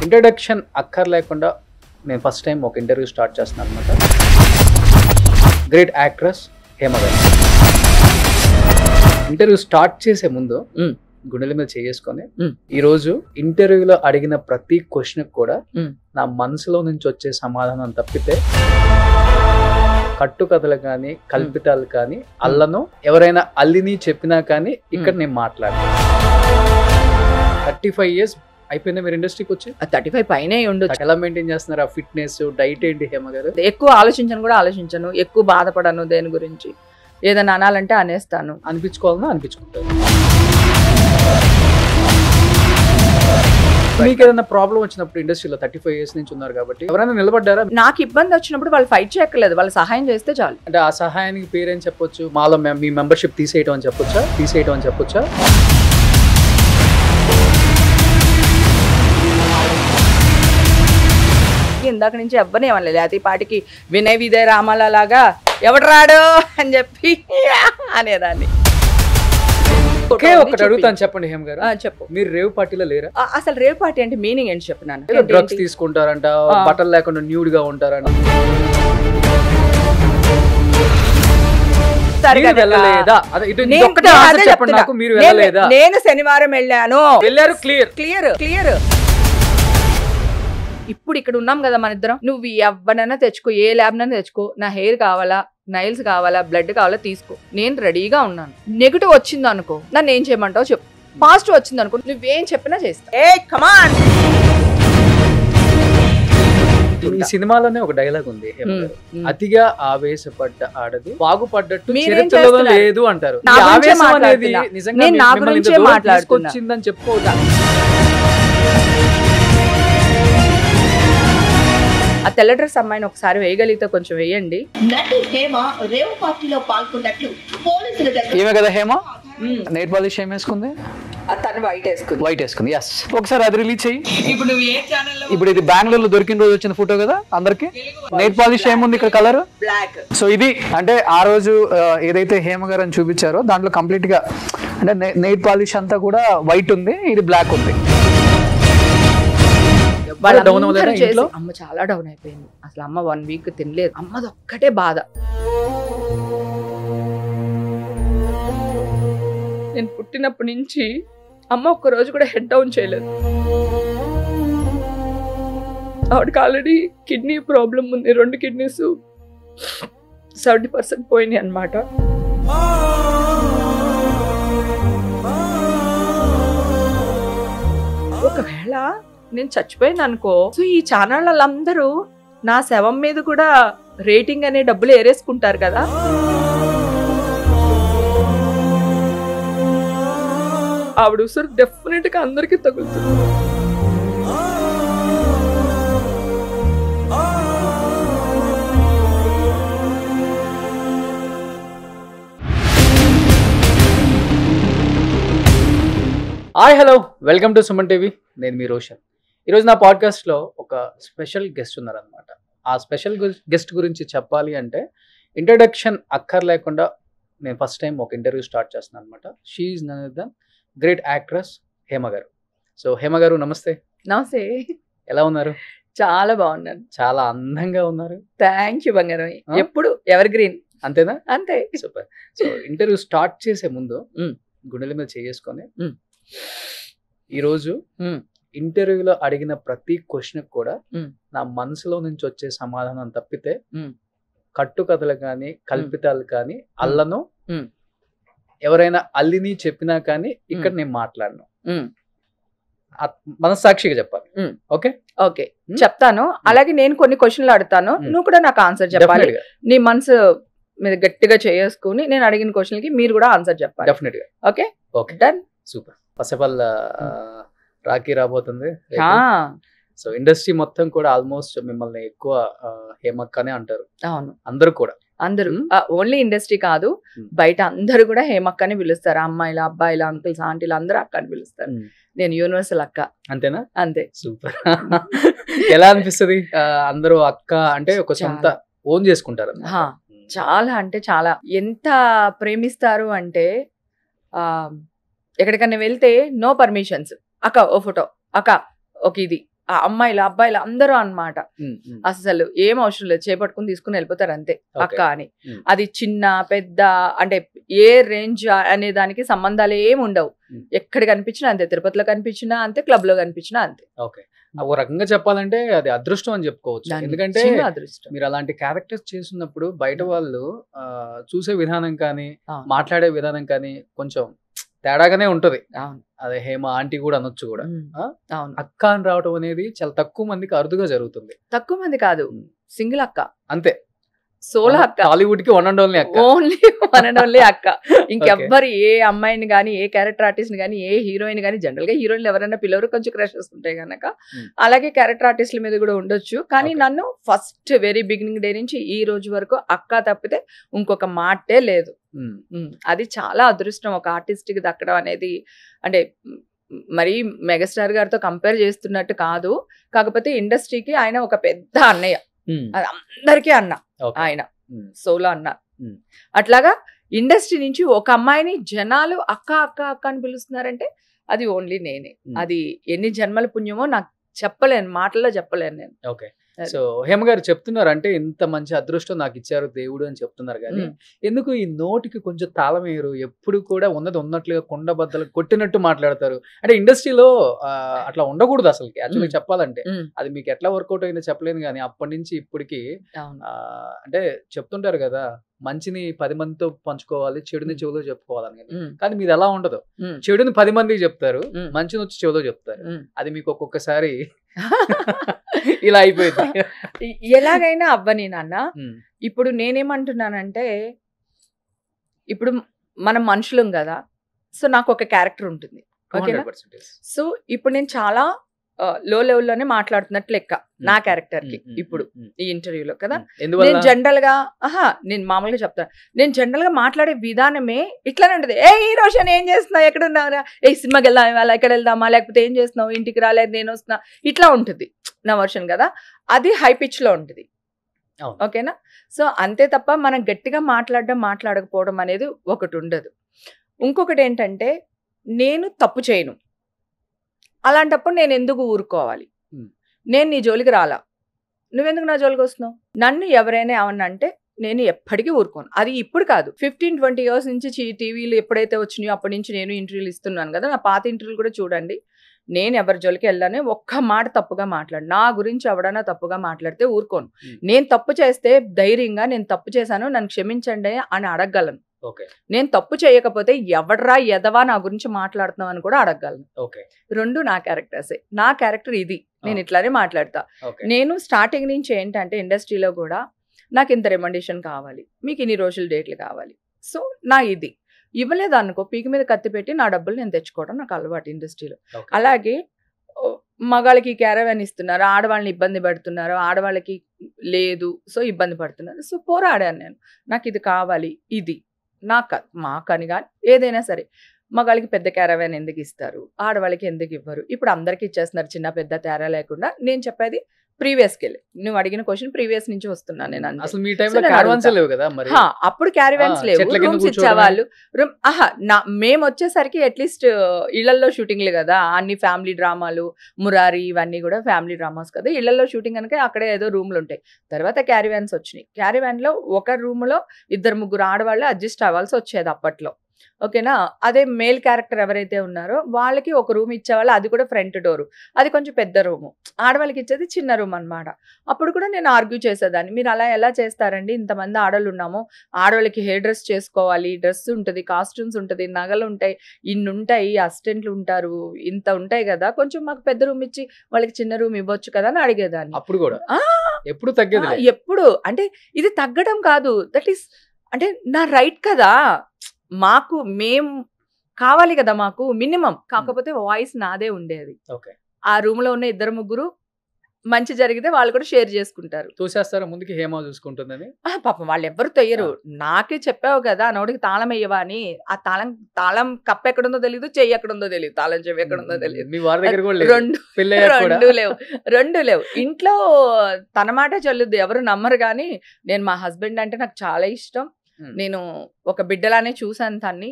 Introduction అక్కర్లేకుండా నేను first time ఒక ఇంటర్వ్యూ స్టార్ట్ చేస్తున్నాను అనమాట. గ్రేట్ యాక్ట్రెస్ హేమ గారు. ఇంటర్వ్యూ స్టార్ట్ చేసే ముందు గుండెల మీద చేసుకొని ఈరోజు ఇంటర్వ్యూలో అడిగిన ప్రతి క్వశ్చన్ కూడా నా మనసులో నుంచి వచ్చే సమాధానం తప్పితే కట్టుకథలు కానీ కల్పితాలు కానీ అల్లను ఎవరైనా అల్లిని చెప్పినా కానీ ఇక్కడ నేను మాట్లాడతాను. 35 years అయిపోయిందా మీరు ఇండస్ట్రీకి వచ్చి? 35 పైనే ఉండొచ్చు. ఎలా మెయింటైన్ చేస్తున్నారు ఆ ఫిట్నెస్ డైట్ ఏంటి హేమ గారు? ఎక్కువ ఆలోచించను, ఎక్కువ బాధపడను దేని గురించి. ఏదైనా అనాలంటే అనేస్తాను, అనిపించుకోవాలన్నా అనిపించుకుంటాను. మీకు ఏదైనా ప్రాబ్లం వచ్చినప్పుడు ఇండస్ట్రీలో 35 years నుంచి ఉన్నారు కాబట్టి ఎవరైనా నిలబడ్డారా? నాకు ఇబ్బంది వచ్చినప్పుడు వాళ్ళు ఫైట్ చేయక్కర్లేదు, వాళ్ళు సహాయం చేస్తే చాలు. అంటే ఆ సహాయానికి పేరేం చెప్పొచ్చు? మాలో మీ మెంబర్షిప్ తీసేయటం అని చెప్పొచ్చా? ఇందాక నుంచి ఎవ్వనే ఏమనలేదు. అది పాటికి వినయ్ విజయ్ రామాల లాగా ఎవడు రాడు అని చెప్పి అనేదాన్ని. ఒకే ఒకటి అడుగుతాను, చెప్పండి హేమ గారు. చెప్పు. మీరు రేవ్ పార్టీలో లేరా? అసలు రేవ్ పార్టీ అంటే మీనింగ్ ఏంటి చెప్పినాను. డ్రగ్స్ తీసుకుంటారంట, బట్టలు లేకుండా న్యూడ్ గా ఉంటారంట. నేను శనివారం వెళ్ళాను. క్లియర్. ఇప్పుడు ఇక్కడ ఉన్నాం కదా మన ఇద్దరం. నువ్వు ఎవరినైనా తెచ్చుకో, ఏ ల్యాబ్ నైనా తెచ్చుకో, నా హెయిర్ కావాలా, నైల్స్ కావాలా, బ్లడ్ కావాలా తీసుకో, నేను రెడీగా ఉన్నాను. నెగిటివ్ వచ్చింది అనుకో, నన్ను ఏం చేయమంటావు చెప్పు. పాజిటివ్ వచ్చింది అనుకో, నువ్వేం చెప్పినా చేస్తా. ఈ సినిమాలోనే ఒక డైలాగ్ ఉంది, అతిగా ఆవేశపడ్డ ఆడది బాగుపడ్డట్టు చరిత్రలో లేదు అంటారు. తీసుకొచ్చిందని చెప్పుకోవద్దా? ఆ తెల్ల డ్రెస్ అమ్మాయిని ఒకసారి వేయగలిగితే కొంచెం వేయండి. నటి హేమ రేవ్ పార్టీలో పాల్గొన్నట్లు పోలీసుల దగ్గర. ఏమే కదా హేమ నెయిల్ పాలిష్ ఏం వేసుకుంది? తను వైట్ వేసుకుంది. ఎస్, ఒకసారి అది రిలీజ్ చెయ్యి. ఇప్పుడు నువ్వు ఏ ఛానల్లో? ఇప్పుడు ఇది బెంగళూరులో దొరికిన రోజు వచ్చిన ఫోటో కదా అందరికి. నెయిల్ పాలిష్ ఏముంది ఇక్కడ? Colour black. సో ఇది అంటే ఆ రోజు ఏదైతే హేమ గారు అని చూపించారో దాంట్లో కంప్లీట్ గా అంటే నెయిల్ పాలిష్ అంతా కూడా వైట్ ఉంది, ఇది బ్లాక్ ఉంది. అమ్మ చాలా డౌన్ అయిపోయింది. అసలు అమ్మ 1 week తినలేదు. అమ్మది ఒక్కటే బాధ. నేను పుట్టినప్పటి నుంచి అమ్మ ఒక్క రోజు కూడా హెడ్ డౌన్ చేయలేదు. ఆవిడకి ఆల్రెడీ కిడ్నీ ప్రాబ్లం ఉంది. 2 kidneys 70% పోయినాయి అన్నమాట. ఒకవేళ నేను చచ్చిపోయింది అనుకో, సో ఈ ఛానల్ వాళ్ళందరూ నా శవం మీద కూడా రేటింగ్ అనే డబ్బులు ఏరేసుకుంటారు కదా. ఆవిడ ఉసురు డెఫినెట్ గా అందరికీ తగులుతుంది. Hi hello, welcome to Suman TV. నేను మీ రోషన్. ఈరోజు నా పాడ్కాస్ట్లో ఒక స్పెషల్ గెస్ట్ ఉన్నారనమాట. ఆ స్పెషల్ గెస్ట్ గురించి చెప్పాలి అంటే ఇంట్రడక్షన్ అక్కర్లేకుండా నేను ఫస్ట్ టైం ఒక ఇంటర్వ్యూ స్టార్ట్ చేస్తున్నాను అనమాట. She is none of the great actress Hema గారు. సో హేమ గారు నమస్తే. నమస్తే. ఎలా ఉన్నారు? చాలా బాగున్నాను. చాలా అందంగా ఉన్నారు. థ్యాంక్ యూ బంగారం. ఎప్పుడు ఎవర్ గ్రీన్. అంతేనా? అంతే. సూపర్. సో ఇంటర్వ్యూ స్టార్ట్ చేసే ముందు గుండెల మీద చేసుకొని ఈరోజు ఇంటర్వ్యూలో అడిగిన ప్రతి క్వశ్చన్ కూడా నా మనసులో నుంచి వచ్చే సమాధానం తప్పితే కట్టుకథలు కానీ కల్పితాలు కానీ అల్లను ఎవరైనా అల్లిని చెప్పినా కానీ ఇక్కడ నేను మాట్లాడను. మనస్సాక్షిగా చెప్పాలి. ఓకే చెప్తాను. అలాగే నేను కొన్ని క్వశ్చన్లు అడుగుతాను, నువ్వు కూడా నాకు ఆన్సర్ చెప్పాలి. నీ మనసు మీద గట్టిగా చేసుకుని నేను అడిగిన క్వశ్చన్కి మీరు కూడా ఆన్సర్ చెప్పాలి. డెఫినెట్ గా. Okay done. Super. First of all Rakhi రాబోతుంది. సో ఇండస్ట్రీ మొత్తం కూడా ఆల్మోస్ట్ మిమ్మల్ని ఎక్కువ హేమక్కనే అంటారు. అవును, అందరూ కూడా. అందరూ ఓన్లీ ఇండస్ట్రీ కాదు, బయట అందరూ కూడా హేమక్కని పిలుస్తారు. అమ్మాయిలు, అబ్బాయిలు, అంకుల్స్, ఆంటీలు అందరూ అక్క అని పిలుస్తారు. నేను యూనివర్సల్ అక్క. అంతేనా? అంతే. సూపర్. ఎలా అనిపిస్తుంది అందరూ అక్క అంటే? ఒక సొంత ఓన్ చేసుకుంటారు. చాలా అంటే చాలా. ఎంత ప్రేమిస్తారు అంటే ఎక్కడికన్నా వెళ్తే నో పర్మిషన్స్. అక్క ఓ ఫోటో, అక్క ఒక ఇది, ఆ అమ్మాయిలు అబ్బాయిలు అందరూ అన్నమాట. అసలు ఏం అవసరం లేదు, చేపట్టుకుని తీసుకుని వెళ్ళిపోతారు అంతే అక్క అని. అది చిన్న పెద్ద అంటే ఏ రేంజ్ అనే దానికి సంబంధాలు ఏమి ఉండవు. ఎక్కడ కనిపించినా అంతే, తిరుపతిలో కనిపించినా అంతే, క్లబ్ లో కనిపించినా అంతే. ఓకే, ఒక రకంగా చెప్పాలంటే అది అదృష్టం అని చెప్పుకోవచ్చు. ఎందుకంటే అదృష్టం. మీరు అలాంటి క్యారెక్టర్స్ చేస్తున్నప్పుడు బయట వాళ్ళు చూసే విధానం కానీ మాట్లాడే విధానం కానీ కొంచెం తేడాగానే ఉంటది. అదే హేమ ఆంటీ కూడా అనొచ్చు కూడా. అక్క అని రావటం అనేది చాలా తక్కువ మందికి అరుదుగా జరుగుతుంది. తక్కువ మంది కాదు, సింగిల్ అక్క అంతే, సోలో అక్క, టాలీవుడ్ కి వన్ అండ్ ఓన్లీ అక్క, ఓన్లీ వన్ అండ్ ఓన్లీ అక్క. ఇంకెవ్వరు ఏ అమ్మాయిని కానీ ఏ క్యారెక్టర్ ఆర్టిస్ట్ ని కానీ ఏ హీరోయిన్ కానీ, జనరల్ గా హీరోయిన్లు ఎవరైనా పిల్లలు కొంచెం క్రషెస్ ఉంటాయి కనుక అలాగే క్యారెక్టర్ ఆర్టిస్టుల మీద కూడా ఉండొచ్చు. కానీ నన్ను ఫస్ట్ వెరీ బిగినింగ్ డే నుంచి ఈ రోజు వరకు అక్క తప్పితే ఇంకొక మాటే లేదు. అది చాలా అదృష్టం ఒక ఆర్టిస్ట్ కి దక్కడం అనేది. అంటే మరి మెగాస్టార్ గారితో కంపేర్ చేస్తున్నట్టు కాదు, కాకపోతే ఇండస్ట్రీకి ఆయన ఒక పెద్ద అన్నయ్య, అది అందరికీ అన్న ఆయన, సోలో అన్న. అట్లాగా ఇండస్ట్రీ నుంచి ఒక అమ్మాయిని జనాలు అక్క అక్క అక్క అని పిలుస్తున్నారంటే అది ఓన్లీ నేనే. అది ఎన్ని జన్మల పుణ్యమో నాకు చెప్పలేను, మాటల్లో చెప్పలేను నేను. ఓకే, సో హేమ గారు చెప్తున్నారు అంటే ఇంత మంచి అదృష్టం నాకు ఇచ్చారు దేవుడు అని చెప్తున్నారు, కానీ ఎందుకు ఈ నోటికి కొంచెం తాళమేరు? ఎప్పుడు కూడా ఉన్నది ఉన్నట్లుగా కొండ బద్దలు కొట్టినట్టు మాట్లాడతారు. అంటే ఇండస్ట్రీలో అట్లా ఉండకూడదు అసలు యాక్చువల్గా చెప్పాలంటే. అది మీకు ఎట్లా వర్కౌట్ అయిందో చెప్పలేను, కానీ అప్పటి నుంచి ఇప్పటికి అంటే చెప్తుంటారు కదా, మంచిని 10 మందితో పంచుకోవాలి, చెడుని చెవులో చెప్పుకోవాలని. కానీ మీది ఎలా ఉండదు, చెడుని 10 మందికి చెప్తారు, మంచిని వచ్చి చెవులో చెప్తారు. అది మీకు ఒక్కొక్కసారి ఇలా అయిపోయింది. ఎలాగైనా అవ్వని నాన్న. ఇప్పుడు నేనేమంటున్నానంటే, ఇప్పుడు మనం మనుషులం కదా, సో నాకు ఒక క్యారెక్టర్ ఉంటుంది. ఓకేనా? సో ఇప్పుడు నేను చాలా లో లెవెల్లోనే మాట్లాడుతున్నట్టు లెక్క నా క్యారెక్టర్ కి ఇప్పుడు ఈ ఇంటర్వ్యూలో కదా. నేను జనరల్ గా నేను మామూలుగా చెప్తాను, నేను జనరల్ గా మాట్లాడే విధానమే ఇట్లానే ఉంటుంది. ఏ ఈ రోషన్ ఏం చేస్తున్నావు, ఎక్కడ ఉన్నావురా, ఏ సినిమాకి వెళ్దాం ఇవాళ, ఎక్కడ వెళ్దామా, లేకపోతే ఏం చేస్తున్నావు, ఇంటికి రాలేదు, నేను వస్తున్నా, ఇట్లా ఉంటుంది నా వర్షన్ కదా. అది హై పిచ్ లో ఉంటుంది. ఓకేనా? సో అంతే తప్ప మనం గట్టిగా మాట్లాడకపోవడం అనేది ఒకటి ఉండదు. ఇంకొకటి ఏంటంటే, నేను తప్పు చేయను, అలాంటప్పుడు నేను ఎందుకు ఊరుకోవాలి? నేను నీ జోలికి రాలా, నువ్వెందుకు నా జోలికి వస్తున్నావు? నన్ను ఎవరైనా ఏమన్నా అంటే నేను ఎప్పటికీ ఊరుకోను. అది ఇప్పుడు కాదు, 15-20 years నుంచి టీవీలు ఎప్పుడైతే వచ్చినాయో అప్పటి నుంచి నేను ఇంటర్వ్యూలు ఇస్తున్నాను కదా. నా పాత ఇంటర్వ్యూలు కూడా చూడండి. నేను ఎవరి జోలికి వెళ్ళానే ఒక్క మాట తప్పుగా మాట్లాడు. నా గురించి ఎవడన్నా తప్పుగా మాట్లాడితే ఊరుకోను. నేను తప్పు చేస్తే ధైర్యంగా నేను తప్పు చేశాను, నన్ను క్షమించండి అని అడగగలను. నేను తప్పు చేయకపోతే ఎవడరా ఎదవా నా గురించి మాట్లాడుతున్నావు అని కూడా అడగగలను. రెండు నా క్యారెక్టర్సే. నా క్యారెక్టర్ ఇది, నేను ఇట్లానే మాట్లాడతా. నేను స్టార్టింగ్ నుంచి ఏంటంటే ఇండస్ట్రీలో కూడా నాకు ఇంత రిమండేషన్ కావాలి, మీకు ఇన్ని రోజులు డేట్లు కావాలి, సో నా ఇది ఇవ్వలేదు అనుకో, పీక మీద కత్తి పెట్టి నా డబ్బులు నేను తెచ్చుకోవడం నాకు అలవాటు ఇండస్ట్రీలో. అలాగే మగాళ్ళకి క్యారవాన్ ఇస్తున్నారు, ఆడవాళ్ళని ఇబ్బంది పెడుతున్నారు, ఆడవాళ్ళకి లేదు, సో ఇబ్బంది పడుతున్నారు. సో పోరాడాను నేను, నాకు ఇది కావాలి, ఇది నాకు మాకని కానీ ఏదైనా సరే. మగాళ్ళకి పెద్ద క్యారవాన్ ఎందుకు ఇస్తారు, ఆడవాళ్ళకి ఎందుకు ఇవ్వరు? ఇప్పుడు అందరికి ఇచ్చేస్తున్నారు, చిన్న పెద్ద తేడా లేకుండా. నేను చెప్పేది ప్రీవియస్ కి, నువ్వు అడిగిన క్వశ్చన్ ప్రీవియస్ నుంచి వస్తున్నాను నేను. అప్పుడు క్యారవాన్స్ లేవు, రూమ్స్ ఇచ్చేవాళ్ళు. మేము వచ్చేసరికి అట్లీస్ట్ ఇళ్లలో షూటింగ్లు కదా, అన్ని ఫ్యామిలీ డ్రామాలు, మురారి ఇవన్నీ కూడా ఫ్యామిలీ డ్రామాస్ కదా. ఇళ్లలో షూటింగ్ కనుక అక్కడే ఏదో రూమ్లు ఉంటాయి. తర్వాత క్యారవాన్స్ వచ్చినాయి. క్యారవాన్ లో ఒక రూమ్ లో 2-3 ఆడవాళ్ళు అడ్జస్ట్ అవ్వాల్సి వచ్చేది అప్పట్లో. ఓకేనా? అదే మేల్ క్యారెక్టర్ ఎవరైతే ఉన్నారో వాళ్ళకి ఒక రూమ్ ఇచ్చేవాళ్ళు, అది కూడా ఫ్రంట్ డోరు, అది కొంచెం పెద్ద రూము. ఆడవాళ్ళకి ఇచ్చేది చిన్న రూమ్ అనమాట. అప్పుడు కూడా నేను ఆర్గ్యూ చేసేదాన్ని, మీరు అలా ఎలా చేస్తారండి, ఇంతమంది ఆడవాళ్ళు ఉన్నాము, ఆడవాళ్ళకి హెయిర్ డ్రెస్ చేసుకోవాలి, డ్రెస్ ఉంటుంది, కాస్ట్యూమ్స్ ఉంటుంది, నగలు ఉంటాయి, ఇన్ని ఉంటాయి, అసిస్టెంట్లు ఉంటారు, ఇంత ఉంటాయి కదా, కొంచెం మాకు పెద్ద రూమ్ ఇచ్చి వాళ్ళకి చిన్న రూమ్ ఇవ్వచ్చు కదా అని అడిగేదాన్ని. అప్పుడు కూడా ఎప్పుడు తగ్గేది, ఎప్పుడు అంటే ఇది తగ్గడం కాదు, దట్ ఈస్ అంటే నా రైట్ కదా, మాకు మేము కావాలి కదా, మాకు మినిమం. కాకపోతే వాయిస్ నాదే ఉండేది. ఆ రూమ్ లో ఉన్న 2-3 మంచి జరిగితే వాళ్ళు కూడా షేర్ చేసుకుంటారు. చూసేస్తారా ముందుకి హేమ చూసుకుంటుందని? పాపం వాళ్ళు ఎవ్వరు తొయ్యరు. నాకే చెప్పావు కదా, నోటికి తాళం వేయవా అని. ఆ తాళం కప్పు ఎక్కడుందో తెలియదు, చెయ్యి ఎక్కడుందో తెలియదు, తాళం చెవి ఎక్కడుందో తెలియదు. రెండు లేవు ఇంట్లో. తన మాట చెల్లుద్ది, ఎవరు నమ్మరు. కానీ నేను మా హస్బెండ్ అంటే నాకు చాలా ఇష్టం. నేను ఒక బిడ్డలానే చూసాను తన్ని.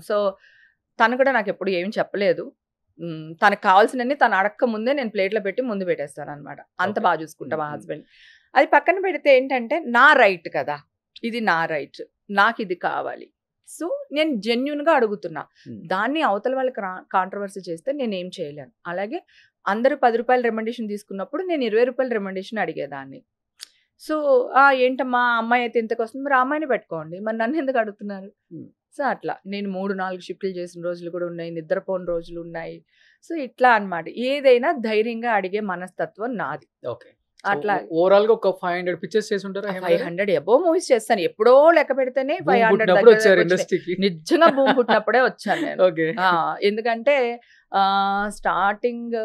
సో తను కూడా నాకు ఎప్పుడు ఏమి చెప్పలేదు. తనకు కావాల్సినన్ని తను అడక్క ముందే నేను ప్లేట్లో పెట్టి ముందు పెట్టేస్తాను అనమాట. అంత బాగా చూసుకుంటా మా హస్బెండ్. అది పక్కన పెడితే ఏంటంటే నా రైట్ కదా, ఇది నా రైట్, నాకు ఇది కావాలి. సో నేను జెన్యున్గా అడుగుతున్నా. దాన్ని అవతల వాళ్ళకి కాంట్రవర్సీ చేస్తే నేను ఏం చేయలేను. అలాగే అందరూ 10 రూపాయల రెమండేషన్ తీసుకున్నప్పుడు నేను 20 రూపాయల రెమండేషన్ అడిగేదాన్ని. సో ఏంటమ్మా అమ్మాయి అయితే ఇంతకు వస్తుంది, మరి అమ్మాయిని పెట్టుకోండి, మరి నన్ను ఎందుకు అడుగుతున్నారు? సో అట్లా నేను 3-4 షిఫ్ట్లు చేసిన రోజులు కూడా ఉన్నాయి, నిద్రపోని రోజులు ఉన్నాయి. సో ఇట్లా అన్నమాట. ఏదైనా ధైర్యంగా అడిగే మనస్తత్వం నాది. ఓకే. అట్లా ఓవరాల్ గా ఒక 500 పిక్చర్స్ చేసి ఉంటారా? 500 అబోవ్ మూవీస్ చేస్తాను. ఎప్పుడో లెక్క పెడితేనే 500 వచ్చారు ఇండస్ట్రీకి. నిజంగా భూమి పుట్టినప్పుడే వచ్చాను నేను. ఓకే. ఎందుకంటే స్టార్టింగ్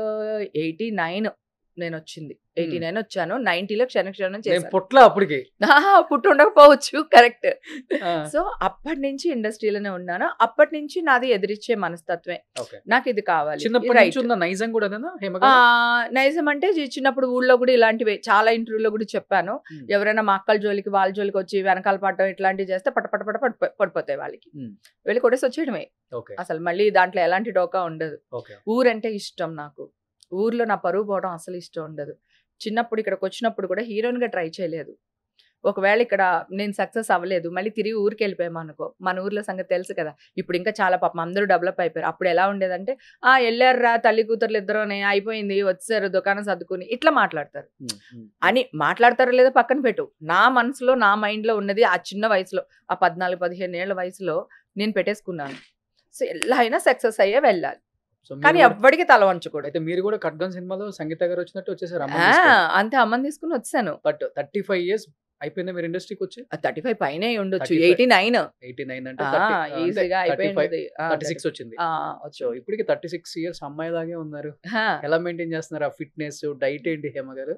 89 నేను వచ్చింది. 89 వచ్చాను. 90లో క్షణక్షణం చేశాను. పుట్ల అప్పటికి పుట్టి ఉండకపోవచ్చు, కరెక్ట్. సో అప్పటి నుంచి ఇండస్ట్రీలోనే ఉన్నాను. అప్పటి నుంచి నాది ఎదిరిచ్చే మనస్తత్వమే. నాకు ఇది కావాలి. నైజం కూడా నైజం అంటే చిన్నప్పుడు ఊళ్ళో కూడా ఇలాంటివి చాలా ఇంటర్వ్యూలో కూడా చెప్పాను. ఎవరైనా మా అక్కల జోలికి వాళ్ళ జోలికి వచ్చి వెనకాల పడటం ఇట్లాంటివి చేస్తే పడిపోతాయి వాళ్ళకి. వెళ్ళి కొట్టేసి వచ్చేయడమే అసలు. మళ్ళీ దాంట్లో ఎలాంటి డోకా ఉండదు. ఊరంటే ఇష్టం నాకు. ఊర్లో నా పరువు పోవడం అసలు ఇష్టం ఉండదు. చిన్నప్పుడు ఇక్కడికి వచ్చినప్పుడు కూడా హీరోయిన్గా ట్రై చేయలేదు. ఒకవేళ ఇక్కడ నేను సక్సెస్ అవ్వలేదు, మళ్ళీ తిరిగి ఊరికి వెళ్ళిపోయాము అనుకో, మన ఊర్లో సంగతి తెలుసు కదా. ఇప్పుడు ఇంకా చాలా పాపం అందరూ డెవలప్ అయిపోయారు. అప్పుడు ఎలా ఉండేదంటే వెళ్ళారురా తల్లి కూతుర్లు ఇద్దరునే, అయిపోయింది, వచ్చారు దుకాణం సర్దుకుని, ఇట్లా మాట్లాడతారు. అని మాట్లాడతారో లేదో పక్కన పెట్టు, నా మనసులో నా మైండ్లో ఉన్నది ఆ చిన్న వయసులో, ఆ 14-15 ఏళ్ల వయసులో నేను పెట్టేసుకున్నాను. సో ఎలా అయినా సక్సెస్ అయ్యే వెళ్ళాలి, కానీ ఎవ్వడికి తల వంచకూడదు. అయితే మీరు కూడా ఖడ్గం సినిమాలో సంగీత గారు వచ్చినట్టు వచ్చేసారు. అంతే, అమ్మని తీసుకుని వచ్చాను. బట్ 35 years అయిపోయింది మీరు ఇండస్ట్రీకి వచ్చి. 35 పైనే ఉండొచ్చు. 89 అంటే ఈజీగా అయిపోయింది. 36 వచ్చింది. ఇప్పటికి 36 years అమ్మాయి లాగే ఉన్నారు. ఎలా మెయింటైన్ చేస్తున్నారు ఆ ఫిట్నెస్, డైట్ ఏంటి హేమ గారు?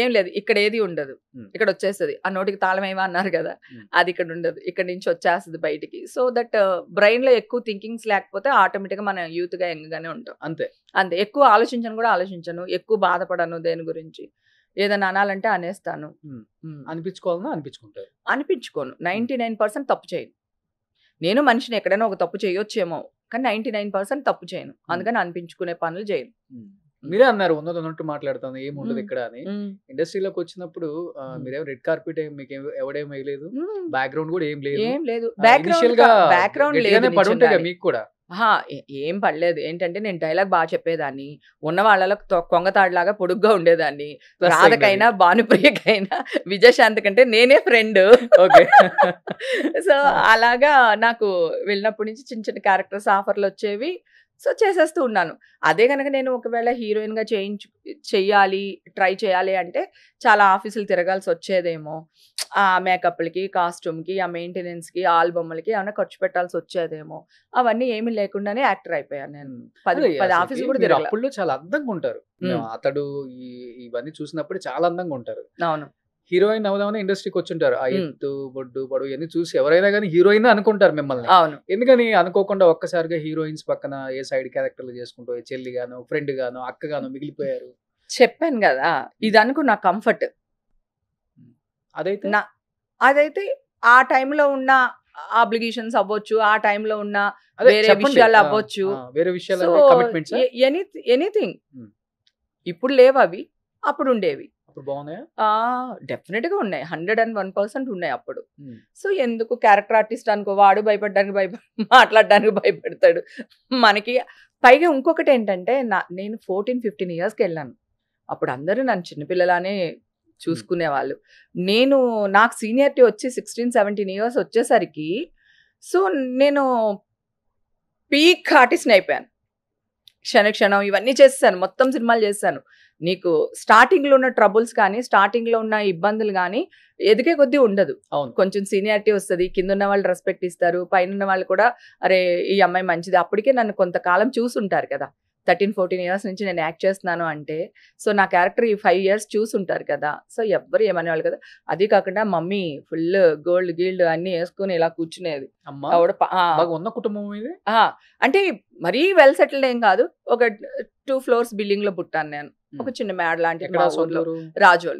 ఏం లేదు, ఇక్కడ ఏది ఉండదు, ఇక్కడ వచ్చేస్తుంది. ఆ నోటికి తాళం ఏమా అన్నారు కదా, అది ఇక్కడ ఉండదు, ఇక్కడ నుంచి వచ్చేస్తుంది బయటికి. సో దట్ బ్రెయిన్ లో ఎక్కువ థింకింగ్స్ లేకపోతే ఆటోమేటిక్ గా మనం యూత్ గా యంగ్ గానే ఉంటాం. అంతే. ఎక్కువ ఆలోచించను, ఎక్కువ బాధపడను దేని గురించి. ఏదైనా అనాలంటే అనేస్తాను. అనిపించుకోవాలన్నా అనిపించుకోను. 99% తప్పు చేయను. నేను మనిషిని, ఎక్కడైనా ఒక తప్పు చేయొచ్చేమో, కానీ 99% తప్పు చేయను. అందుకని అనిపించుకునే పనులు చేయను. మీరే అన్నారు ఉన్నట్టు మాట్లాడుతాను ఏముండదు ఇక్కడ అని. ఇండస్ట్రీలోకి వచ్చినప్పుడు మీరేం రెడ్ కార్పెట్ మీకు ఎవడేం వేయలేదు, బ్యాక్గ్రౌండ్ కూడా ఏం లేదు. బ్యాక్గ్రౌండ్ పడుంటాయి మీకు కూడా? ఏం పడలేదు. ఏంటంటే నేను డైలాగ్ బాగా చెప్పేదాన్ని, ఉన్న వాళ్ళలో కొంగతాడులాగా పొడుగ్గా ఉండేదాన్ని. రాధకైనా భానుప్రియకైనా విజయశాంతి కంటే నేనే ఫ్రెండ్. సో అలాగా నాకు వెళ్ళినప్పటి నుంచి చిన్న చిన్న క్యారెక్టర్స్ ఆఫర్లు వచ్చేవి. సో చేసేస్తూ ఉన్నాను. అదే కనుక నేను ఒకవేళ హీరోయిన్గా చెయ్యాలి, ట్రై చేయాలి అంటే చాలా ఆఫీసులు తిరగాల్సి వచ్చేదేమో. ఆ మేకప్లకి, కాస్ట్యూమ్కి, ఆ మెయింటెనెన్స్కి, ఆల్బమ్లకి ఏమైనా ఖర్చు పెట్టాల్సి వచ్చేదేమో. అవన్నీ ఏమీ లేకుండానే యాక్టర్ అయిపోయాను నేను. 10 ఆఫీసులు కూడా తిరగాలి. అప్పుడు చాలా అందంగా ఉంటారు అతడు. ఇవన్నీ చూసినప్పుడు చాలా అందంగా ఉంటారు. అవును. హీరోయిన్ అవుదామని ఇండస్ట్రీకి వచ్చుంటారు. ఆ ఎత్తు, బొడ్డు, పొడవు ఇవన్నీ చూసి ఎవరైనా కానీ హీరోయిన్ అనుకుంటారు మిమ్మల్ని. అవును. ఎందుకని అనుకోకుండా ఒక్కసారిగా హీరోయిన్స్ పక్కన ఏ సైడ్ క్యారెక్టర్లు చేసుకుంటూ చెల్లి గాను, ఫ్రెండ్ గాను, అక్క గాను మిగిలిపోయారు? చెప్పాను కదా, ఇది అనుకో నా కంఫర్ట్. అదైతే ఆ టైంలో ఉన్న ఆబ్లిగేషన్స్ అవ్వచ్చు, ఆ టైంలో ఉన్న వేరే విషయాలు అవ్వచ్చు, ఎనీథింగ్. ఇప్పుడు లేవు అవి, అప్పుడు ఉండేవి. డెఫినెట్ గా ఉన్నాయి, 101% ఉన్నాయి అప్పుడు. సో ఎందుకు క్యారెక్టర్ ఆర్టిస్ట్ అనుకో, వాడు మాట్లాడడానికి భయపడతాడు మనకి. పైగా ఇంకొకటి ఏంటంటే నేను 14-15 yearsకి వెళ్ళాను. అప్పుడు అందరూ నన్ను చిన్నపిల్లలానే చూసుకునేవాళ్ళు. నాకు సీనియారిటీ వచ్చి 16-17 years వచ్చేసరికి సో నేను పీక్ ఆర్టిస్ట్ని అయిపోయాను. క్షణక్షణం ఇవన్నీ చేస్తాను, మొత్తం సినిమాలు చేస్తాను. నీకు స్టార్టింగ్లో ఉన్న ట్రబుల్స్ కానీ, స్టార్టింగ్లో ఉన్న ఇబ్బందులు కానీ ఎదిగే కొద్దీ ఉండదు. కొంచెం సీనియారిటీ వస్తుంది, కింద ఉన్న వాళ్ళు రెస్పెక్ట్ ఇస్తారు, పైన ఉన్న వాళ్ళు కూడా అరే ఈ అమ్మాయి మంచిది. అప్పటికే నన్ను కొంతకాలం చూసుంటారు కదా, 13-14 years నుంచి నేను యాక్ట్ చేస్తున్నాను అంటే. సో నా క్యారెక్టర్ ఈ 5 years చూసుంటారు కదా. సో ఎవ్వరు ఏమనేవాళ్ళు కదా. అది కాకుండా మమ్మీ ఫుల్ గోల్డ్ గీల్డ్ అన్ని వేసుకుని ఇలా కూర్చునేది. ఉన్న కుటుంబం ఇది అంటే మరీ వెల్ సెటిల్డ్ ఏం కాదు. ఒక 2 floors బిల్డింగ్ లో పుట్టాను నేను. ఒక చిన్న మేడ లాంటి రాజోల్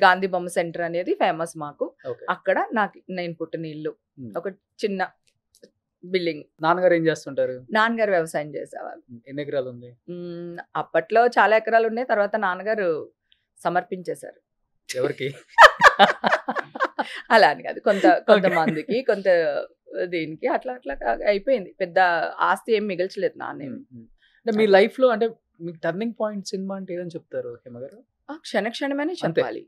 గాంధీ బొమ్మ సెంటర్ అనేది ఫేమస్ మాకు. అక్కడ నేను పుట్టిన ఇల్లు. ఒక చిన్న బిల్డింగ్. నాన్నగారు ఏం చేస్తుంటారు? నాన్నగారు వ్యవసాయం చేసేవాళ్ళు. ఎన్ని ఎకరాలు ఉంది? అప్పట్లో చాలా ఎకరాలు ఉన్నాయి. తర్వాత నాన్నగారు సమర్పించేశారు. ఎవరికి? అలా అని కాదు, కొంతమందికి కొంత దీనికి అట్లా అట్లా అయిపోయింది. పెద్ద ఆస్తి ఏం మిగల్చలేదు నాన్న. అంటే మీ లైఫ్ లో అంటే మీకు టర్నింగ్ పాయింట్ సినిమా అంటే ఏదని చెప్తారు హేమ గారు? క్షణక్షణమనే చెప్పాలి.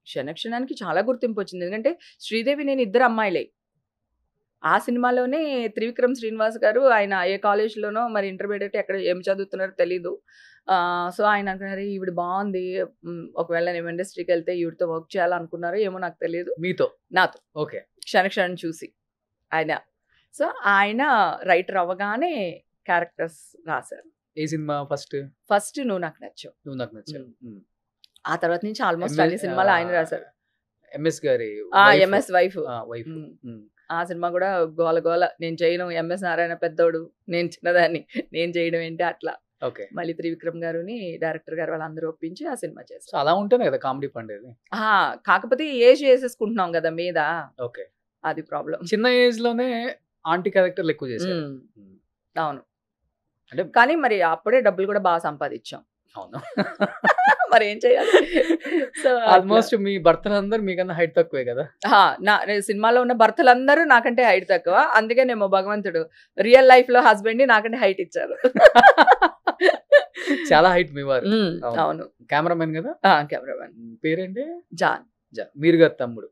క్షణక్షణానికి చాలా గుర్తింపు వచ్చింది. ఎందుకంటే శ్రీదేవి నేను ఇద్దరు అమ్మాయిలే. ఆ సినిమాలోనే త్రివిక్రమ్ శ్రీనివాస్ గారు ఆయన ఏ కాలేజ్లోనో మరి ఇంటర్మీడియట్ ఎక్కడ ఏం చదువుతున్నారో తెలీదు. సో ఆయన అనుకున్నారు ఈవిడ బాగుంది, ఒకవేళ నేను ఇండస్ట్రీకి వెళ్తే ఈవిడతో వర్క్ చేయాలనుకున్నారో ఏమో నాకు తెలియదు. మీతో? నాతో. ఓకే. క్షణక్షణం చూసి ఆయన. సో ఆయన రైటర్ అవ్వగానే క్యారెక్టర్స్ రాశారు. ఏ సినిమా ఫస్ట్ నువ్వు నాకు నచ్చావు. నువ్వు నాకు నచ్చావు. ఆ తర్వాత నుంచి ఆల్మోస్ట్ అన్ని సినిమాలు ఆయన రాశారు. ఎంఎస్ గారి ఎంఎస్ వైఫ్. ఆ సినిమా కూడా గోల గోల, నేను చేయను, ఎంఎస్ నారాయణ పెద్దోడు, నేను చిన్నదాన్ని, నేను చేయడం ఏంటి అట్లా. మళ్ళీ త్రివిక్రమ్ గారుని డైరెక్టర్ గారు వాళ్ళందరూ ఒప్పించి ఆ సినిమా చేస్తారు. అలా ఉంటేనే కదా కామెడీ పండేది. కాకపోతే ఏజ్ చేసేసుకుంటున్నాం కదా మీద, ఓకే, అది ప్రాబ్లం. చిన్న ఏజ్ లోనే ఆంటీ క్యారెక్టర్లు ఎక్కువ చేశారు. అవును, అంటే కానీ మరి అప్పుడే డబ్బులు కూడా బాగా సంపాదించాం. అవును. మరి ఏం చేయాలి? సో ఆల్మోస్ట్ మీ భర్తలందరూ మీకన్నా హైట్ తక్కువే కదా. నా సినిమాలో ఉన్న భర్తలందరూ నాకంటే హైట్ తక్కువ. అందుకేనేమో భగవంతుడు రియల్ లైఫ్ లో హస్బెండ్ ని నాకంటే హైట్ ఇచ్చారు. చాలా హైట్ మీ వారు. అవును. కెమెరామెన్ కదా. కెమెరామెన్ పేరేంటి? జాన్. మీరు గారు తమ్ముడు.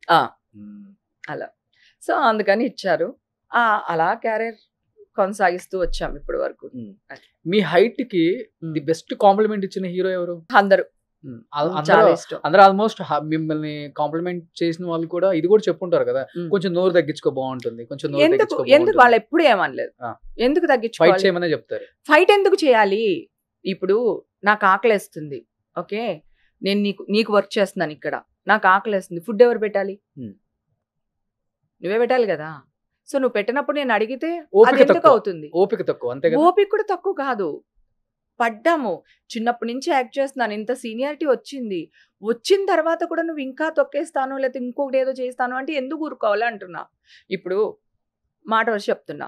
అలా. సో అందుకని ఇచ్చారు. అలా క్యారియర్ కొనసాగిస్తూ వచ్చాం ఇప్పటి వరకు. మీ హైట్ కి ది బెస్ట్ కాంప్లిమెంట్ ఇచ్చిన హీరో ఎవరు? అందరూ. అందరూ ఆల్మోస్ట్ మిమ్మల్ని కాంప్లిమెంట్ చేసిన వాళ్ళు కూడా ఇది కూడా చెప్పుంటారు కదా, కొంచెం నోరు తగ్గించుకో బాగుంటుంది, కొంచెం నోరు తగ్గించుకో. ఎందుకు వాళ్ళు ఎప్పుడు ఏమనలేదు. ఎందుకు తగ్గించుకోవాలి? ఫైట్ చేయమనే చెప్తారు. ఫైట్ ఎందుకు చేయాలి? ఇప్పుడు నాకు ఆకలేస్తుంది, ఓకే, నేను నీకు వర్క్ చేస్తున్నాను ఇక్కడ, నాకు ఆకలేస్తుంది, ఫుడ్ ఎవరు పెట్టాలి? నువ్వే పెట్టాలి కదా. సో నువ్వు పెట్టినప్పుడు నేను అడిగితే ఎందుకు అవుతుంది? ఓపిక తక్కువ, అంతే కదా. ఓపిక కూడా తక్కువ కాదు, పడ్డాము. చిన్నప్పటి నుంచి యాక్ట్ చేస్తున్నాను, ఇంత సీనియారిటీ వచ్చిన తర్వాత కూడా నువ్వు ఇంకా తొక్కేస్తాను లేకపోతే ఇంకొకటి ఏదో చేస్తాను అంటే ఎందుకు ఊరుకోవాలి అంటున్నా. ఇప్పుడు మాట వచ్చి చెప్తున్నా,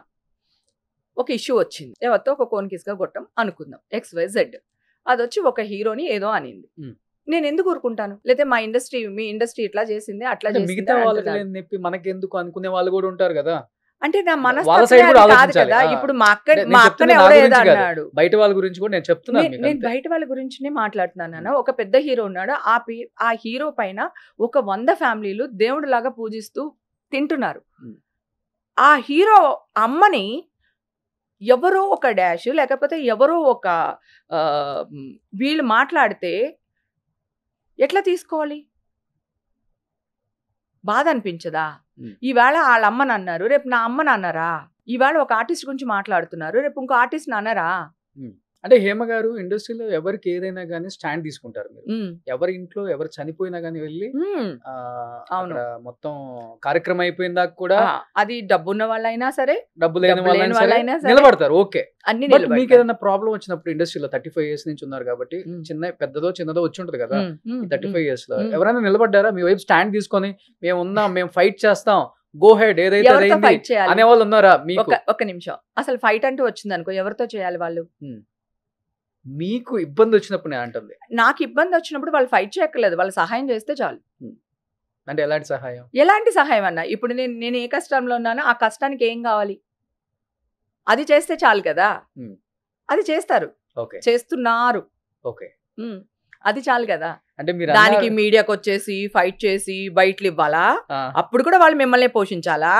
ఒక ఇష్యూ వచ్చింది, ఎవరితో ఒక కోన్ కిస్గా కొట్టం అనుకుందాం, XYZ. అది వచ్చి ఒక హీరోని ఏదో అనింది, నేను ఎందుకు ఊరుకుంటాను? లేకపోతే మీ ఇండస్ట్రీ ఇట్లా చేసింది అట్లా చేసింది, మిగతా వాళ్ళకి మనకెందుకు అనుకునే వాళ్ళు కూడా ఉంటారు కదా. అంటే నా మనస్తత్వం కాదు కదా. ఇప్పుడు మా అక్కనే అన్నాడు, బయట వాళ్ళ గురించి కూడా నేను చెప్తున్నాను. నేను బయట వాళ్ళ గురించినే మాట్లాడుతున్నాను. ఒక పెద్ద హీరో ఉన్నాడు, ఆ హీరో పైన ఒక 100 ఫ్యామిలీలు దేవుడు లాగా పూజిస్తూ తింటున్నారు. ఆ హీరో అమ్మని ఎవరో ఒక డాష్ లేకపోతే ఎవరో ఒక వీళ్ళు మాట్లాడితే ఎట్లా తీసుకోవాలి? బాధ అనిపించదా? ఈవేళ వాళ్ళ అమ్మని అన్నారు, రేపు నా అమ్మని అన్నారా? ఈవేళ ఒక ఆర్టిస్ట్ గురించి మాట్లాడుతున్నారు, రేపు ఇంకో ఆర్టిస్ట్ అన్నారా? అంటే హేమ గారు ఇండస్ట్రీలో ఎవరికి ఏదైనా కానీ స్టాండ్ తీసుకుంటారు. మీరు ఎవరి ఇంట్లో ఎవరు చనిపోయినా కానీ వెళ్ళి మొత్తం కార్యక్రమం అయిపోయిన దాకా కూడా, అది డబ్బున్న వాళ్ళైనా సరే డబ్బు లేని వాళ్ళైనా నిలబడతారు. ఓకే, అన్ని మీకు ఏదైనా ప్రాబ్లం వచ్చినప్పుడు ఇండస్ట్రీలో 35 years నుంచి ఉన్నారు కాబట్టి పెద్దదో చిన్నదో వచ్చి ఉంటది కదా. 35 years లో ఎవరైనా నిలబడ్డారా మీ వైపు స్టాండ్ తీసుకొని మేము ఉన్నాం, మేము ఫైట్ చేస్తాం, గో హెడ్, ఏదైతే అనే వాళ్ళు ఉన్నారా? మీకు ఒక నిమిషం, అసలు ఫైట్ అంటూ వచ్చింది అనుకో, ఎవరితో చేయాలి వాళ్ళు? మీకు ఇబ్బంది వచ్చినప్పుడు నేను అంటుంది, నాకు ఇబ్బంది వచ్చినప్పుడు వాళ్ళు ఫైట్ చేయక్కర్లేదు, వాళ్ళు సహాయం చేస్తే చాలు. అంటే ఎలాంటి సహాయం? ఎలాంటి సహాయం అన్నా, ఇప్పుడు నేను ఏ కష్టంలో ఉన్నానో ఆ కష్టానికి ఏం కావాలి అది చేస్తే చాలు కదా. అది చేస్తారు, చేస్తున్నారు, అది చాలు కదా. అంటే మీరు దానికి మీడియాకి వచ్చేసి ఫైట్ చేసి బయటలు ఇవ్వాలా? అప్పుడు కూడా వాళ్ళు మిమ్మల్ని పోషించాలా?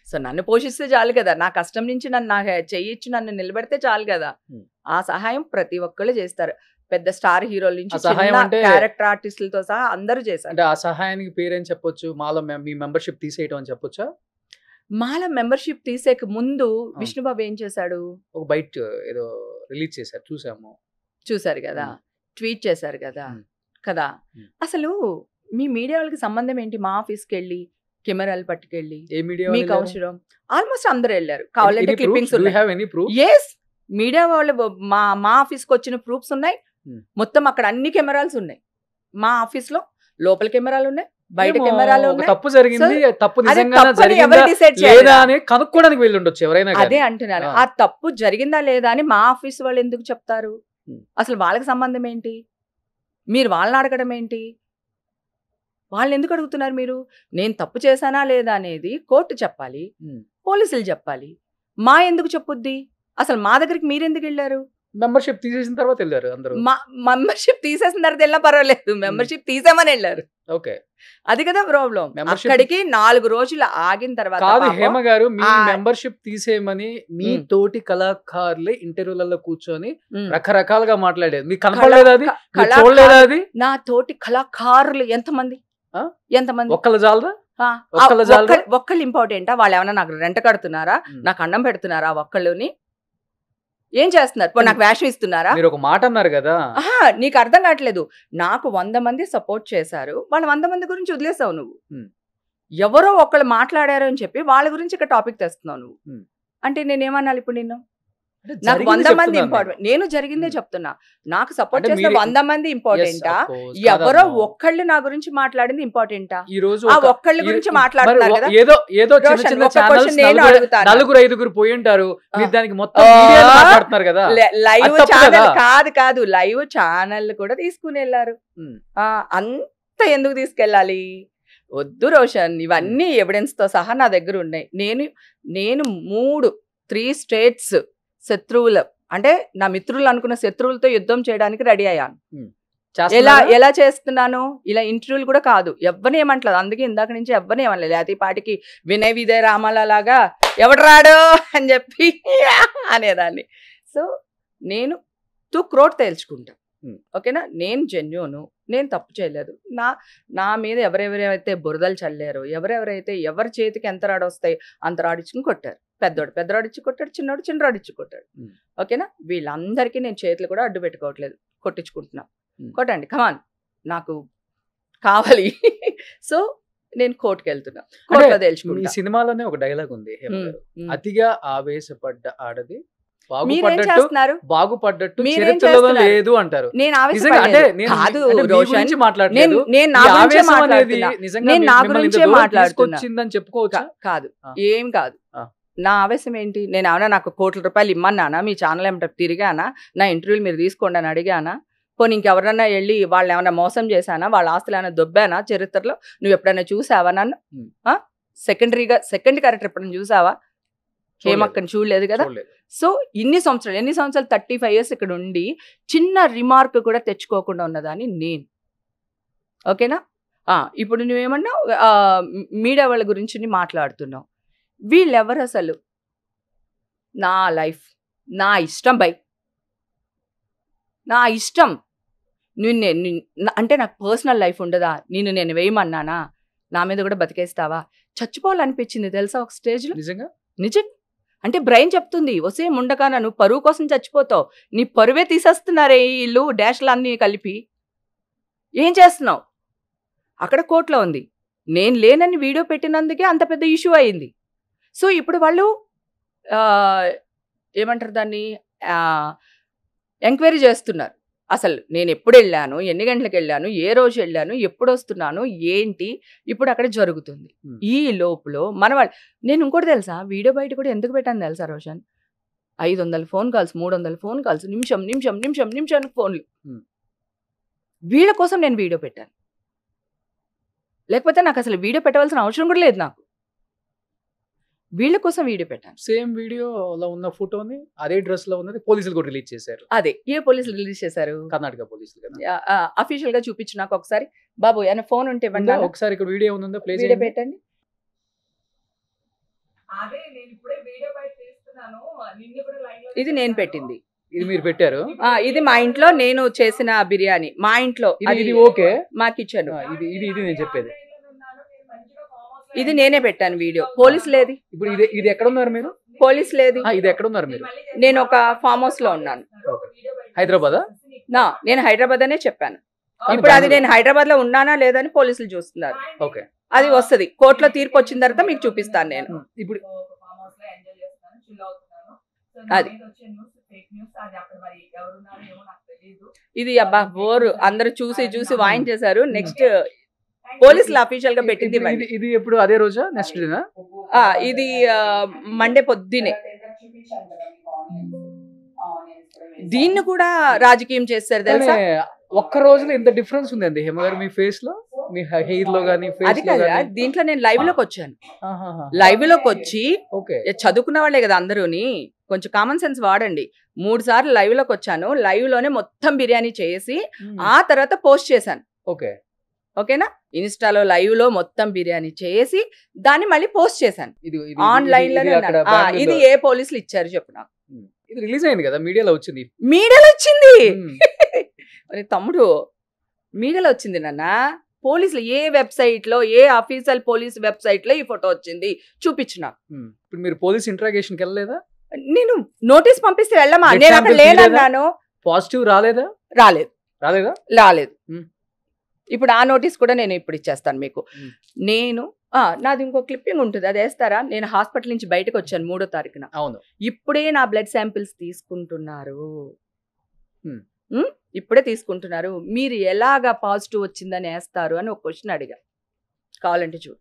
సో నన్ను పోషిస్తే చాలు కదా. నా కష్టం నుంచి నన్ను చెయ్యిచ్చి నన్ను నిలబెడితే చాలు కదా. ఆ సహాయం ప్రతి ఒక్కళ్ళు చేస్తారు, పెద్ద స్టార్ హీరోల నుంచి క్యారెక్టర్ ఆర్టిస్టులతో సహా అందరూ చేశారు. అంటే ఆ సహాయానికి పేరేం చెప్పొచ్చు? మాలో మీ మెంబర్షిప్ తీసేయటం అని చెప్పొచ్చా? మాల మెంబర్షిప్ తీసేక ముందు విష్ణుబాబు ఏం చేశాడు? ఒక బైట్ ఏదో రిలీజ్ చేశారు, చూసారు కదా, ట్వీట్ చేశారు కదా. అసలు మీ మీడియా వాళ్ళకి సంబంధం ఏంటి? మా ఆఫీస్కి వెళ్ళి కెమెరాలు పట్టుకెళ్ళి మీకు అవసరం? ఆల్మోస్ట్ అందరూ వెళ్ళారు, కావాలంటే క్లిప్పింగ్స్ ఉన్నాయి. మీడియా వాళ్ళు మా ఆఫీస్కి వచ్చిన ప్రూఫ్స్ ఉన్నాయి మొత్తం. అక్కడ అన్ని కెమెరాల్స్ ఉన్నాయి మా ఆఫీస్లో, లోపల కెమెరాలు ఉన్నాయి, బయట ఏమో, కెమెరాలు ఒక ఉన్నాయి. తప్పు జరిగింది, తప్పు అది నిజంగా తప్పని జరిగిందా ఎవరు డిసైడ్ చేయాలి? లేదా అని కనుక్కోవడానికి వెళ్ళి ఉండొచ్చు ఎవరైనా అదే కానీ. అంటున్నాను. ఆ. ఆ తప్పు జరిగిందా లేదా అని మా ఆఫీస్ వాళ్ళు ఎందుకు చెప్తారు? ఉమ్. అసలు వాళ్ళకి సంబంధం ఏంటి? మీరు వాళ్ళని అడగడం ఏంటి? వాళ్ళని ఎందుకు అడుగుతున్నారు మీరు? నేను తప్పు చేశానా లేదా అనేది కోర్టు చెప్పాలి, ఉమ్. పోలీసులు చెప్పాలి. మా ఎందుకు చెప్పుద్ది? అసలు మా దగ్గరికి మీరెందుకు వెళ్ళారు? మెంబర్షిప్ తీసేసిన తర్వాత వెళ్ళారు అందరూ. మా మెంబర్షిప్ తీసేసిన తర్వాత వెళ్ళినా పర్వాలేదు, మెంబర్షిప్ తీసామని వెళ్ళారు. ఓకే, అది కదా ప్రాబ్లం. Membership- అక్కడికి 4 రోజులు ఆగిన తర్వాత కాదు పాపం హేమ గారు, మీ ఆ- మెంబర్షిప్ తీసేయమని మీ ఉమ్. తోటి కళాకారులే ఇంటర్వ్యూలలో కూర్చొని ఉమ్. రకరకాలుగా మాట్లాడేది మీకు కనపడలేదు, అది కళా- మీరు కళాకారు- చూడలేదా అది? నా తోటి కళాకారులు ఎంతమంది? ఆ? ఎంతమంది? ఒక్కళ్ళ జాలదా? ఆ, ఒక్కళ్ళ ఆ జాలదా? ఒక్కళ్ళు ఇంపార్టెంటా? వాళ్ళు ఏమైనా నాకు రెంట కడుతున్నారా? నాకు అన్నం పెడుతున్నారా? ఒక్కళ్ళుని ఏం చేస్తున్నారు? పోనీ నాకు వేషం ఇస్తున్నారా? మీరు ఒక మాట అన్నారు కదా, ఆహా, నీకు అర్థం కావట్లేదు. నాకు 100 మంది సపోర్ట్ చేశారు, వాళ్ళు 100 మంది గురించి వదిలేసావు నువ్వు. ఉమ్. ఎవరో ఒకళ్ళు మాట్లాడారు అని చెప్పి వాళ్ళ గురించి ఇక్కడ టాపిక్ తెస్తున్నావు నువ్వు. ఉమ్. అంటే నేనేమన్నాలి ఇప్పుడు నిన్ను? అంటే నాకు జరిగింది 100 మంది చెప్తున్నాను ఇంపార్టెంట్. నేను జరిగిందే ఉమ్. చెప్తున్నా. నాకు సపోర్ట్ అంటే చేసిన మీరు- 100 మంది Yes, ఇంపార్టెంటా? of course. ఎవరో కాదమ్మా. ఒక్కళ్ళు నా గురించి మాట్లాడింది ఇంపార్టెంటా? ఈ రోజు ఆ ఒక- ఒక్కళ్ళ ఈ- గురించి మరి మాట్లాడుతున్నారు కదా. ఏదో ఏదో చిన్న రోషన్, చిన్న ఒక ఛానల్స్ క్వశ్చన్ నేను అడుగుతాను. నలుగురు ఐదుగురు పోయి ఉంటారు, మీరు ఆ. దానికి మొత్తం ఆ. మీడియాలో మాట్లాడుతున్నారు కదా. లైవ్ అది తప్పు ఛానల్ కదా. కాదు లైవ్ ఛానల్ కూడా తీసుకుని వెళ్ళారు. ఉమ్. అంత ఎందుకు తీసుకెళ్ళాలి? వద్దు రోషన్, ఇవన్నీ ఎవిడెన్స్ తో సహా నా దగ్గర ఉన్నాయి. నేను 3 స్టేట్స్ శత్రువులు, అంటే నా మిత్రులు అనుకున్న శత్రువులతో యుద్ధం చేయడానికి రెడీ అయ్యాను. చేస్తున్నారా? ఎలా చేస్తున్నాను? ఇలా ఇంటర్వ్యూలు కూడా కాదు, ఎవరిని ఏమంటలేదు. అందుకే ఇందాక నుంచి ఎవరిని ఏమనలేదు. అతి పాటికి వినయ్ విజయ రామాల లాగా ఎవడు రాడు అని చెప్పి అనేదాన్ని. సో నేను తుక్రోట్ తేల్చుకుంటా. ఓకేనా? నేను జెన్యూను, నేను తప్పు చేయలేదు. నా మీద ఎవరెవరైతే బురదలు చల్లారో, ఎవరెవరైతే ఎవరి చేతికి ఎంత రాడొస్తాయి అంత రాడిచ్చుకుని కొట్టారు. పెద్దరాడిచ్చి కొట్టాడు, చిన్నరాడిచ్చి కొట్టాడు. ఓకేనా? వీళ్ళందరికీ నేను చేతులు కూడా అడ్డు పెట్టుకోవట్లేదు, కొట్టించుకుంటున్నా. కొట్టండి, కమాన్, నాకు కావాలి. సో నేను కోర్టుకు వెళ్తున్నా, కోర్టులో మీ తేల్చుకుంటా. సినిమాలోనే ఒక డైలాగ్ ఉంది హేమ గారు, అతిగా ఆవేశపడ్డ ఆడది మీరేం చేస్తున్నారు? బాగుపడ్డట్టు మీరేం చరిత్రలో చేస్తున్నారు? లేదు అంటారు. నేను నిజంగా అంటే ఆవేశపడలేదు. నేను కాదు అంటే మీ రోషన్, గురించి మాట్లాడలేదు. నేను నా ఈ గురించే ఆవేశం అనేది మాట్లాడుతున్నా. నిజంగా నేను నా మిమ్మల్ని ఇంత గురించే దూరం మాట్లాడుతున్నా. తీసుకొచ్చిందని చెప్పుకోవచ్చా? కాదు, ఆ. ఏం కాదు. ఆ. నా ఆవేశం ఏంటి? నేను ఏమన్నా నాకు కోట్ల రూపాయలు ఇమ్మన్నానా? మీ ఛానల్ ఏమంటే తిరిగానా? నా ఇంటర్వ్యూలు మీరు తీసుకోండి అని అడిగానా? పోనీ ఇంకెవరన్నా వెళ్ళి వాళ్ళు ఏమైనా మోసం చేశానా? వాళ్ళ ఆస్తులు ఏమైనా దొబ్బానా చరిత్రలో? నువ్వు ఎప్పుడైనా చూసావా నన్ను? సెకండ్ క్యారెక్టర్ ఎప్పుడైనా చూసావా? హేమక్కని చూడలేదు కదా. చూడలేదు. సో ఎన్ని సంవత్సరాలు 35 years ఇక్కడ ఉండి చిన్న రిమార్క్ కూడా తెచ్చుకోకుండా ఉన్నదాన్ని నేను. ఓకేనా? ఇప్పుడు నువ్వేమన్నావు, మీడియా వాళ్ళ గురించి మాట్లాడుతున్నావు. వీళ్ళెవరు అసలు? నా లైఫ్, నా ఇష్టం బై, నా ఇష్టం. అంటే నాకు పర్సనల్ లైఫ్ ఉండదా? నేను వేయమన్నానా? నా మీద కూడా బతికేస్తావా? చచ్చిపోవాలనిపించింది తెలుసా ఒక స్టేజ్లో. నిజం. అంటే బ్రెయిన్ చెప్తుంది, వసే ముండకాన నువ్వు పరువు కోసం చచ్చిపోతావు, నీ పరువే తీసేస్తున్నారే వీళ్ళు డాష్లు అన్నీ కలిపి. ఏం చేస్తున్నావు? అక్కడ కోర్టులో ఉంది. నేను లేనని వీడియో పెట్టినందుకే అంత పెద్ద ఇష్యూ అయింది. సో ఇప్పుడు వాళ్ళు ఏమంటారు దాన్ని, ఎంక్వైరీ చేస్తున్నారు. అసలు నేను ఎప్పుడు వెళ్ళాను, ఎన్ని గంటలకు వెళ్ళాను, ఏ రోజు వెళ్ళాను, ఎప్పుడు వస్తున్నాను, ఏంటి ఇప్పుడు అక్కడ జరుగుతుంది. ఈ లోపల మన వాళ్ళు, నేను ఇంకోటి తెలుసా, వీడియో బయట కూడా ఎందుకు పెట్టాను తెలుసా Roshan? 500 phone calls, 300 phone calls, నిమిషానికి ఫోన్లు. వీళ్ళ కోసం నేను వీడియో పెట్టాను. లేకపోతే నాకు అసలు వీడియో పెట్టవలసిన అవసరం కూడా లేదు. నాకు వీళ్ళ కోసం వీడియో పెట్టాను. సేమ్ వీడియోలో ఉన్న ఫోటోని అదే డ్రెస్ లో ఉన్నది పోలీసులు కూడా రిలీజ్ చేశారు. అదే ఏ పోలీసులు రిలీజ్ చేశారు? కర్ణాటక పోలీసులు కదా. అఫీషియల్ గా చూపించు నాకు ఒకసారి. బాబు ఏమైనా ఫోన్ ఉంటే ఇవ్వండి. ఒకసారి ఇక్కడ వీడియో ఉందా? ప్లే వీడియో పెట్టండి. ఇది నేను పెట్టింది. ఇది మీరు పెట్టారు? ఇది మా ఇంట్లో నేను చేసిన బిర్యానీ. మా ఇంట్లో ఇది ఓకే, మా కిచెన్. ఇది నేను చెప్పేది. ఇది నేనే పెట్టాను వీడియో. పోలీసు లేదు. ఇప్పుడు ఇది ఎక్కడ ఉన్నారు మీరు? పోలీసు లేదు. ఇది ఎక్కడ ఉన్నారు మీరు? నేను ఒక ఫామ్ హౌస్ లో ఉన్నాను. హైదరాబాద్. నేను హైదరాబాద్ అనే చెప్పాను. ఇప్పుడు అది నేను హైదరాబాద్ లో ఉన్నానా లేదని పోలీసులు చూస్తున్నారు. ఓకే, అది వస్తుంది. కోర్టులో తీర్పు వచ్చిన తర్వాత మీకు చూపిస్తాను నేను. ఇప్పుడు అది ఇది అబ్బా బోరు, అందరూ చూసి వాయించేశారు. నెక్స్ట్ పోలీసులు అఫీషియల్ గా పెట్టింది ఇవ్వండి. ఇది ఎప్పుడు అదే రోజా నెక్స్ట్ డేనా? ఇది మండే పొద్దునే. దీన్ని కూడా రాజకీయం చేస్తారు తెలుసా? ఒక్క రోజులో ఇంత డిఫరెన్స్ ఉందండి హేమ గారు మీ ఫేస్ లో, మీ హెయిర్ లో గానీ అది కదా, దీంట్లో నేను లైవ్ లోకి వచ్చాను. లైవ్ లోకి వచ్చి చదువుకున్న వాళ్ళే కదా అందరూని, కొంచెం కామన్ సెన్స్ వాడండి. 3 సార్లు లైవ్ లోకి వచ్చాను. లైవ్ లోనే మొత్తం బిర్యానీ చేసి ఆ తర్వాత పోస్ట్ చేశాను. ఓకేనా? ఇన్స్టాలో లైవ్ లో మొత్తం బిర్యానీ చేసి దాన్ని మళ్ళీ పోస్ట్ చేశాను ఆన్లైన్ లోనే. ఇది ఏ పోలీసులు ఇచ్చారు చెప్పు నాకు? ఇది రిలీజ్ అయింది కదా, మీడియాలో వచ్చింది. మీడియాలో వచ్చింది తమ్ముడు, మీడియాలో వచ్చింది నాన్న. పోలీసులు ఏ వెబ్సైట్ లో, ఏ అఫీషియల్ పోలీస్ వెబ్సైట్ లో ఈ ఫోటో వచ్చింది చూపించిన. ఇప్పుడు మీరు పోలీస్ ఇంట్రాగేషన్ కి వెళ్ళలేదా? నేను నోటీస్ పంపిస్తే వెళ్ళమా? నేను అక్కడ లేనన్నాను. పాజిటివ్ రాలేదా? రాలేదు. ఇప్పుడు ఆ నోటీస్ కూడా నేను ఇప్పుడు ఇచ్చేస్తాను మీకు. నేను నాది ఇంకో క్లిప్పింగ్ ఉంటుంది, అది వేస్తారా? నేను హాస్పిటల్ నుంచి బయటకు వచ్చాను 3వ తారీఖున. అవును. ఇప్పుడే నా బ్లడ్ శాంపిల్స్ తీసుకుంటున్నారు. ఇప్పుడే తీసుకుంటున్నారు. మీరు ఎలాగా పాజిటివ్ వచ్చిందని వేస్తారు అని ఒక క్వశ్చన్ అడిగా. కావాలంటే చూడు,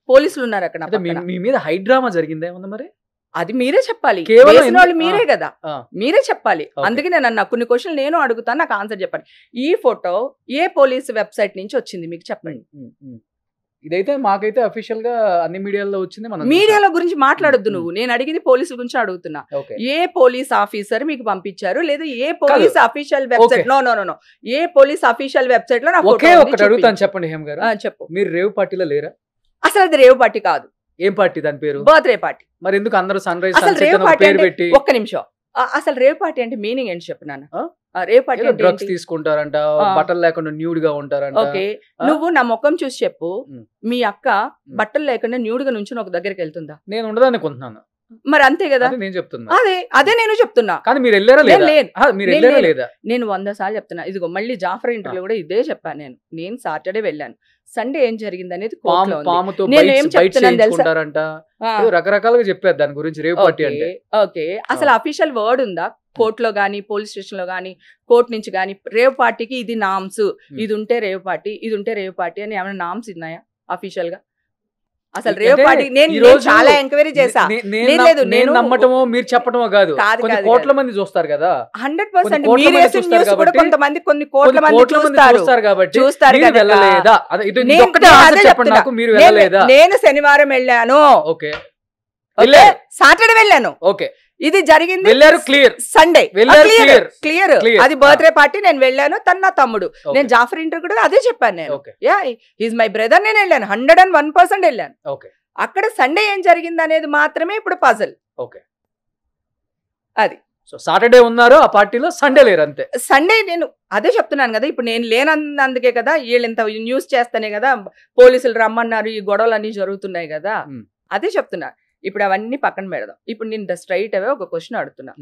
పోలీసులు ఉన్నారు అక్కడ. మీ మీద హైడ్రామా జరిగిందే ఉంది మరి? అది మీరే చెప్పాలి. వాళ్ళు మీరే కదా, మీరే చెప్పాలి. అందుకే నేను కొన్ని క్వశ్చన్లు నేను అడుగుతాను, నాకు ఆన్సర్ చెప్పండి. ఈ ఫోటో ఏ పోలీస్ వెబ్సైట్ నుంచి వచ్చింది మీకు చెప్పండి. ఇదైతే మాకైతే అఫీషియల్ గా అన్ని మీడియాలో వచ్చింది. మీడియాలో గురించి మాట్లాడొద్దు నువ్వు. నేను అడిగింది పోలీసుల గురించి అడుగుతున్నా. ఏ పోలీస్ ఆఫీసర్ మీకు పంపించారు, లేదా ఏ పోలీస్ అఫీషియల్ వెబ్సైట్? నో, ఏ పోలీస్ అఫీషియల్ వెబ్సైట్ లో అడుగుతాను. చెప్పండి హేమ గారు. చెప్పు. మీరు రేవ్ పార్టీలో లేరా? అసలు అది రేవ్ పార్టీ కాదు. ఏం పార్టీ దాని పేరు? Birthday party. మరి ఎందుకు అందరూ సన్ రైజ్ అసలు రేవ్ పార్టీ అంటే ఒక్క నిమిషం, అసలు రేవ్ పార్టీ అంటే మీనింగ్ ఏంటి చెప్పు నాన్న? రేవ్ పార్టీ డ్రగ్స్ తీసుకుంటారంట, బట్టలు లేకుండా న్యూడ్ గా ఉంటారంట. ఓకే, నువ్వు నా ముఖం చూసి చెప్పు, మీ అక్క బట్టలు లేకుండా న్యూడ్ గా నుంచి ఒక దగ్గరికి వెళ్తుందా? నేను ఉండదనుకుంటున్నాను. మరి అంతే కదా నేను చెప్తున్నా. అదే నేను చెప్తున్నా. కానీ మీరు వెళ్ళారా లేదా? నేను 100 సార్లు చెప్తున్నా. ఇదిగో మళ్ళీ జాఫర్ ఇంటర్వ్యూ కూడా ఇదే చెప్పాను. నేను సాటర్డే వెళ్ళాను. సండే ఏం జరిగింది అనేది రకరకాలుగా చెప్పారు దాని గురించి. రేవ్ పార్టీ అంటే ఓకే, అసలు అఫీషియల్ వర్డ్ ఉందా కోర్టులో గానీ, పోలీస్ స్టేషన్ లో గానీ, కోర్టు నుంచి గానీ? రేవ్ పార్టీకి ఇది నామ్స్, ఇది ఉంటే రేవ్ పార్టీ, ఇది ఉంటే రేవ్ పార్టీ అని ఏమైనా నామ్స్ ఉన్నాయా అఫీషియల్ గా? అసలు రేవ్ పార్టీ నేను చాలా ఎంక్వైరీ చేశా. నేను నమ్మటమో మీరు చెప్పటమో కాదు, కోట్ల మంది చూస్తారు కదా. 100% కొంతమంది కొన్ని కోట్ల మంది చూస్తారు కాబట్టి నేను శనివారం వెళ్ళాను, సాటర్డే వెళ్ళాను. ఇది జరిగింది సండే. క్లియర్. అది బర్త్డే పార్టీ. నేను వెళ్ళాను, తన నా తమ్ముడు. నేను జాఫర్ ఇంటర్ కూడా అదే చెప్పాను. నేను ఈజ్ మై బ్రదర్. నేను వెళ్ళాను, 101% వెళ్ళాను. అక్కడ సండే ఏం జరిగింది అనేది మాత్రమే ఇప్పుడు పజల్. అది సాటర్డే ఉన్నారు ఆ పార్టీలో, సండే లేరు అంతే. సండే నేను అదే చెప్తున్నాను కదా, ఇప్పుడు నేను లేనందుకే కదా వీళ్ళు ఇంత న్యూస్ చేస్తానే కదా పోలీసులు రమ్మన్నారు, ఈ గొడవలు అన్ని జరుగుతున్నాయి కదా. అదే చెప్తున్నా. ఇప్పుడు అవన్నీ పక్కన పెడదాం. ఇప్పుడు నేను స్ట్రైట్ అవే ఒక క్వశ్చన్ అడుగుతున్నా.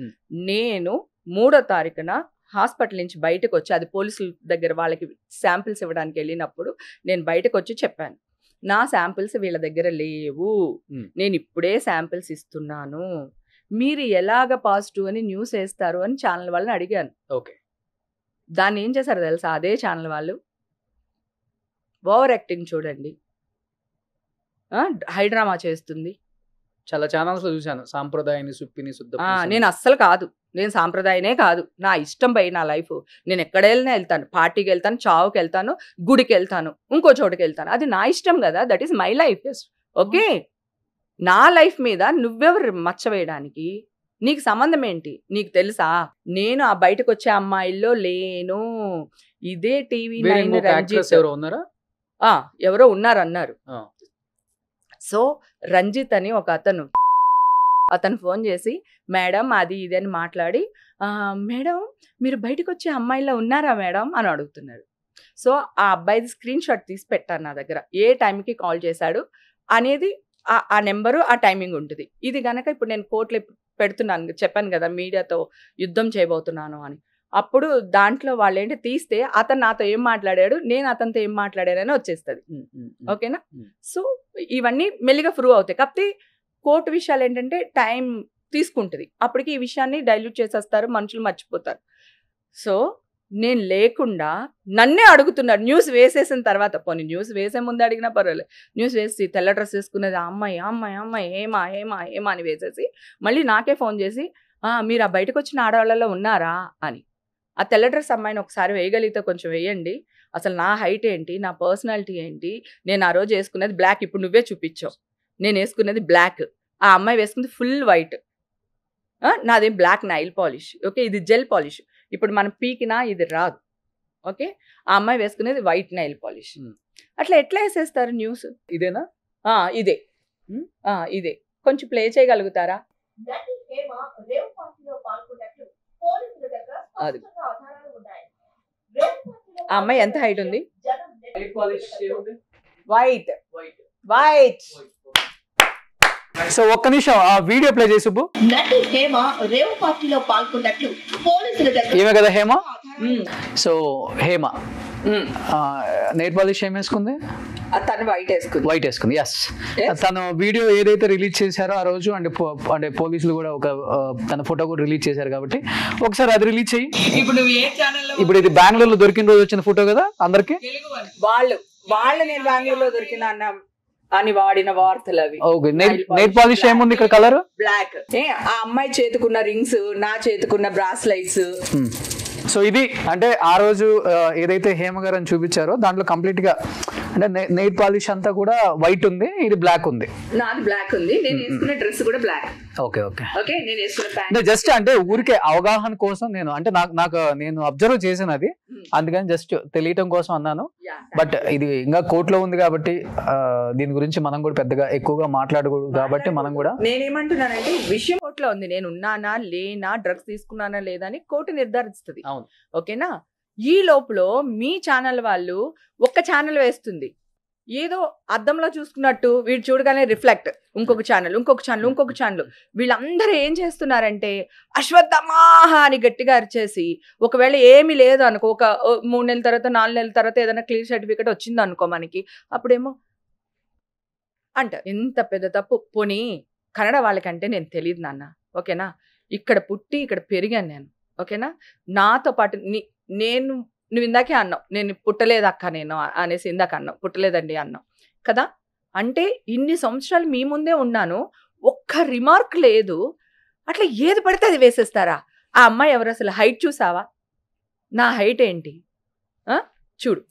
నేను 3వ తారీఖున హాస్పిటల్ నుంచి బయటకు వచ్చి, అది పోలీసుల దగ్గర వాళ్ళకి శాంపిల్స్ ఇవ్వడానికి వెళ్ళినప్పుడు నేను బయటకు వచ్చి చెప్పాను, నా శాంపిల్స్ వీళ్ళ దగ్గర లేవు, నేను ఇప్పుడే శాంపిల్స్ ఇస్తున్నాను, మీరు ఎలాగ పాజిటివ్ అని న్యూస్ వేస్తారు అని ఛానల్ వాళ్ళని అడిగాను. దాన్ని ఏం చేశారు తెలుసా? అదే ఛానల్ వాళ్ళు ఓవర్ యాక్టింగ్ చూడండి, హైడ్రామా చేస్తుంది. చాలా ఛానల్స్ లో చూసాను, సాంప్రదాయాన్ని సుప్పిని శుద్ధ. నేను అస్సలు కాదు, నేను సాంప్రదాయనే కాదు. నా ఇష్టం పై నా లైఫ్. నేను ఎక్కడైనా వెళ్తాను, పార్టీకి వెళ్తాను, చావుకి వెళ్తాను, గుడికి వెళ్తాను, ఇంకో చోటుకి వెళ్తాను. అది నా ఇష్టం కదా, that is my life. Okay, నా లైఫ్ మీద నువ్వెవరు మచ్చ వేయడానికి? నీకు సంబంధం ఏంటి? నీకు తెలుసా నేను ఆ బయటకు వచ్చే అమ్మాయిల్లో లేను. ఇదే టీవీ 9 రంజిత్ ఎవరో ఉన్నారన్నారు. సో రంజిత్ అని ఒక అతను ఫోన్ చేసి, మేడం అది ఇది అని మాట్లాడి, మేడం మీరు బయటకు వచ్చే అమ్మాయిలో ఉన్నారా మేడం అని అడుగుతున్నారు. సో ఆ అబ్బాయిది స్క్రీన్ షాట్ తీసి పెట్టాను నా దగ్గర, ఏ టైంకి కాల్ చేశాడు అనేది ఆ నెంబరు, ఆ టైమింగ్ ఉంటుంది. ఇది కనుక ఇప్పుడు నేను కోర్టులో పెడుతున్నాను, చెప్పాను కదా మీడియాతో యుద్ధం చేయబోతున్నాను అని. అప్పుడు దాంట్లో వాళ్ళు ఏంటి తీస్తే అతను నాతో ఏం మాట్లాడాడు, నేను అతనితో ఏం మాట్లాడానని వచ్చేస్తుంది. ఓకేనా? సో ఇవన్నీ మెల్లిగా ప్రూవ్ అవుతాయి. కాకపోతే కోర్టు విషయాలు ఏంటంటే టైం తీసుకుంటుంది. అప్పటికి ఈ విషయాన్ని డైల్యూట్ చేసేస్తారు, మనుషులు మర్చిపోతారు. సో నేను లేకుండా నన్నే అడుగుతున్నారు న్యూస్ వేసేసిన తర్వాత. పోనీ న్యూస్ వేసే ముందు అడిగినా పర్వాలేదు, న్యూస్ వేసి తెల్ల డ్రెస్ వేసుకున్నది అమ్మాయి అమ్మాయి అమ్మాయి ఏమా ఏమా ఏమా అని వేసేసి మళ్ళీ నాకే ఫోన్ చేసి మీరు ఆ బయటకు వచ్చిన ఆడవాళ్ళలో ఉన్నారా అని. ఆ తెల్ల డ్రెస్ అమ్మాయిని ఒకసారి వేయగలిగితే కొంచెం వేయండి, అసలు నా హైట్ ఏంటి, నా పర్సనాలిటీ ఏంటి, నేను ఆ రోజు వేసుకున్నది బ్లాక్, ఇప్పుడు నువ్వే చూపించావు, నేను వేసుకున్నది బ్లాక్, ఆ అమ్మాయి వేసుకుంది ఫుల్ వైట్, నాదేం బ్లాక్ నైల్ పాలిష్, ఓకే ఇది జెల్ పాలిష్, ఇప్పుడు మనం పీకినా ఇది రాదు, ఓకే ఆ అమ్మాయి వేసుకునేది వైట్ నైల్ పాలిష్. అట్లా ఎట్లా వేసేస్తారు న్యూస్? ఇదేనా? ఇదే ఇదే కొంచెం ప్లే చేయగలుగుతారా? నటి హేమ రేవ్ పార్టీలో పాల్గొన్నట్లు పోలీసుల దగ్గర అది. స్పష్టంగా ఆధారాలు ఉన్నాయి. రేవ్ పార్టీలో ఆ అమ్మాయి ఎంత height ఉంది? జనం వైట్ వైట్. సో ఒక్క నిమిషం ఆ వీడియో ప్లే చేసి సుబ్బు. నటి హేమ రేవ్ పార్టీలో పాల్గొన్నట్లు పోలీసుల దగ్గర ఏమే కదా హేమ. ఆధారాలు సో హేమ నెయిల్ పాలిష్ ఏం వేసుకుంది? తను వైట్ వేసుకుంది. వైట్ వేసుకుంది. Yes, Yes. తను వీడియో ఏదైతే రిలీజ్ చేశారో ఆ రోజు అంటే పోలీసులు కూడా ఒక తన ఫోటో కూడా రిలీజ్ చేశారు కాబట్టి ఒకసారి అది రిలీజ్ చెయ్యి. ఇప్పుడు నువ్వు ఏ ఛానల్లో? ఇప్పుడు ఇది బెంగళూరులో దొరికిన రోజు వచ్చిన ఫోటో కదా అందరికి. వాళ్ళు నేను బెంగళూరులో దొరికిన అని వాడిన వార్తలు అవి. ఓకే, నెయిల్ పాలిష్ ఏముంది ఇక్కడ కలర్? బ్లాక్. ఆ అమ్మాయి చేతుకున్న రింగ్స్, నా చేతుకున్న బ్రాస్లైట్స్. సో ఇది అంటే ఆ రోజు ఏదైతే హేమ గారు అని చూపించారో దాంట్లో కంప్లీట్ గా అంటే నెయిల్ పాలిష్ అంతా కూడా వైట్ ఉంది, ఇది బ్లాక్ ఉంది. నాది బ్లాక్ ఉంది, నేను వేసుకున్న డ్రెస్ కూడా బ్లాక్. ఓకే ఓకే ఓకే నేను వేసుకున్న అంటే ప్యాంట్ జస్ట్ అంటే ఊరికే అవగాహన కోసం నేను అంటే నాకు నేను అబ్జర్వ్ చేశాను అది, అందుకని జస్ట్ తెలియటం కోసం అన్నాను. బట్ ఇది ఇంకా కోర్టులో ఉంది కాబట్టి దీని గురించి మనం కూడా పెద్దగా ఎక్కువగా మాట్లాడకూడదు కాబట్టి మనం కూడా. నేనేమంటున్నానంటే విషయం కోర్టులో ఉంది, నేను ఉన్నానా లేనా, డ్రగ్స్ తీసుకున్నానా లేదా అని కోర్టు నిర్ధారిస్తుంది. అవును. ఓకేనా? ఈ లోపల మీ ఛానల్ వాళ్ళు ఒక్క ఛానల్ వేస్తుంది, ఏదో అద్దంలో చూసుకున్నట్టు వీడు చూడగానే రిఫ్లెక్ట్, ఇంకొక ఛానల్ ఇంకొక ఛానల్ ఇంకొక ఛానల్. వీళ్ళందరూ ఏం చేస్తున్నారంటే అశ్వత్థమాహ అని గట్టిగా అరిచేసి, ఒకవేళ ఏమీ లేదు అనుకో, ఒక 3 నెలల తర్వాత 4 నెలల తర్వాత ఏదైనా క్లియర్ సర్టిఫికేట్ వచ్చింది అనుకో మనకి, అప్పుడేమో అంటారు ఎంత పెద్ద తప్పు. పోనీ కన్నడ వాళ్ళకంటే నేను తెలియదు నాన్న, ఓకేనా? ఇక్కడ పుట్టి ఇక్కడ పెరిగాను నేను, ఓకేనా? నాతో పాటు నువ్వు ఇందాకే అన్నావు నేను పుట్టలేదు అక్క నేను అనేసి, ఇందాక అన్నావు పుట్టలేదండి అన్నావు కదా. అంటే ఇన్ని సంవత్సరాలు మీ ముందే ఉన్నాను, ఒక్క రిమార్క్ లేదు, అట్లా ఏది పడితే అది వేసేస్తారా? ఆ అమ్మాయి ఎవరు అసలు? హైట్ చూసావా? నా హైట్ ఏంటి చూడు.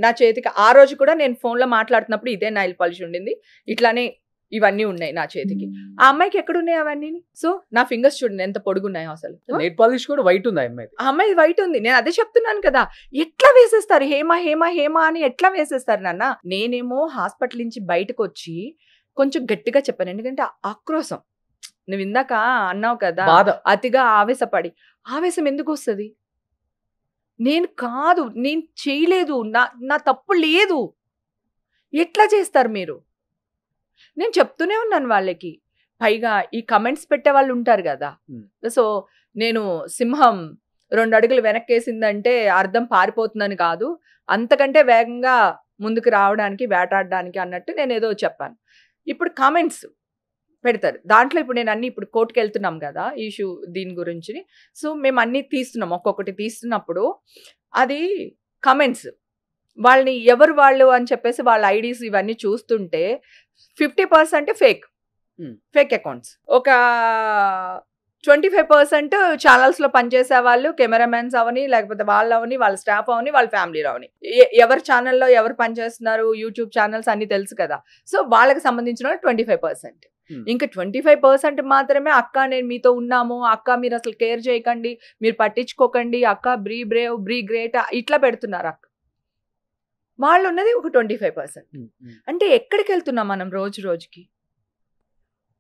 నా చేతికి ఆ రోజు కూడా నేను ఫోన్లో మాట్లాడుతున్నప్పుడు ఇదే నైల్ పాలిష్ ఉండింది, ఇట్లానే ఇవన్నీ ఉన్నాయి నా చేతికి. ఆ అమ్మాయికి ఎక్కడున్నాయి అవన్నీ? సో నా ఫింగర్స్ చూడండి ఎంత పొడుగున్నాయో అసలు. నెయిల్ పాలిష్ కూడా వైట్ ఉంది ఆ అమ్మాయి వైట్ ఉంది, నేను అదే చెప్తున్నాను కదా. ఎట్లా వేసేస్తారు హేమ హేమ హేమ అని ఎట్లా వేసేస్తారు నాన్న? నేనేమో హాస్పిటల్ నుంచి బయటకు వచ్చి కొంచెం గట్టిగా చెప్పాను, ఎందుకంటే ఆక్రోశం. నువ్వు ఇందాక అన్నావు కదా అతిగా ఆవేశపడి. ఆవేశం ఎందుకు వస్తుంది? నేను కాదు, నేను చేయలేదు, నా తప్పు లేదు, ఎట్లా చేస్తారు మీరు? నేను చెప్తూనే ఉన్నాను వాళ్ళకి. పైగా ఈ కమెంట్స్ పెట్టే వాళ్ళు ఉంటారు కదా, సో నేను సింహం 2 అడుగులు వెనక్కేసిందంటే అర్థం పారిపోతుందని కాదు, అంతకంటే వేగంగా ముందుకు రావడానికి వేటాడడానికి అన్నట్టు నేను ఏదో చెప్పాను. ఇప్పుడు కామెంట్స్ పెడతారు దాంట్లో. ఇప్పుడు నేను అన్ని ఇప్పుడు కోర్టుకు వెళ్తున్నాం కదా ఇష్యూ దీని గురించి, సో మేము అన్ని తీస్తున్నాం, ఒక్కొక్కటి తీస్తున్నప్పుడు అది కమెంట్స్ వాళ్ళని ఎవరు వాళ్ళు అని చెప్పేసి వాళ్ళ ఐడీస్ ఇవన్నీ చూస్తుంటే 50% ఫేక్ అకౌంట్స్, ఒక 25% ఛానల్స్లో పనిచేసే వాళ్ళు, కెమెరామెన్స్ అవని, లేకపోతే వాళ్ళు అవని, వాళ్ళ స్టాఫ్ అవని, వాళ్ళ ఫ్యామిలీ అవని, ఎవరి ఛానల్లో ఎవరు పనిచేస్తున్నారు, యూట్యూబ్ ఛానల్స్ అన్ని తెలుసు కదా. సో వాళ్ళకి సంబంధించిన 25%. ఇంకా 25% మాత్రమే అక్క నేను మీతో ఉన్నాము, అక్క మీరు అసలు కేర్ చేయకండి, మీరు పట్టించుకోకండి, అక్క బ్రీ బ్రేవ్ బ్రీ గ్రేట్ ఇట్లా పెడుతున్నారు అక్క. వాళ్ళు ఉన్నది ఒక 25%. అంటే ఎక్కడికి వెళ్తున్నాం మనం రోజు రోజుకి?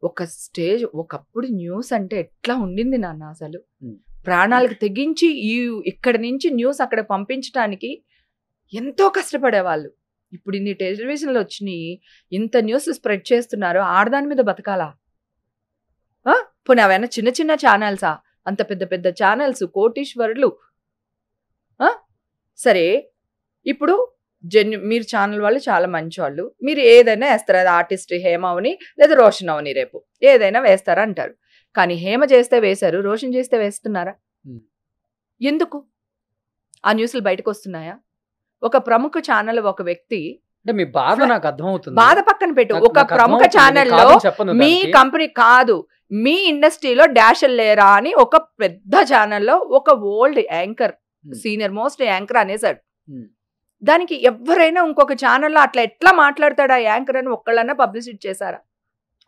ఒక స్టేజ్ ఒకప్పుడు న్యూస్ అంటే ఎట్లా ఉండింది నాన్న, అసలు ప్రాణాలకు తెగించి ఇక్కడ నుంచి న్యూస్ అక్కడ పంపించడానికి ఎంతో కష్టపడేవాళ్ళు. ఇప్పుడు ఇన్ని టెలివిజన్లు వచ్చినాయి, ఇంత న్యూస్ స్ప్రెడ్ చేస్తున్నారు, ఆడదాని మీద బతకాలా? పోనీ అవైనా చిన్న చిన్న ఛానల్సా? అంత పెద్ద పెద్ద ఛానల్స్, కోటీశ్వరులు. సరే ఇప్పుడు మీరు ఛానల్ వాళ్ళు చాలా మంచి వాళ్ళు, మీరు ఏదైనా వేస్తారు, అది ఆర్టిస్ట్ హేమ అవని లేదా రోషన్ అవని, రేపు ఏదైనా వేస్తారా అంటారు. కానీ హేమ చేస్తే వేశారు, రోషన్ చేస్తే వేస్తున్నారా? ఎందుకు? ఆ న్యూస్లు బయటకు వస్తున్నాయా? ఒక ప్రముఖ ఛానల్ ఒక వ్యక్తి అంటే మీ బాధ నాకు అర్థమవుతుంది. బాధ పక్కన పెట్టు, నాకు- ఒక నాకు ప్రముఖ అర్థమవుతుంది. ఛానల్లో కాదని చెప్పను మీ దానికి. కంపెనీ కాదు, మీ ఇండస్ట్రీలో డాషల్ లేరా అని ఒక పెద్ద ఛానల్లో ఒక old anchor, senior most anchor అనేసాడు. Hmm. దానికి ఎవరైనా ఇంకొక ఛానల్లో అట్లా ఎట్లా మాట్లాడతాడు ఆ యాంకర్ అని ఒక్కళ్ళన్నా పబ్లిసిటీ చేశారా?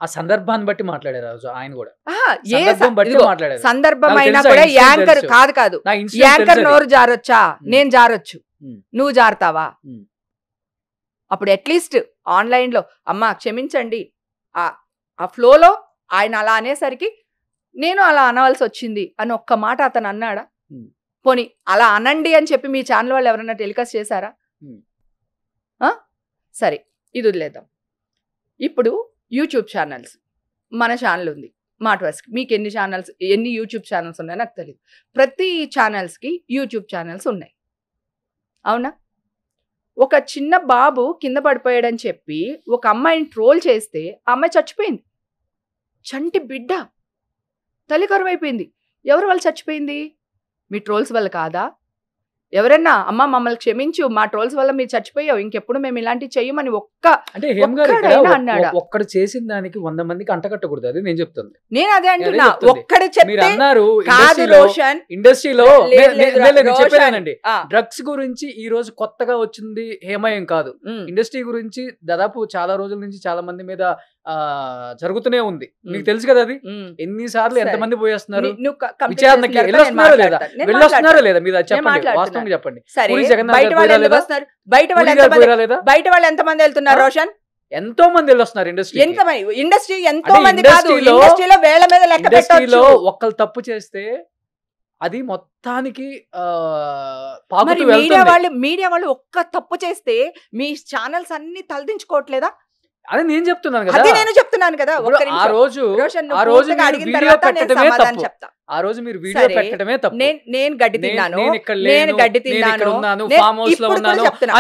ఆ సందర్భాన్ని బట్టి మాట్లాడారు ఆ రోజు ఆయన కూడా. ఆహా, ఏ సందర్భం బట్టి ఇదిగో, మాట్లాడారు. సందర్భం నాకు అయినా తెలుసు, కూడా ఆ incident యాంకర్ తెలుసు. కాదు నా ఇన్సిడెంట్ యాంకర్ తెలుసు. నోరు జారొచ్చా? నేను జారొచ్చు, Hmm. నువ్వు జారుతావా? Hmm. అప్పుడు అట్లీస్ట్ ఆన్లైన్లో అమ్మా క్షమించండి, ఆ ఫ్లోలో ఆయన అలా అనేసరికి నేను అలా అనవలసి వచ్చింది అని ఒక్క మాట అతను అన్నాడా? Hmm. పోనీ అలా అనండి అని చెప్పి మీ ఛానల్ వాళ్ళు ఎవరైనా టెలికాస్ట్ చేశారా? Hmm. సరే, ఇది వదిలేద్దాం. ఇప్పుడు యూట్యూబ్ ఛానల్స్, మన ఛానల్ ఉంది మాటవర్స్కి. మీకు ఎన్ని యూట్యూబ్ ఛానల్స్ ఉన్నాయో నాకు తెలియదు. ప్రతి ఛానల్స్కి యూట్యూబ్ ఛానల్స్ ఉన్నాయి, అవునా? ఒక చిన్న బాబు కింద పడిపోయాడని చెప్పి ఒక అమ్మాయిని ట్రోల్ చేస్తే ఆ అమ్మాయి చచ్చిపోయింది. చంటి బిడ్డ, తల్లి కరువైపోయింది. ఎవరు వాళ్ళు చచ్చిపోయింది? మీ ట్రోల్స్ వల్ల కాదా? ఎవరన్నా అమ్మ మమ్మల్ని క్షమించు, మా ట్రోల్స్ వల్ల మీరు చచ్చిపోయావు, ఇంకెప్పుడు మేము ఇలాంటివి చెయ్యమని అంటే హేమ్ గారు ఇక్కడ ఒక్కడైనా అన్నాడా? ఒక్కడు చేసిన దానికి 100 మందికి అంటకట్టకూడదు, అది నేను చెప్తుంది. నేను అదే అంటున్నా, చెప్తుంది. ఒక్కడే మీరు చెప్తే అన్నారు కాదు రోషన్. ఇండస్ట్రీలో లేదు, చెప్పానండి, ఆ, డ్రగ్స్ గురించి ఈ రోజు కొత్తగా వచ్చింది హేమయం కాదు. ఉమ్, ఇండస్ట్రీ గురించి దాదాపు చాలా రోజుల నుంచి చాలా మంది మీద జరుగుతూనే ఉంది. మీకు తెలుసు కదా అది. ఉమ్. ఎన్నిసార్లు సరే. ఎంతమంది పోయేస్తున్నారు నువ్వు complete విచారణకి? చేసిన తర్వాత వెళ్ళొస్తున్నారా లేదా? నేను వెళ్ళొస్తున్నారా మాట్లాడతాను. లేదా? మీరు అది చెప్పండి, మాట్లాడుతున్నా. వాస్తవంగా చెప్పండి. సరే, పూరి జగన్నాథ్ బయట గారు వాళ్ళు పోయిరా ఎందుకు లేదా? వస్తున్నారు? బయట వాళ్ళు పూరి గారు ఎంతమంది, పోయిరా లేదా? బయట వాళ్ళు ఎంతమంది వెళ్తున్నారు రోషన్? ఎంతో మంది వెళ్ళొస్తున్నారు ఇండస్ట్రీ. ఎంతమంది? ఇండస్ట్రీ ఎంతో అంటే మంది కాదు, ఇండస్ట్రీలో- ఇండస్ట్రీలో వేల మీద లెక్క ఇండస్ట్రీలో పెట్టొచ్చు. ఒక్కళ్ళు తప్పు చేస్తే అది మొత్తానికి మరి పాకుతూ మీడియా వెళ్తుంది. వాళ్ళు ఒక్క తప్పు చేస్తే మీ ఛానల్స్ అన్ని తలదించుకోవట్లేదా? అది నేను చెప్తున్నాను అది కదా. నేను చెప్తున్నాను కదా. ఇప్పుడు ఒక్క ఆ నిమిషం. రోజు రోషన్, నువ్వు ఆ రోజు పూర్తిగా మీరు అడిగిన వీడియో తర్వాత నేను పెట్టడమే సమాధానం తప్పు. చెప్తా. ఆ రోజు మీరు వీడియో సరే, పెట్టడమే తప్పు. నేను గడ్డి తిన్నాను, నేను ఇక్కడ నేను లేను, గడ్డి నేను ఇక్కడ తిన్నాను, ఉన్నాను, నేను ఫామ్ హౌస్ లో ఇప్పుడు కూడా ఉన్నాను చెప్తున్నా.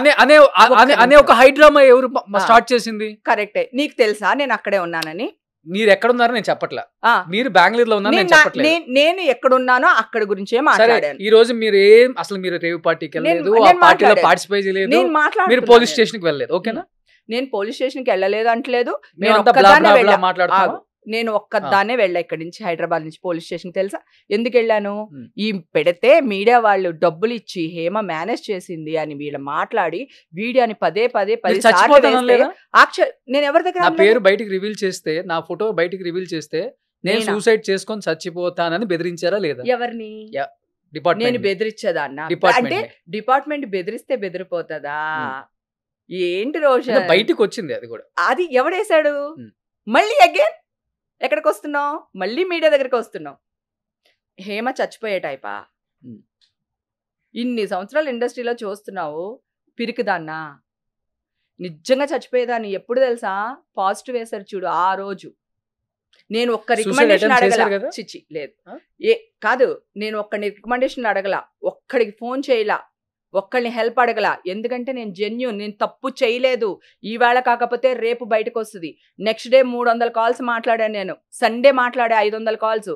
అనే ఒక హైడ్రామా ఎవరు ఆ. స్టార్ట్ చేసింది? కరెక్టే. నీకు తెలుసా నేను అక్కడే ఉన్నానని? మీరు ఎక్కడున్నారో నేను చెప్పట్లా, ఆ, మీరు బెంగళూరులో ఉన్నారో నేను చెప్పట్లేదు. నేను ఎక్కడున్నానో అక్కడ గురించే సరే, మాట్లాడాను. ఈ రోజు మీరు అసలు మీరు రేవ్ పార్టీకి వెళ్ళలేదు, నేను ఆ పార్టీలో మాట్లాడాను. పార్టిసిపేట్ చేయలేదు, నేను మీరు మాట్లాడుతున్నాను. పోలీస్ స్టేషన్ కి వెళ్ళలేదు, ఓకేనా? నేను పోలీస్ స్టేషన్ కి వెళ్ళలేదు అంటలేదు. నేను మేమంతా బ్లా ఒక్కదాన్నే బ్లా బ్లా వెళ్ళా. మాట్లాడుతున్నాం. ఆగు. నేను ఒక్కదాన్నే వెళ్ళా ఇక్కడి నుంచి, హైదరాబాద్ నుంచి పోలీస్ స్టేషన్. తెలుసా ఎందుకు వెళ్ళాను? ఉమ్. ఈ పెడితే మీడియా వాళ్ళు డబ్బులు ఇచ్చి హేమ మేనేజ్ చేసింది అని వీళ్ళు మాట్లాడి వీడియోని పదే పదే 10 మీరు సార్లు చచ్చిపోతానని వేస్తే, లేదా? నేను ఎవరి దగ్గర నా అనలేదు. పేరు బయటికి రివీల్ చేస్తే, నా ఫోటో బయటికి రివీల్ చేస్తే నేను నేనా? సూసైడ్ చేసుకొని చచ్చిపోతానని బెదిరించారా లేదా? ఎవరిని? నేను డిపార్ట్మెంట్ బెదిరించదన్న అంటే డిపార్ట్మెంట్ డిపార్ట్మెంట్ బెదిరిస్తే బెదిరిపోతుందా? ఏంటి రోజు బయటికి వచ్చింది అది కూడా. అది ఎవడేశాడు? ఉమ్. మళ్ళీ అగైన్ ఎక్కడికి వస్తున్నావు? మళ్ళీ మీడియా దగ్గరికి వస్తున్నావు. హేమ చచ్చిపోయే టైపా? ఉమ్. ఇన్ని సంవత్సరాలు ఇండస్ట్రీలో చూస్తున్నావు, పిరికిదాన్నా? నిజంగా చచ్చిపోయేదాన్ని ఎప్పుడు తెలుసా? పాజిటివ్ వేశారు చూడు ఆ రోజు. నేను ఒక్క Suicide రికమెండేషన్ attempt చేశారు అడగల. కదా? చిచ్చి లేదు. ఆ? కాదు, నేను ఒక్క రికమెండేషన్ అడగల, ఒక్కడికి ఫోన్ చేయలా, ఒక్కళ్ళని హెల్ప్ అడగల. ఎందుకంటే నేను జెన్యూన్, నేను తప్పు చేయలేదు. ఈవేళ కాకపోతే రేపు బయటకు వస్తుంది. నెక్స్ట్ డే 300 కాల్స్ మాట్లాడాను నేను. సండే మాట్లాడా 500 కాల్స్,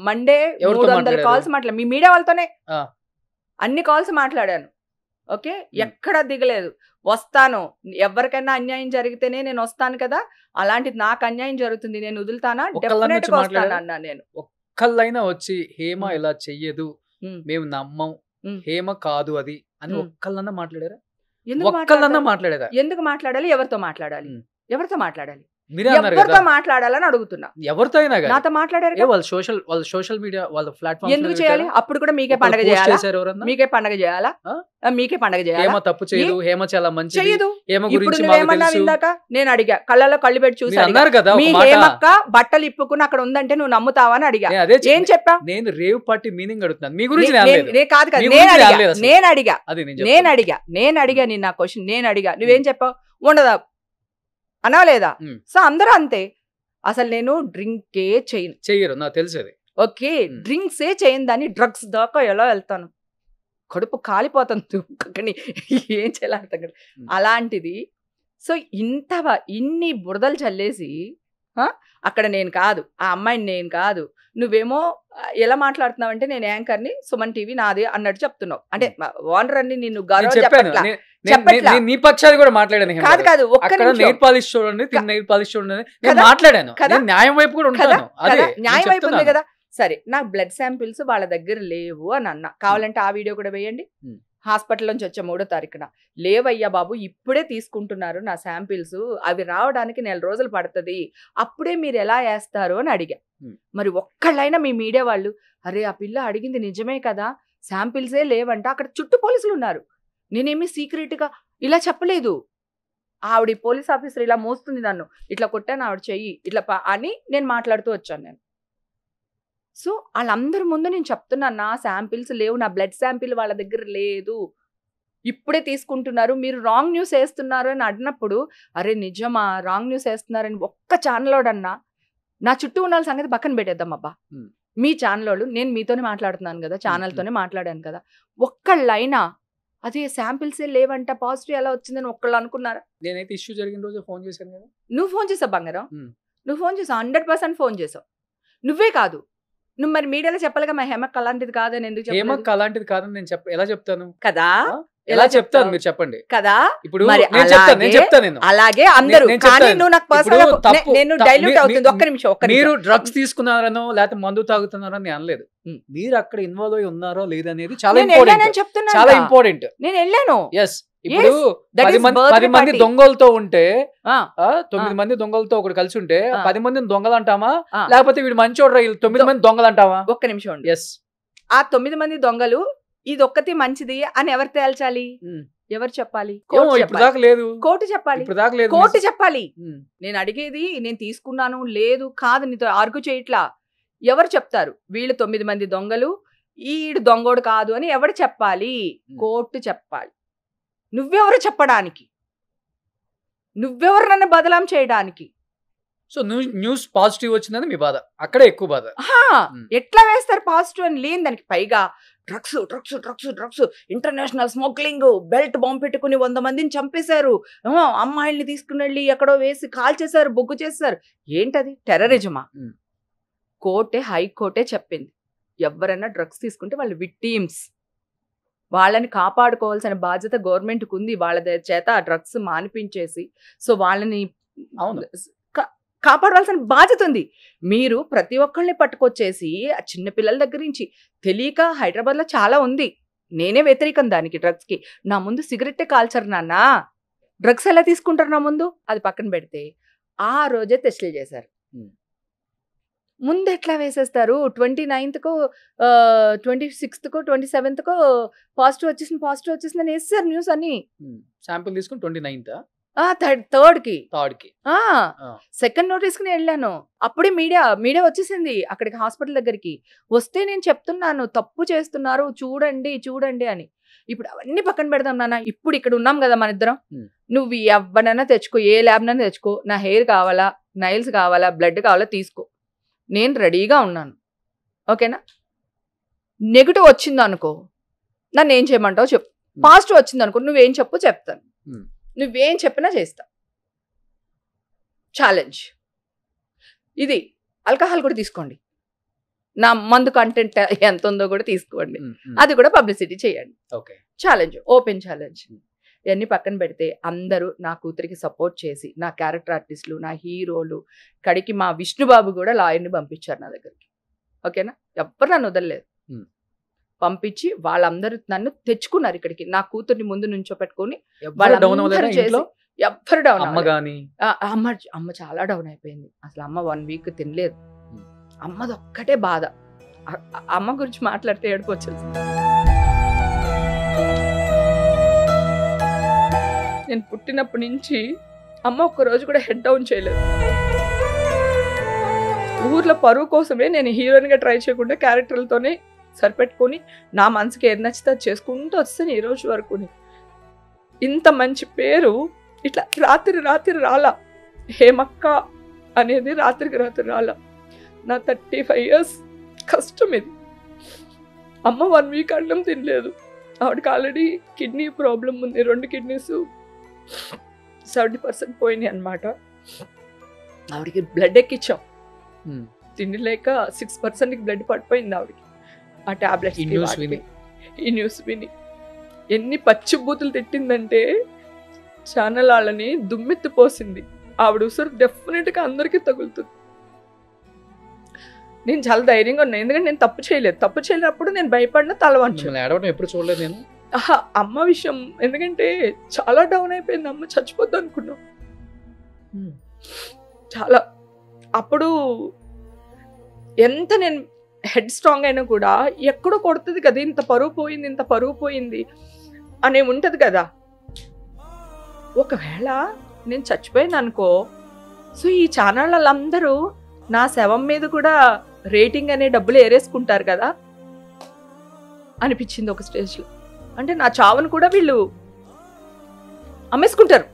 మండే ఎవరితో 300 మాట్లాడారు? కాల్స్ మాట్లాడా. మీ మీడియా వాళ్ళతోనే ఆ. అన్ని కాల్స్ మాట్లాడాను. ఓకే, ఎక్కడ దిగలేదు. వస్తాను, ఎవరికైనా అన్యాయం జరిగితేనే నేను వస్తాను కదా. అలాంటిది నాకు అన్యాయం జరుగుతుంది, నేను వదులుతానా? ఒక్కళ్ళని డెఫినెట్ వచ్చి గా వస్తాను మాట్లాడారా? అన్నా నేను. ఒక్కళ్ళైనా వచ్చి హేమ ఉమ్. ఇలా చెయ్యదు, ఉమ్. మేము నమ్మం, ఉమ్. హేమ కాదు అది అని ఉమ్. ఒక్కళ్ళన్నా మాట్లాడారా? ఎందుకు ఒక్కళ్ళన్నా మాట్లాడతారు? మాట్లాడారా? ఎందుకు మాట్లాడాలి? ఎవరితో మాట్లాడాలి? ఉమ్. ఎవరితో మాట్లాడాలి? మీరే అన్నారు ఎవరితో కదా, మాట్లాడాలని అడుగుతున్నా. ఎవరితో అయినా కానీ నాతో మాట్లాడారు కదా? వాళ్ళ సోషల్ మీడియా వాళ్ళ ప్లాట్ఫామ్ ఎందుకు చేయాలి? అప్పుడు కూడా మీకే పండగ చేయాలా? ఎవరన్నా మీకే పండగ చేయాలా? ఆ? మీకే పండగ హేమ చేయాలా? తప్పు చేయదు, హేమ చాలా మంచిది, చెయ్యదు. హేమ ఇప్పుడు గురించి మాకు నువ్వేమన్నావు తెలుసు. ఇందాక? నేను అడిగా, కళ్ళలో కళ్ళు పెట్టి చూసి మీరు అడిగా. అన్నారు కదా మీ ఒక మాట. హేమక్క బట్టలు ఇప్పుకుని అక్కడ ఉందంటే నువ్వు నమ్ముతావా అని అడిగా. నేను అదే ఏం చెప్పా? నేను రేవ్ పార్టీ మీనింగ్ అడుగుతున్నాను, మీ గురించి నేను అనలేదు. కాదు కదా, మీ నేను గురించి అడిగా, అనలేదు అసలు. నేను అడిగా, అది నేను నేను చెప్తున్నా. అడిగా, నేను అడిగా నేను నా క్వశ్చన్ నేను అడిగా. నువ్వేం చెప్పావు? ఉండదా అనా లేదా? ఉమ్. సో అందరూ అంతే. అసలు నేను డ్రింకే చేయను. చెయ్యరు, నాకు తెలుసు అది. ఓకే, డ్రింక్సే చేయను దాన్ని డ్రగ్స్ దాకా ఎలా వెళ్తాను? కడుపు కాలిపోతుంది కానీ ఏం చేయాలి అర్థం కాదు. అలాంటిది. సో ఇన్ని బురదలు చల్లేసి అక్కడ నేను కాదు, ఆ అమ్మాయిని నేను కాదు, నువ్వేమో ఎలా మాట్లాడుతున్నావు అంటే నేను యాంకర్ని, సుమన్ టీవీ నాది అన్నట్టు చెప్తున్నావు. అంటే ఓనర్ అని నిన్ను గౌరవం చెప్పట్లా. నీ పక్షాలు కూడా మాట్లాడాను. కాదు కాదు, ఒక్క నెయిల్ పాలిష్ చూడండి, నెయిల్ పాలిష్ చూడండి, నేను మాట్లాడాను. న్యాయం వైపు కూడా ఉంటాను. అదే న్యాయం వైపు ఉంది కదా. సరే, నాకు బ్లడ్ శాంపిల్స్ వాళ్ళ దగ్గర లేవు అని అన్నా. కావాలంటే ఆ వీడియో కూడా వేయండి. హాస్పిటల్ నుంచి వచ్చే 3వ తారీఖున లేవయ్యా బాబు, ఇప్పుడే తీసుకుంటున్నారు నా శాంపిల్స్, అవి రావడానికి 4 రోజులు పడుతుంది, అప్పుడే మీరు ఎలా వేస్తారు అని అడిగా. మరి ఒక్కళ్ళైనా మీ మీడియా వాళ్ళు అరే ఆ పిల్ల అడిగింది నిజమే కదా, శాంపిల్సే లేవంట, అక్కడ చుట్టూ పోలీసులు ఉన్నారు, నేనేమి సీక్రెట్గా ఇలా చెప్పలేదు, ఆవిడ పోలీస్ ఆఫీసర్ ఇలా మోస్తుంది నన్ను, ఇట్లా కొట్టాను ఆవిడ చెయ్యి ఇట్లా అని నేను మాట్లాడుతూ వచ్చాను నేను. సో వాళ్ళందరి ముందు నేను చెప్తున్నాను, నా శాంపిల్స్ లేవు, నా బ్లడ్ శాంపిల్ వాళ్ళ దగ్గర లేదు, ఇప్పుడే తీసుకుంటున్నారు, మీరు రాంగ్ న్యూస్ వేస్తున్నారు అని అడినప్పుడు అరే నిజమా రాంగ్ న్యూస్ వేస్తున్నారని ఒక్క ఛానల్లోడన్నా, నా చుట్టూ ఉన్న సంగతి పక్కన పెట్టేద్దాం అబ్బా, మీ ఛానల్ నేను మీతోనే మాట్లాడుతున్నాను కదా, ఛానల్తోనే మాట్లాడాను కదా, ఒక్కళ్ళైనా అదే శాంపిల్సే లేవంట పాజిటివ్ ఎలా వచ్చిందని ఒక్కళ్ళు అనుకున్నారా? నేనైతే ఇష్యూ జరిగిన రోజు ఫోన్ చేశాను కదా. నువ్వు ఫోన్ చేసావు బంగారం, నువ్వు ఫోన్ చేసావు, 100% ఫోన్ చేసావు. నువ్వే కాదు, నువ్వు మరి మీడియాలో చెప్పాలిగా మా హేమక్ అలాంటిది కాదని ఎందుకు చెప్పలేదు? హేమక్ అలాంటిది కాదని నేను ఎలా చెప్తాను కదా, ఎలా చెప్తాను మీరు చెప్పండి కదా. ఇప్పుడు అలాగే అందరూ, కానీ నువ్వు నాకు పర్సనల్ నేను డైల్యూట్ అవుతుంది. ఒక్క నిమిషం, మీరు డ్రగ్స్ తీసుకున్నారనో లేకపోతే మందు తాగుతున్నారని అనలేదు, మీరు అక్కడ ఇన్వాల్వ్ అయి ఉన్నారో లేదనేది చాలా ఇంపార్టెంట్. నేను వెళ్ళాను. ఎస్, ఇప్పుడు 10 మంది దొంగలతో ఉంటే 9 మంది దొంగలతో ఒకటి కలిసి ఉంటే 10 మందిని దొంగలు అంటామా, లేకపోతే వీడు మంచోడ్రా 9 మంది దొంగలు అంటావా? ఒక్క నిమిషం. ఎస్, ఆ 9 మంది దొంగలు ఇది ఒక్కటి మంచిది అని ఎవరు తేల్చాలి? ఎవరు చెప్పాలి? కోర్టు చెప్పాలి. కోర్టు చెప్పాలి. నేను అడిగేది, నేను తీసుకున్నాను లేదు కాదు నీతో ఆర్గ్యూ చేయట్లా, ఎవరు చెప్తారు వీళ్ళు 9 మంది దొంగలు ఈడు దొంగోడు కాదు అని ఎవరు చెప్పాలి? కోర్టు చెప్పాలి. నువ్వెవరు చెప్పడానికి? నువ్వెవరు నన్ను బదలాం చేయడానికి? సో న్యూస్ పాజిటివ్ వచ్చిందని మీ బాధ, అక్కడే ఎక్కువ బాధ. ఎట్లా వేస్తారు పాజిటివ్ అని? లేని దానికి పైగా drugs drugs drugs drugs, international smuggling, belt bomb పెట్టుకుని 100 మందిని చంపేశారు, అమ్మాయిల్ని తీసుకుని వెళ్ళి ఎక్కడో వేసి కాల్ చేశారు, బొగ్గు చేశారు. ఏంటది? టెర్రరిజమా? కోర్టే, హైకోర్టే చెప్పింది ఎవరైనా డ్రగ్స్ తీసుకుంటే వాళ్ళు విక్టిమ్స్, వాళ్ళని కాపాడుకోవాల్సిన బాధ్యత గవర్నమెంట్కి ఉంది. వాళ్ళ చేత ఆ డ్రగ్స్ మానిపించేసి సో వాళ్ళని కాపాడవలసిన బాధ్యత ఉంది. మీరు ప్రతి ఒక్కళ్ళని పట్టుకొచ్చేసి చిన్నపిల్లల దగ్గర నుంచి తెలియక, హైదరాబాద్లో చాలా ఉంది, నేనే వ్యతిరేకం దానికి, డ్రగ్స్కి. నా ముందు సిగరెట్టే కాల్చరు నాన్న, డ్రగ్స్ ఎలా తీసుకుంటారు నా ముందు? అది పక్కన పెడితే ఆ రోజే టెస్టులు చేశారు. ముందు ఎట్లా వేసేస్తారు? 29th, 26th, 27th పాజిటివ్ వచ్చేసిందని వేస్తారు న్యూస్ అని. శాంపిల్ తీసుకుని 29th, 3rd కి సెకండ్ నోటీస్ కి నేను వెళ్ళాను. అప్పుడే మీడియా వచ్చేసింది అక్కడికి, హాస్పిటల్ దగ్గరికి వస్తే నేను చెప్తున్నాను తప్పు చేస్తున్నారు చూడండి అని. ఇప్పుడు అవన్నీ పక్కన పెడదాం నాన్న, ఇప్పుడు ఇక్కడ ఉన్నాం కదా మన ఇద్దరం, నువ్వు ఎవరినైనా తెచ్చుకో, ఏ ల్యాబ్ నైనా తెచ్చుకో, నా హెయిర్ కావాలా, నైల్స్ కావాలా, బ్లడ్ కావాలా తీసుకో, నేను రెడీగా ఉన్నాను. ఓకేనా? నెగిటివ్ వచ్చింది అనుకో నన్ను ఏం చేయమంటావు చెప్పు, పాజిటివ్ వచ్చింది అనుకో నువ్వేం చెప్పు చెప్తాను, నువ్వేం చెప్పినా చేస్తా. ఛాలెంజ్ ఇది. ఆల్కహాల్ కూడా తీసుకోండి, నా మందు కంటెంట్ ఎంత ఉందో కూడా తీసుకోండి, అది కూడా పబ్లిసిటీ చేయండి. Challenge, open challenge. ఇవన్నీ పక్కన పెడితే అందరూ నా కూతురికి సపోర్ట్ చేసి, నా క్యారెక్టర్ ఆర్టిస్టులు, నా హీరోలు, కడికి మా విష్ణుబాబు కూడా లాయర్ని పంపించారు నా దగ్గరికి. ఓకేనా? ఎవ్వరు నన్ను వదలలేదు, పంపించి వాళ్ళందరూ నన్ను తెచ్చుకున్నారు ఇక్కడికి. నా కూతుర్ని ముందు నుంచో పెట్టుకుని వాళ్ళందరూ చేసి ఎవ్వరు డౌన్ అమ్మ చాలా డౌన్ అయిపోయింది. అసలు అమ్మ 1 week తినలేదు. అమ్మది ఒక్కటే బాధ. అమ్మ గురించి మాట్లాడితే ఏడుపు వచ్చేసి. నేను పుట్టినప్పటి నుంచి అమ్మ ఒక్కరోజు కూడా హెడ్ డౌన్ చేయలేదు. ఊర్లో పరువు కోసమే నేను హీరోయిన్గా ట్రై చేయకుండా క్యారెక్టర్లతోనే సరిపెట్టుకొని నా మనసుకి ఏది నచ్చితే అది చేసుకుంటూ వస్తాను ఈ రోజు వరకు. ఇంత మంచి పేరు ఇట్లా రాత్రి రాలా. హేమక్క అనేది రాత్రి రాలా. నా 35 years కష్టం ఇది. అమ్మ 1 week అన్నం తినలేదు. ఆవిడకి ఆల్రెడీ కిడ్నీ ప్రాబ్లం ఉంది, 2 kidneys 70% పోయినాయి అన్నమాట. ఆవిడకి బ్లడ్ ఎక్కించాం. ఉమ్. తిండి లేక 6% బ్లడ్ పడిపోయింది ఆవిడకి. ఆ టాబ్లెట్స్ ఈ న్యూస్ విని. ఈ న్యూస్ విని ఎన్ని పచ్చి బూతులు తిట్టిందంటే ఛానల్ వాళ్ళని దుమ్మెత్తిపోసింది. ఆవిడ ఉసురు డెఫినెట్గా అందరికీ తగులుతుంది. నేను చాలా ధైర్యంగా ఉన్నాను, ఎందుకంటే నేను తప్పు చేయలేదు. తప్పు చేయలేనప్పుడు నేను భయపడిన తలవంచు. మిమ్మల్ని ఏడవడం ఎప్పుడు చూడలేదు నేను. అమ్మ విషయం ఎందుకంటే చాలా డౌన్ అయిపోయింది. అమ్మ చచ్చిపోద్దు అనుకున్నాం చాలా. అప్పుడు ఎంత నేను హెడ్ స్ట్రాంగ్ అయినా కూడా ఎక్కడో కొడుతుంది కదా, ఇంత పరువు పోయింది, ఇంత పరువు పోయింది అనే ఉంటుంది కదా. ఒకవేళ నేను చచ్చిపోయాను అనుకో, సో ఈ ఛానల్ వాళ్ళందరూ నా శవం మీద కూడా రేటింగ్ అనే డబ్బులు ఏరేసుకుంటారు కదా అనిపించింది ఒక స్టేజ్లో. అంటే నా చావును కూడా వీళ్ళు అమ్మేసుకుంటారు,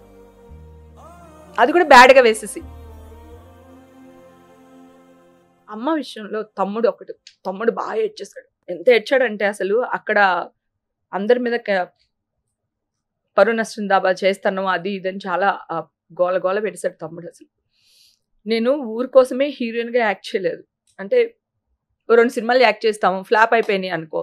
అది కూడా బ్యాడ్గా వేసేసి. అమ్మ విషయంలో తమ్ముడు బాగా ఏడ్చేశాడు. ఎంత ఏడ్చాడంటే అసలు అక్కడ అందరి మీద పరువు నష్టం దాబా చేస్తాను అది ఇదని చాలా గోల గోల పెట్టేశాడు తమ్ముడు. అసలు నేను ఊరి కోసమే హీరోయిన్గా యాక్ట్ చేయలేదు. అంటే 2 సినిమాలు యాక్ట్ చేస్తాము, ఫ్లాప్ అయిపోయినాయి అనుకో,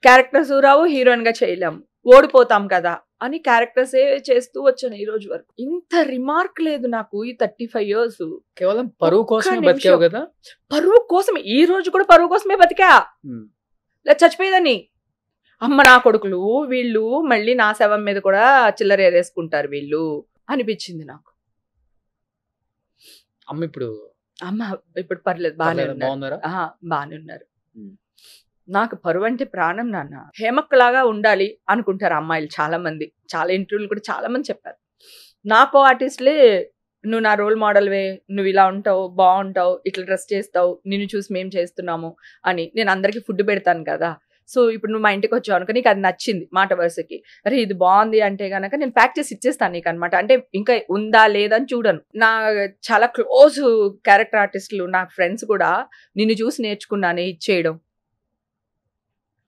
క్యారెక్టర్స్ రావు, హీరోయిన్గా చేయలేము, ఓడిపోతాం కదా అని క్యారెక్టర్సే చేస్తూ వచ్చాను ఈ రోజు వరకు. ఇంత రిమార్క్ లేదు నాకు ఈ 35 years. కేవలం పరువు కోసమే బతికావు కదా. పరువు కోసమే, ఈ రోజు కూడా పరువు కోసమే బతికా. లేదా చచ్చిపోయేదని. అమ్మ నా కొడుకులు వీళ్ళు మళ్ళీ నా శవం మీద కూడా చిల్లర ఏరేసుకుంటారు వీళ్ళు అనిపించింది నాకు. అమ్మ ఇప్పుడు పర్లేదు, బాగానే ఉన్నారు. నాకు పరువు అంటే ప్రాణం నాన్న. హేమక్కలాగా ఉండాలి అనుకుంటారు అమ్మాయిలు చాలా మంది. చాలా ఇంటర్వ్యూలు కూడా చాలా మంది చెప్పారు. నాకు ఆర్టిస్ట్లే నువ్వు నా రోల్ మోడల్వే, నువ్వు ఇలా ఉంటావు, బాగుంటావు, ఇట్లా డ్రెస్ చేస్తావు, నిన్ను చూసి మేము చేస్తున్నాము అని. నేను అందరికీ ఫుడ్ పెడతాను కదా. సో ఇప్పుడు నువ్వు మా ఇంటికి వచ్చావు అనుకో, నీకు అది నచ్చింది మాట వరుసకి, అరే ఇది బాగుంది అంటే కనుక నేను ప్యాక్ చేసి ఇచ్చేస్తాను నీకు అనమాట. అంటే ఇంకా ఉందా లేదా అని చూడను. నా చాలా క్లోజ్ క్యారెక్టర్ ఆర్టిస్టులు నా ఫ్రెండ్స్ కూడా నిన్ను చూసి నేర్చుకున్నానే ఇచ్చేయడం,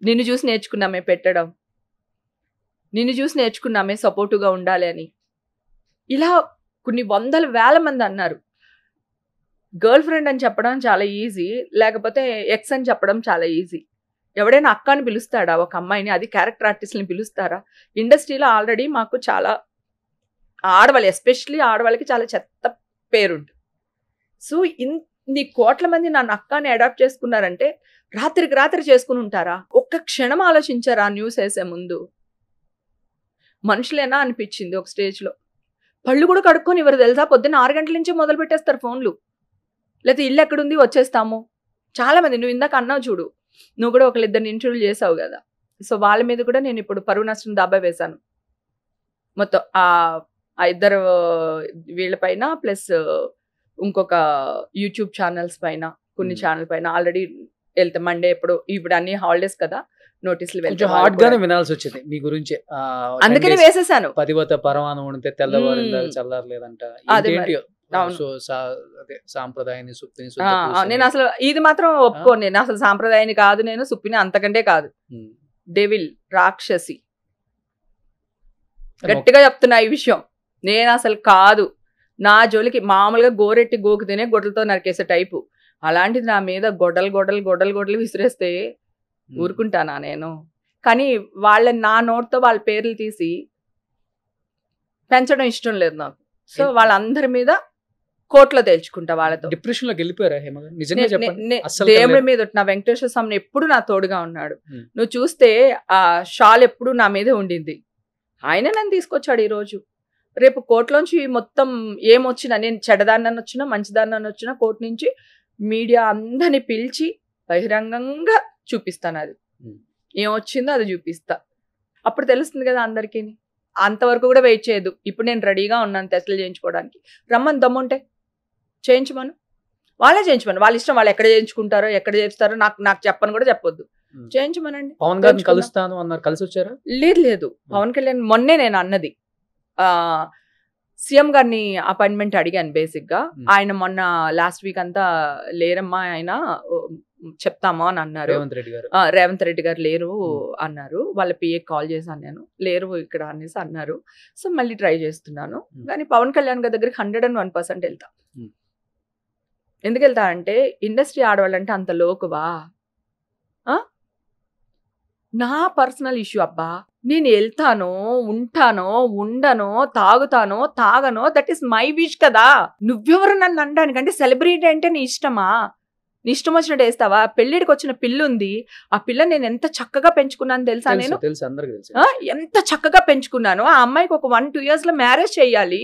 నిన్ను చూసి నేర్చుకున్నామే పెట్టడం, నిన్ను చూసి నేర్చుకున్నామే సపోర్టుగా ఉండాలి అని. ఇలా కొన్ని 100,000 మంది అన్నారు. గర్ల్ ఫ్రెండ్ అని చెప్పడం చాలా ఈజీ, లేకపోతే ఎక్స్ అని చెప్పడం చాలా ఈజీ. ఎవడైనా అక్క అని పిలుస్తాడా ఒక అమ్మాయిని? అది క్యారెక్టర్ ఆర్టిస్ట్ని పిలుస్తారా? ఇండస్ట్రీలో ఆల్రెడీ మాకు చాలా ఆడవాళ్ళు, ఎస్పెషలీ ఆడవాళ్ళకి చాలా చెత్త పేరుంది. సో ఇన్ని కోట్ల మంది నన్ను అక్కని అడాప్ట్ చేసుకున్నారంటే రాత్రికి రాత్రి చేసుకుని ఉంటారా? ఒక్క క్షణం ఆలోచించారా న్యూస్ వేసే ముందు? మనుషులేనా అనిపించింది ఒక స్టేజ్లో. పళ్ళు కూడా కడుక్కొని ఎవరు తెలుసా, పొద్దున్న 6 గంటల నుంచే మొదలు పెట్టేస్తారు ఫోన్లు. లేకపోతే ఇల్లు ఎక్కడుంది వచ్చేస్తాము. చాలా మంది, నువ్వు ఇందాక అన్నావు చూడు, నువ్వు కూడా 1-2 ఇంటర్వ్యూలు చేసావు కదా. సో వాళ్ళ మీద కూడా నేను ఇప్పుడు పరువు నష్టం దాబా వేశాను మొత్తం. ఆ ఇద్దరు వీళ్ళ పైన ప్లస్ ఇంకొక యూట్యూబ్ ఛానల్స్ పైన, కొన్ని ఛానల్ పైన ఆల్రెడీ వెళ్తే మండే ఇప్పుడు అన్ని హాలిడేస్ కదా, నోటీసులు వెళ్తే హార్డ్ గానే వినాల్సి వచ్చింది మీ గురించి. అందుకని వేసేసాను. పతివత పరమాణం ఉంటే తెల్లవారిందా చల్లారలేదంట. సాంప్రదాయాన్ని సుప్పిని. నేను అసలు ఇది మాత్రం ఒప్పుకోను. నేను అసలు సాంప్రదాయాన్ని కాదు, నేను సుప్పిని అంతకంటే కాదు. డెవిల్, రాక్షసి, గట్టిగా చెప్తున్నా ఈ విషయం. నేను అసలు కాదు. నా జోలికి మామూలుగా గోరెట్టి గోకుతేనే గొడ్డలతో నరికేసే టైపు. అలాంటిది నా మీద గొడ్డలు విసిరేస్తే ఊరుకుంటానా నేను? కానీ నా నోట్తో వాళ్ళ పేర్లు తీసి పెంచడం ఇష్టం లేదు నాకు. సో వాళ్ళందరి మీద కోర్టులో తేల్చుకుంటా వాళ్ళతో. డిప్రెషన్ లోకి వెళ్ళిపోయారా? దేవుడి మీద నా వెంకటేశ్వర స్వామి ఎప్పుడు నా తోడుగా ఉన్నాడు. నువ్వు చూస్తే ఆ షాల్ ఎప్పుడు నా మీదే ఉండింది. ఆయన నన్ను తీసుకొచ్చాడు ఈ రోజు. రేపు కోర్టులోంచి మొత్తం ఏమొచ్చినా, నేను చెడ్డదాన్ని వచ్చినా మంచిదాన్ని వచ్చినా కోర్టు నుంచి మీడియా అందరిని పిలిచి బహిరంగంగా చూపిస్తాను. అది ఏమొచ్చిందో అది చూపిస్తా. అప్పుడు తెలుస్తుంది కదా అందరికీ. అంతవరకు కూడా వెయిట్ చేయదు. ఇప్పుడు నేను రెడీగా ఉన్నాను టెస్టులు చేయించుకోవడానికి. రమ్మని దమ్ముంటే చేయించమను, వాళ్ళే చేయించమను. వాళ్ళ ఇష్టం, వాళ్ళు ఎక్కడ చేయించుకుంటారో ఎక్కడ చేస్తారో నాకు చెప్పని కూడా చెప్పొద్దు. చేయించమనండి. పవన్ గారిని కలుస్తాను అన్నారు, కలిసి వచ్చారా? లేదు. పవన్ కళ్యాణ్ మొన్నే నేను అన్నది, సీఎం గారిని అపాయింట్మెంట్ అడిగాను బేసిక్గా. ఆయన మొన్న లాస్ట్ వీక్ అంతా లేరమ్మా, ఆయన చెప్తామా అని అన్నారు. రేవంత్ రెడ్డి గారు లేరు అన్నారు. వాళ్ళ పిఏ కాల్ చేశాను నేను, లేరు ఇక్కడ అనేసి అన్నారు. సో మళ్ళీ ట్రై చేస్తున్నాను. కానీ పవన్ కళ్యాణ్ గారి దగ్గరికి 101% వెళ్తా. ఎందుకు వెళ్తా అంటే ఇండస్ట్రీ ఆడవాళ్ళంటే అంత లోకువా? నా పర్సనల్ ఇష్యూ అబ్బా. నేను వెళ్తానో, ఉంటానో, ఉండనో, తాగుతానో, తాగనో, దట్ ఈస్ మై విష్ కదా. నువ్వెవరు నన్ను అనడానికి? అంటే సెలబ్రిటీ అంటే నీ ఇష్టమా? నీ ఇష్టం వచ్చినట్టు వేస్తావా? పెళ్ళిడికి వచ్చిన పిల్ల ఉంది, ఆ పిల్ల నేను ఎంత చక్కగా పెంచుకున్నాను తెలుసా? నేను తెలుసు అందరికి తెలుసు. ఎంత చక్కగా పెంచుకున్నాను. ఆ అమ్మాయికి ఒక 1-2 years లో మ్యారేజ్ చెయ్యాలి.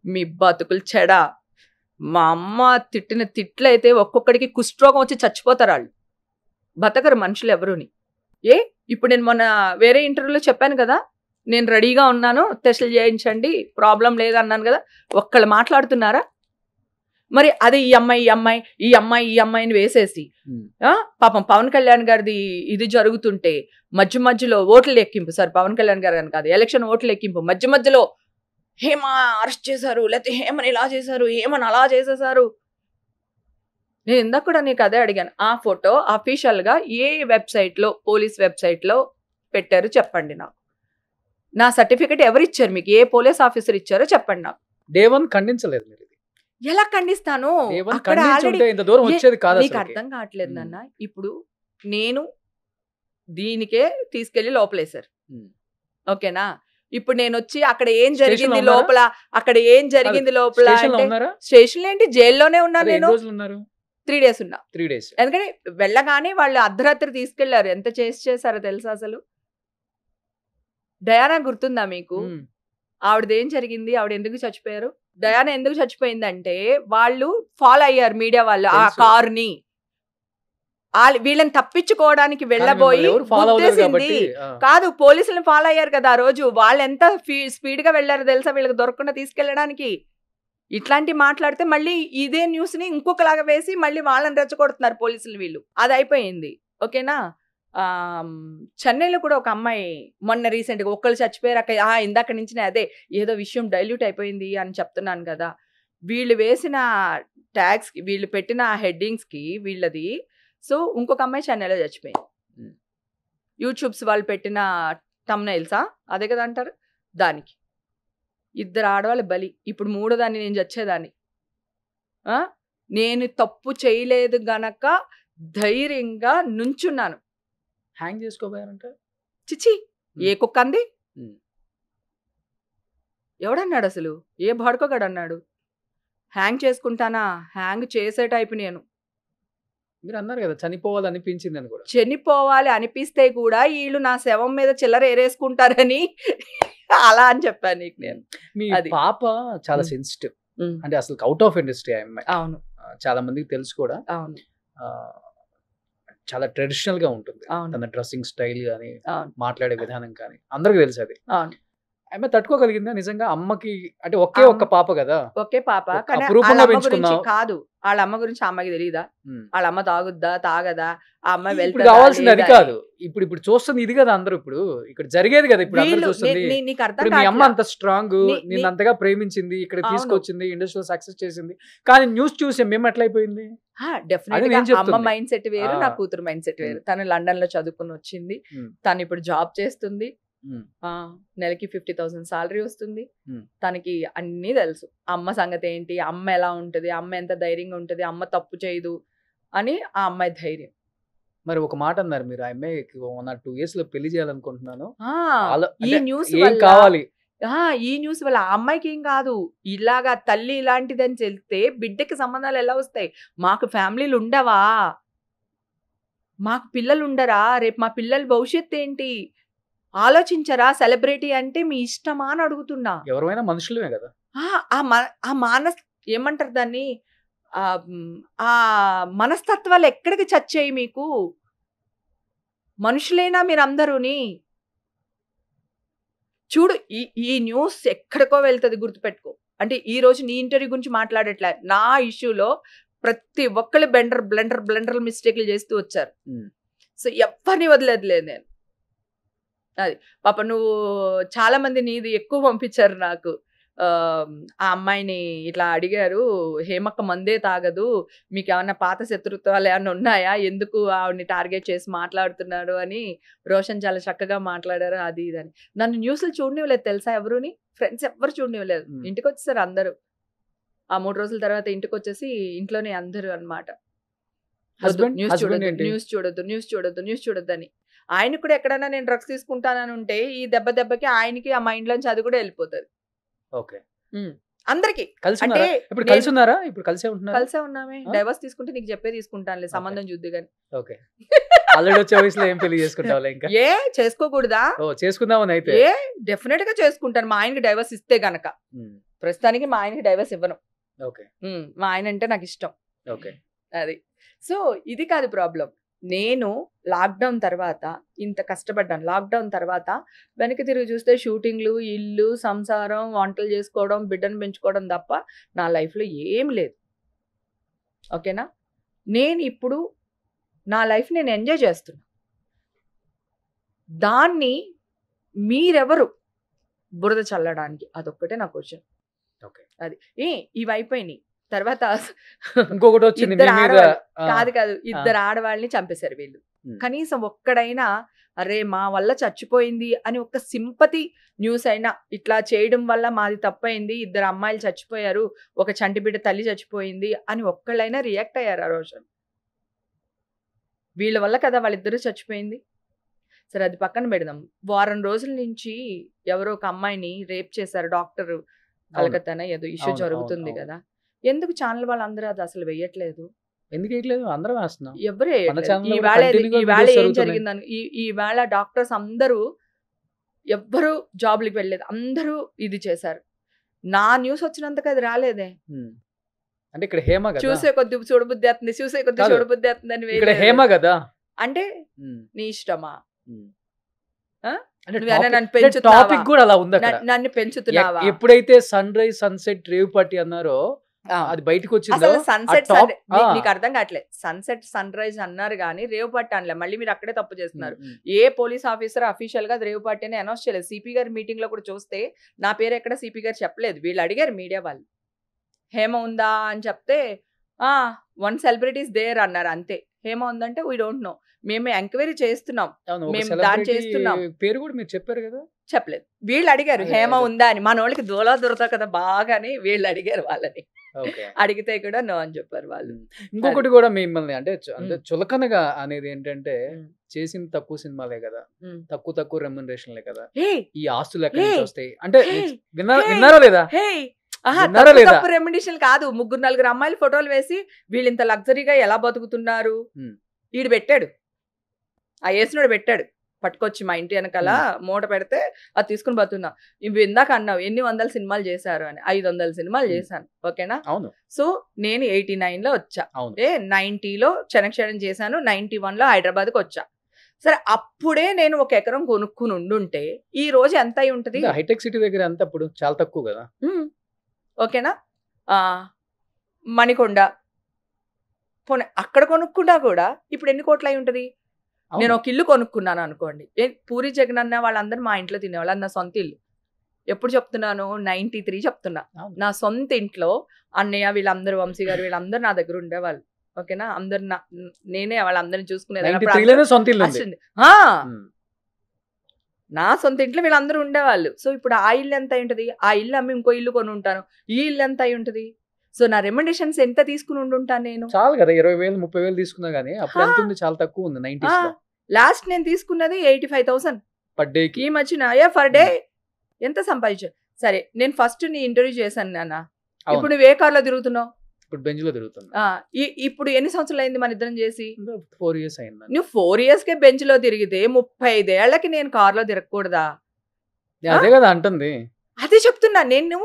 మీ బతుకులు చెడా. మా అమ్మ తిట్టిన తిట్లయితే ఒక్కొక్కడికి కుష్ఠరోగం వచ్చి చచ్చిపోతారు వాళ్ళు. బతకరు మనుషులు ఎవరుని. ఇప్పుడు నేను మొన్న వేరే ఇంటర్వ్యూలో చెప్పాను కదా, నేను రెడీగా ఉన్నాను, టెస్టులు చేయించండి, ప్రాబ్లం లేదన్నాను కదా. ఒక్కళ్ళు మాట్లాడుతున్నారా? మరి అదే ఈ అమ్మాయిని వేసేసి పాపం పవన్ కళ్యాణ్ గారిది ఇది జరుగుతుంటే మధ్యలో ఓట్ల ఎక్కింపు, సార్ పవన్ కళ్యాణ్ గారు అని కాదు, ఎలక్షన్ ఓట్ల ఎక్కింపు మధ్యలో హేమ అరెస్ట్ చేశారు, లేకపోతే హేమని ఇలా చేశారు, హేమని అలా చేసేసారు. నేను ఇందాక కూడా నీకు అదే అడిగాను. ఆ ఫోటో అఫీషియల్ గా ఏ వెబ్సైట్లో, పోలీస్ వెబ్సైట్లో పెట్టారు చెప్పండి నాకు. నా సర్టిఫికెట్ ఎవరు ఇచ్చారు మీకు? ఏ పోలీస్ ఆఫీసర్ ఇచ్చారో చెప్పండి నాకు. డే 1 ఖండించలేదు మీరు. ఎలా ఖండిస్తాను? అక్కడ ఇంత దూరం వచ్చేది కాదు. నీకు అర్థం కావట్లేదు నాన్న. ఇప్పుడు నేను దీనికే తీసుకెళ్లి లోపలేశారు, ఓకేనా? ఇప్పుడు నేను వచ్చి అక్కడ ఏం జరిగింది లోపల, స్టేషన్ ఏంటి, జైల్లోనే ఉన్నాను నేను. 3 days ఉన్నా. 3 days. ఎందుకంటే వెళ్ళగానే వాళ్ళు అర్ధరాత్రి తీసుకెళ్లారు. ఎంత చేశారో తెలుసా అసలు? డయానా గుర్తుందా మీకు? ఆవిడదేం జరిగింది, ఆవిడ ఎందుకు చచ్చిపోయారు? డయానా ఎందుకు చచ్చిపోయిందంటే వాళ్ళు ఫాలో అయ్యారు, మీడియా వాళ్ళు ఆ కార్ని. వీళ్ళని తప్పించుకోవడానికి వెళ్ళబోయి కాదు, పోలీసులను ఫాలో అయ్యారు కదా ఆ రోజు. వాళ్ళు ఎంత స్పీడ్ గా వెళ్ళారో తెలుసా వీళ్ళకి దొరకకుండా తీసుకెళ్ళడానికి. ఇట్లాంటి మాట్లాడితే మళ్ళీ ఇదే న్యూస్ ని ఇంకొకలాగా వేసి మళ్ళీ వాళ్ళని రెచ్చగొడుతున్నారు పోలీసులు వీళ్ళు. అది అయిపోయింది, ఓకేనా? చెన్నైలో కూడా ఒక అమ్మాయి మొన్న రీసెంట్ గా ఒక్కళ్ళు చచ్చిపోయారు అక్కడ. ఇందాక నుంచి అదే ఏదో విషయం డైల్యూట్ అయిపోయింది అని చెప్తున్నాను కదా. వీళ్ళు వేసిన ట్యాగ్స్ కి, వీళ్ళు పెట్టిన హెడ్డింగ్స్ కి వీళ్ళది. సో ఇంకొక అమ్మాయి చెన్నైలో చచ్చిపోయింది. యూట్యూబ్స్ వాళ్ళు పెట్టిన తమ్నైల్సా అదే కదా అంటారు, దానికి 2 ఆడవాళ్ళు బలి. ఇప్పుడు 3వ దాన్ని నేను చచ్చేదాన్ని. నేను తప్పు చేయలేదు గనక ధైర్యంగా నుంచున్నాను. హ్యాంగ్ చేసుకోబోయారంట. చిచి, ఏ కుక్క అంది? ఎవడన్నాడు అసలు? ఏ బాడుకోగాడు అన్నాడు? హ్యాంగ్ చేసుకుంటానా? హ్యాంగ్ చేసే టైపు నేను. మీరు అన్నారు కదా చనిపోవాలి అనిపించింది అని కూడా. చనిపోవాలి అనిపిస్తే కూడా వీళ్ళు నా శవం మీద చిల్లర ఏరేసుకుంటారని అలా అని చెప్పాను నీకు నేను. మీ పాప చాలా సెన్సిటివ్, అంటే అసలు అవుట్ ఆఫ్ ఇండస్ట్రీ అమ్మాయి. అవును, చాలా మందికి తెలుసు కూడా. అవును, చాలా ట్రెడిషనల్ గా ఉంటుంది తన డ్రెస్సింగ్ స్టైల్ కానీ, మాట్లాడే విధానం కానీ అందరికి తెలుసు. అది ఆమె తట్టుకోగలిగిందా నిజంగా? అమ్మకి అంటే ఒక్క పాప కదా. ఒకే పాప కాదు. వాళ్ళ అమ్మ గురించి ఆ అమ్మకి తెలియదా? వాళ్ళ అమ్మ తాగుద్దా, తాగదా? ఆ అమ్మాయి వెళ్తే కావాల్సింది అది కాదు. ఇప్పుడు చూస్తుంది ఇది కదా అందరూ. ఇప్పుడు ఇక్కడ జరిగేది కదా. ఇప్పుడు అందరూ చూస్తుంది. మీ అమ్మ అంత స్ట్రాంగ్, నిన్ను అంతగా ప్రేమించింది, ఇక్కడ తీసుకొచ్చింది, ఇండస్ట్రీలో సక్సెస్ చేసింది. కానీ న్యూస్ చూసే మేము ఎట్లయిపోయింది? అమ్మ మైండ్ సెట్ వేరు, నా కూతురు మైండ్ సెట్ వేరు. తను లండన్ లో చదువుకుని వచ్చింది, తను ఇప్పుడు జాబ్ చేస్తుంది, నెలకి 50,000 సాలరీ వస్తుంది. తనకి అన్నీ తెలుసు. అమ్మ సంగతి ఏంటి, అమ్మ ఎలా ఉంటది, అమ్మ ఎంత ధైర్యంగా ఉంటది, అమ్మ తప్పు చేయదు అని ఆ అమ్మాయి ధైర్యం. మరి ఒక మాట అన్నారు మీరు, ఆ అమ్మాయికి 1 or 2 years లో పెళ్లి చేయాలనుకుంటున్నాను. ఈ న్యూస్ కావాలి, ఈ న్యూస్ వల్ల ఆ అమ్మాయికి ఏం కాదు. ఇలాగా తల్లి ఇలాంటిదని చెప్తే బిడ్డకి సంబంధాలు ఎలా వస్తాయి? మాకు ఫ్యామిలీలు ఉండవా? మాకు పిల్లలు ఉండరా? రేపు మా పిల్లల భవిష్యత్తు ఏంటి ఆలోచించరా? సెలబ్రిటీ అంటే మీ ఇష్టమా అని అడుగుతున్నా. ఎవరైనా మనుషులమే కదా. ఆ మానస్ ఏమంటారు దాన్ని, ఆ మనస్తత్వాలు ఎక్కడికి చచ్చాయి మీకు? మనుషులేనా మీరందరూని? చూడు, ఈ న్యూస్ ఎక్కడికో వెళ్తుంది, గుర్తుపెట్టుకో. అంటే ఈ రోజు నీ ఇంటర్వ్యూ గురించి మాట్లాడట్లే, నా ఇష్యూలో ప్రతి ఒక్కళ్ళు బ్లెండర్ మిస్టేక్లు చేస్తూ వచ్చారు. సో ఎవరిని వదిలేదులేదు నేను. అది పాప, నువ్వు చాలా మంది నీది ఎక్కువ పంపించారు నాకు. ఆ అమ్మాయిని ఇట్లా అడిగారు, హేమక్క మందే తాగదు, మీకు ఏమన్నా పాత శత్రుత్వాలు ఏమన్నా ఉన్నాయా, ఎందుకు ఆవిడని టార్గెట్ చేసి మాట్లాడుతున్నాడు అని రోషన్ చాలా చక్కగా మాట్లాడారు, అది ఇది అని. నన్ను న్యూస్లు చూడనివ్వలేదు తెలుసా, ఎవరుని ఫ్రెండ్స్ ఎవ్వరు చూడనివ్వలేదు. ఇంటికి వచ్చేసారు అందరూ. ఆ 3 రోజుల తర్వాత ఇంటికి వచ్చేసి ఇంట్లోనే అందరూ అన్నమాట హస్బెండ్ న్యూస్ హస్బెండ్ చూడొద్దు ఏంటి న్యూస్ చూడొద్దు న్యూస్ చూడొద్దు న్యూస్ చూడొద్దని. ఆయనకు కూడా ఎక్కడైనా నేను డ్రగ్స్ తీసుకుంటానని ఉంటే ఈ దెబ్బకి ఆయనకి ఆ మైండ్ లోంచి అది కూడా వెళ్ళిపోతుంది ఓకే అందరికి. కలిసి అంటే ఉన్నారా ఇప్పుడు కలిసి ఉన్నారా ఇప్పుడు కలిసే ఉంటున్నారా కలిసే ఉన్నామే. ఆ? డైవర్స్ తీసుకుంటే నీకు చెప్పే తీసుకుంటానులే, సంబంధం చూద్దు కానీ. ఓకే ఆల్రెడీ వచ్చే వయసులో ఏం పెళ్లి చేసుకుంటావులే ఇంకా ఏ చేసుకోకూడదా? ఓ చేసుకుందామని అయితే ఏ డెఫినెట్ గా చేసుకుంటాను మా ఆయనకి డైవర్స్ ఇస్తే గనక. ప్రస్తుతానికి మా ఆయనకి డైవర్స్ ఇవ్వను. ఓకే మా ఆయన అంటే నాకు ఇష్టం. ఓకే అది. సో ఇది కాదు ప్రాబ్లం. నేను లాక్డౌన్ తర్వాత ఇంత కష్టపడ్డాను. లాక్డౌన్ తర్వాత వెనక్కి తిరిగి చూస్తే షూటింగ్లు, ఇల్లు, సంసారం, వంటలు చేసుకోవడం, బిడ్డను పెంచుకోవడం తప్ప నా లైఫ్లో ఏం లేదు. ఓకేనా? నేను ఇప్పుడు నా లైఫ్ నేను ఎంజాయ్ చేస్తున్నా. దాన్ని మీరెవరు బురద చల్లడానికి? అదొక్కటే నా క్వశ్చన్. ఓకే అది ఇవి అయిపోయినాయి. తర్వాత ఇంకొకటి వచ్చింది ఇద్దరు మీ మీద ఆడవాళ్ళు ఆ, కాదు ఇద్దరు ఆడవాళ్ళని చంపేశారు వీళ్ళు. ఉమ్. కనీసం ఒక్కడైనా అరే మా వల్ల చచ్చిపోయింది అని ఒక సింపతి న్యూస్ అయినా, ఇట్లా చేయడం వల్ల మాది తప్పైంది, ఇద్దరు అమ్మాయిలు చచ్చిపోయారు, ఒక చంటి బిడ్డ తల్లి చచ్చిపోయింది అని ఒక్కళ్ళైనా రియాక్ట్ అయ్యారు ఆ రోజు? వీళ్ళ వల్ల కదా వాళ్ళిద్దరూ చచ్చిపోయింది. సరే అది పక్కన పెడదాం. వారం రోజుల నుంచి ఎవరో ఒక అమ్మాయిని రేప్ చేశారు డాక్టర్, కలకత్తాన ఏదో ఇష్యూ అవును, జరుగుతుంది అవును. కదా. ఎందుకు ఛానల్ వాళ్ళందరూ అది అసలు వెయ్యట్లేదు? ఎందుకు వేయట్లేదు అందరం వేస్తున్నాం ఎవరు మన వేయట్లేదు. ఛానల్లో కూడా ఈవేళ continuous ఈవేళ videos ఏం జరుగుతున్నాయి. జరిగిందని ఈవేళ డాక్టర్స్ అందరూ ఎవ్వరు జాబ్లకు వెళ్ళలేదు, అందరూ ఇది చేశారు. నా న్యూస్ వచ్చినంతకు అది రాలేదే. ఉమ్. అంటే ఇక్కడ హేమ కదా చూసే కొద్ది చూడబుద్ధి అవుతుంది, చూసే కొద్ది కాదు. చూడబుద్ధి అవుతుంది అని ఇక్కడ వేయలేదు. హేమ కదా అంటే ఉమ్. నీ ఇష్టమా? ఉమ్. ఆ? అంటే నువ్వేనా నన్ను టాపిక్ పెంచుతున్నావా? కూడా అలా ఉంది అక్కడ. నన్ను పెంచుతున్నావా? ఎప్పుడైతే sunrise sunset rave party అన్నారో ఆ. అది బయటకు వచ్చిందో అసలు సన్సెట్ ఆ top- నీకు అర్థం కావట్లేదు. సన్సెట్ సన్ రైజ్ అన్నారు కానీ రేవ్ పార్టీ అనలే. మళ్ళీ మీరు అక్కడే తప్పు చేస్తున్నారు. ఉమ్. ఏ పోలీస్ ఆఫీసర్ అఫీషియల్ గా రేవ్ పార్టీ అని అనౌన్స్ చేయలేదు. సిపి గారి మీటింగ్ లో కూడా చూస్తే నా పేరు ఎక్కడ సిపి గారు చెప్పలేదు. వీళ్ళు అడిగారు మీడియా వాళ్ళు, హేమ ఉందా అని చెప్తే వన్ సెలబ్రిటీస్ దేర్ అన్నారు అంతే. హేమ ఉందంటే వీ డోంట్ నో, మేము ఎంక్వైరీ చేస్తున్నాం, అవును, ఒక మేము celebrity దాన్ని చేస్తున్నాం. పేరు కూడా మీరు చెప్పారు కదా. చెప్పలేదు. వీళ్ళు అడిగారు అదే, హేమ అదే. ఉందా అని. మన వాళ్ళకి దూలా దొరతా కదా బాగా అని వీళ్ళు అడిగారు వాళ్ళని. ఓకే అడిగితే కూడా నో అని చెప్పారు వాళ్ళు. ఇంకొకటి కూడా మిమ్మల్ని అంటే అంటే ఉమ్. చులకనగా అనేది ఏంటంటే ఉమ్. చేసిన తక్కువ సినిమాలే కదా, ఉమ్. తక్కువ రెమ్యునరేషన్లే కదా, హే ఈ ఆస్తులు ఎక్కడి నుంచి Hey! వస్తాయి అంటే Hey! విన్నారా Hey! విన్నారా లేదా? హే విన్నారా లేదా? తప్పు రెమ్యునేషన్ కాదు. 3-4 అమ్మాయిలు ఫోటోలు వేసి వీళ్ళు ఇంత లగ్జరీగా ఎలా బతుకుతున్నారు. ఉమ్. ఈడు పెట్టాడు, ఆ వేసినోడు పెట్టాడు పట్టుకొచ్చి మా ఇంటి వెనకాల మూట పెడితే అది తీసుకుని బతున్నా. ఇవి ఇందాక అన్నావు ఎన్ని 100 సినిమాలు చేశారు అని. 500 సినిమాలు చేశాను. ఓకేనా? అవును సో నేను 89లో వచ్చా. అవును 90లో చెనక్షణం చేశాను. 91లో హైదరాబాద్కి వచ్చా. సరే అప్పుడే నేను 1 ఎకరం కొనుక్కుని ఉండుంటే ఈ రోజు ఎంత అయి ఉంటుంది? హైటెక్ సిటీ దగ్గర ఎంత అప్పుడు చాలా తక్కువ కదా. ఓకేనా? మణికొండ పోనీ అక్కడ కొనుక్కున్నా కూడా ఇప్పుడు ఎన్ని కోట్లు అయి ఉంటుంది? అవును. నేను ఒక ఇల్లు కొనుక్కున్నాను అనుకోండి. పూరి జగనన్న వాళ్ళందరూ మా ఇంట్లో తినేవాళ్ళు. అది నా సొంత ఇల్లు. ఎప్పుడు చెప్తున్నాను? 93 చెప్తున్నా. అవును. నా సొంత ఇంట్లో అన్నయ్య వీళ్ళందరూ, వంశీ గారు వీళ్ళందరూ నా దగ్గర ఉండేవాళ్ళు. ఓకేనా? అందరు నేనే వాళ్ళందరినీ చూసుకునేది. 93లోనే సొంత ఇల్లు ఉంది. ఉమ్. నా సొంత ఇంట్లో వీళ్ళందరూ ఉండేవాళ్ళు. సో ఇప్పుడు ఆ ఇల్లు ఎంత అయి ఉంటుంది? ఆ ఇల్లు అమ్మి ఇంకో ఇల్లు కొని ఉంటాను. ఈ ఇల్లు ఎంత అయి ఉంటుంది? సో నా రెమ్యునరేషన్స్ ఎంత తీసుకుని ఉండుంటాను నేను? చాలు కదా 20,000 30,000 తీసుకున్నా గానీ అప్పుడు ఎంత ఉంది? చాలా తక్కువ ఉంది 90s లో లాస్ట్ నేను తీసుకున్నది 85,000 పర్ డేకి. ఈ మధ్యన. ఫర్ డే ఎంత సంపాదించా? సరే నేను ఫస్ట్ నీ ఇంటర్వ్యూ చేశాను నాన్న. ఇప్పుడు నువ్వు ఏ కార్లో తిరుగుతున్నావు? ఇప్పుడు బెంచ్ లో తిరుగుతున్నా. ఇప్పుడు ఎన్ని సంవత్సరాలు అయింది మన ఇద్దరం చేసి? 4 years అయింది. నువ్వు 4 yearsకే బెంచ్ లో తిరిగితే 35 ఏళ్లకి నేను కార్లో తిరగకూడదా? అదే కదా అంటుంది. అదే చెప్తున్నా నేను.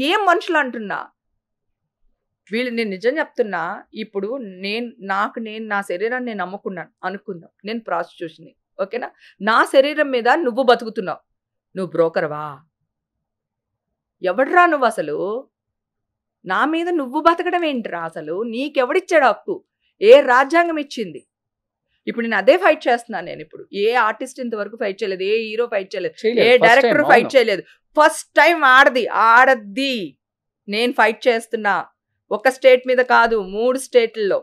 ఏం మనుషులు అంటున్నా వీళ్ళు. నేను నిజం చెప్తున్నా. ఇప్పుడు నేను నా శరీరాన్ని నేను నమ్ముకున్నాను అనుకుందాం. నేను ప్రాస్టిట్యూషన్. ఓకేనా? నా శరీరం మీద నువ్వు బతుకుతున్నావు. నువ్వు బ్రోకర్వా? ఎవడ్రా నువ్వు అసలు? నా మీద నువ్వు బతకడం ఏంటిరా అసలు? నీకెవడిచ్చాడు హక్కు? ఏ రాజ్యాంగం ఇచ్చింది? ఇప్పుడు నేను అదే ఫైట్ చేస్తున్నాను. నేను ఇప్పుడు ఏ ఆర్టిస్ట్ ఇంతవరకు ఫైట్ చేయలేదు, ఏ హీరో ఫైట్ చేయలేదు, ఏ డైరెక్టర్ ఫైట్ చేయలేదు. ఫస్ట్ టైం ఆడద్ది నేను ఫైట్ చేస్తున్నా. ఒక స్టేట్ మీద కాదు, 3 స్టేట్లలో.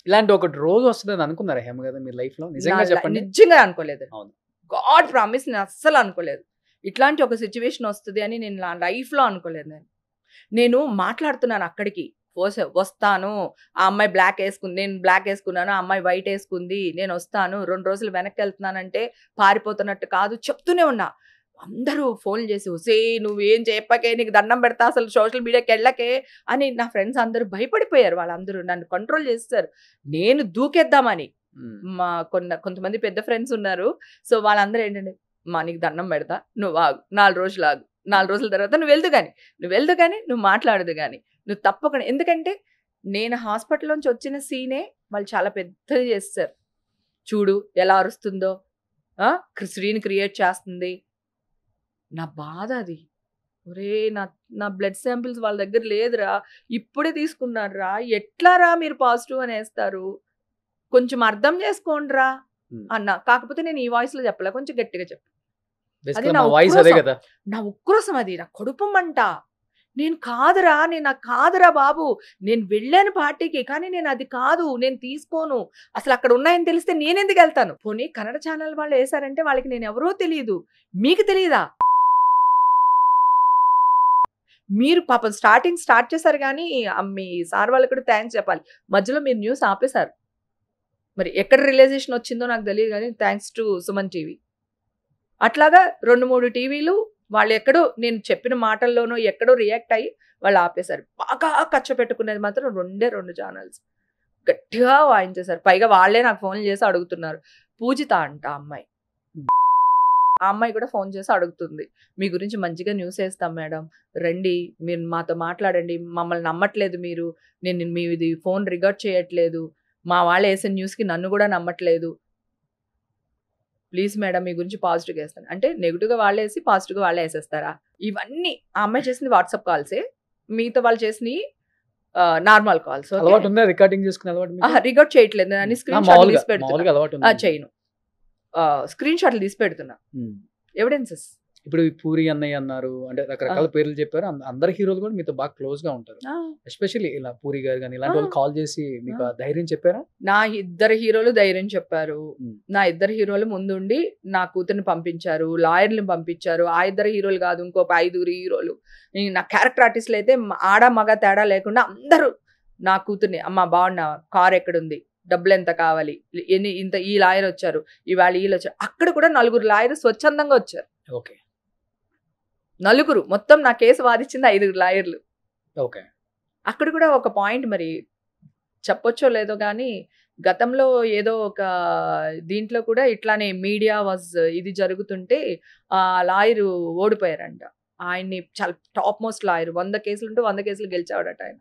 ఇలాంటి ఒకటి రోజు వస్తుందని అనుకున్నారా హేమ కదా మీరు లైఫ్ లో? నిజంగా చెప్పండి. నిజంగా అనుకోలేదు. అవును. గాడ్ ప్రామిస్ నేను అస్సలు అనుకోలేదు. ఇట్లాంటి ఒక సిచ్యువేషన్ వస్తుంది అని నేను నా లైఫ్ లో అనుకోలేదు. నేను నేను మాట్లాడుతున్నాను అక్కడికి వస్తాను, ఆ అమ్మాయి బ్లాక్ వేసుకుంది, నేను బ్లాక్ వేసుకున్నాను, ఆ అమ్మాయి వైట్ వేసుకుంది, నేను వస్తాను, 2 రోజులు వెనక్కి వెళ్తున్నానంటే పారిపోతున్నట్టు కాదు చెప్తూనే ఉన్నా. అందరూ ఫోన్ చేసి వసే నువ్వేం చెప్పకే, నీకు దండం పెడతా, అసలు సోషల్ మీడియాకి వెళ్ళకే అని నా ఫ్రెండ్స్ అందరూ భయపడిపోయారు. వాళ్ళందరూ నన్ను కంట్రోల్ చేస్తారు నేను దూకేద్దామని. మా కొంతమంది పెద్ద ఫ్రెండ్స్ ఉన్నారు. సో వాళ్ళందరూ ఏంటంటే మా నీకు దండం పెడతా, నువ్వు ఆగు, 4 రోజులు ఆగు, 4 రోజుల తర్వాత నువ్వు వెళ్దు కానీ నువ్వు మాట్లాడదు కానీ నువ్వు తప్పకుండా. ఎందుకంటే నేను హాస్పిటల్లోంచి వచ్చిన సీనే వాళ్ళు చాలా పెద్దది చేస్తారు. చూడు ఎలా అరుస్తుందో, శ్రీని క్రియేట్ చేస్తుంది. నా బాధ అది. ఒరే నా బ్లడ్ శాంపిల్స్ వాళ్ళ దగ్గర లేదురా, ఇప్పుడే తీసుకున్నారా, ఎట్లా రా మీరు పాజిటివ్ అనేస్తారు, కొంచెం అర్థం చేసుకోండిరా అన్న. కాకపోతే నేను ఈ వాయిస్ లో చెప్పలే, కొంచెం గట్టిగా చెప్పు. అది నా ఉక్రోసం, అది నా కడుపమంట. నాకు కాదురా బాబు, నేను వెళ్ళాను పార్టీకి, కానీ నేను అది కాదు, నేను తీసుకోను, అసలు అక్కడ ఉన్నాయని తెలిస్తే నేనెందుకు వెళ్తాను. పోనీ కన్నడ ఛానల్ వాళ్ళు వేసారంటే వాళ్ళకి నేను ఎవరో తెలియదు, మీకు తెలియదా? మీరు పాపం స్టార్ట్ చేశారు కానీ మీ సార్ వాళ్ళకి కూడా థ్యాంక్స్ చెప్పాలి. మధ్యలో మీరు న్యూస్ ఆపేశారు. మరి ఎక్కడ రిలైజేషన్ వచ్చిందో నాకు తెలియదు కానీ థ్యాంక్స్ టు సుమన్ టీవీ. అట్లాగా 2-3 టీవీలు వాళ్ళు ఎక్కడో నేను చెప్పిన మాటల్లోనో ఎక్కడో రియాక్ట్ అయ్యి వాళ్ళు ఆపేశారు. బాగా ఖర్చు పెట్టుకునేది మాత్రం 2 ఛానల్స్ గట్టిగా వాయించేశారు. పైగా వాళ్ళే నాకు ఫోన్ చేసి అడుగుతున్నారు. పూజిత అంట అమ్మాయి, ఆ అమ్మాయి కూడా ఫోన్ చేసి అడుగుతుంది, మీ గురించి మంచిగా న్యూస్ వేస్తాం మేడం, రండి మీరు మాతో మాట్లాడండి, మమ్మల్ని నమ్మట్లేదు మీరు, నేను మీది ఫోన్ రికార్డ్ చేయట్లేదు, మా వాళ్ళు వేసిన న్యూస్కి నన్ను కూడా నమ్మట్లేదు, ప్లీజ్ మేడం మీ గురించి పాజిటివ్గా వేస్తాను అంటే నెగిటివ్గా వాళ్ళే వేసి పాజిటివ్గా వాళ్ళే వేసేస్తారా? ఇవన్నీ ఆ అమ్మాయి చేసింది వాట్సాప్ కాల్సే, మిగతా వాళ్ళు చేసినవి నార్మల్ కాల్స్. రికార్డ్ చేయట్లేదు, నేను స్క్రీన్ షాట్లు తీసి పెడుతున్నా, చేయను, స్క్రీన్ షాట్లు తీసి పెడుతున్నా, ఎవిడెన్సెస్. ఇప్పుడు పూరి అన్నయ్య అన్నారు, అంటే రకరకాల పేర్లు చెప్పారు. అందరు హీరోలు కూడా మీతో బాగా క్లోజ్ గా ఉంటారు. ఎస్పెషల్లీ ఇలా పూరి గారు కానీ ఇలాంటి వాళ్ళు కాల్ చేసి మీకు ధైర్యం చెప్పారా? నా 2 హీరోలు ధైర్యం చెప్పారు. నా 2 హీరోలు ముందుండి నా కూతుర్ని పంపించారు, లాయర్ని పంపించారు. ఆ 2 హీరోలు కాదు, ఇంకొక 5 హీరోలు. నా క్యారెక్టర్ ఆర్టిస్టులు అయితే ఆడ మగ తేడా లేకుండా అందరూ నా కూతుర్ని, అమ్మ బాగున్నా, కార్ ఎక్కడుంది, డబ్బులు ఎంత కావాలి, ఇంత ఈ లాయర్ వచ్చారు, ఇవాళ వీళ్ళు వచ్చారు. అక్కడ కూడా 4 లాయర్లు స్వచ్ఛందంగా వచ్చారు. ఓకే, 4 మొత్తం నా కేసు వాదించింది 5 లాయర్లు. ఓకే, అక్కడ కూడా ఒక పాయింట్ మరి చెప్పొచ్చో లేదో కానీ గతంలో ఏదో ఒక దీంట్లో కూడా ఇట్లానే మీడియా ఇది జరుగుతుంటే ఆ లాయరు ఓడిపోయారంట. ఆయన్ని చాలా టాప్ మోస్ట్ లాయర్, 100 కేసులు ఉంటే 100 కేసులు గెలిచాడట ఆయన.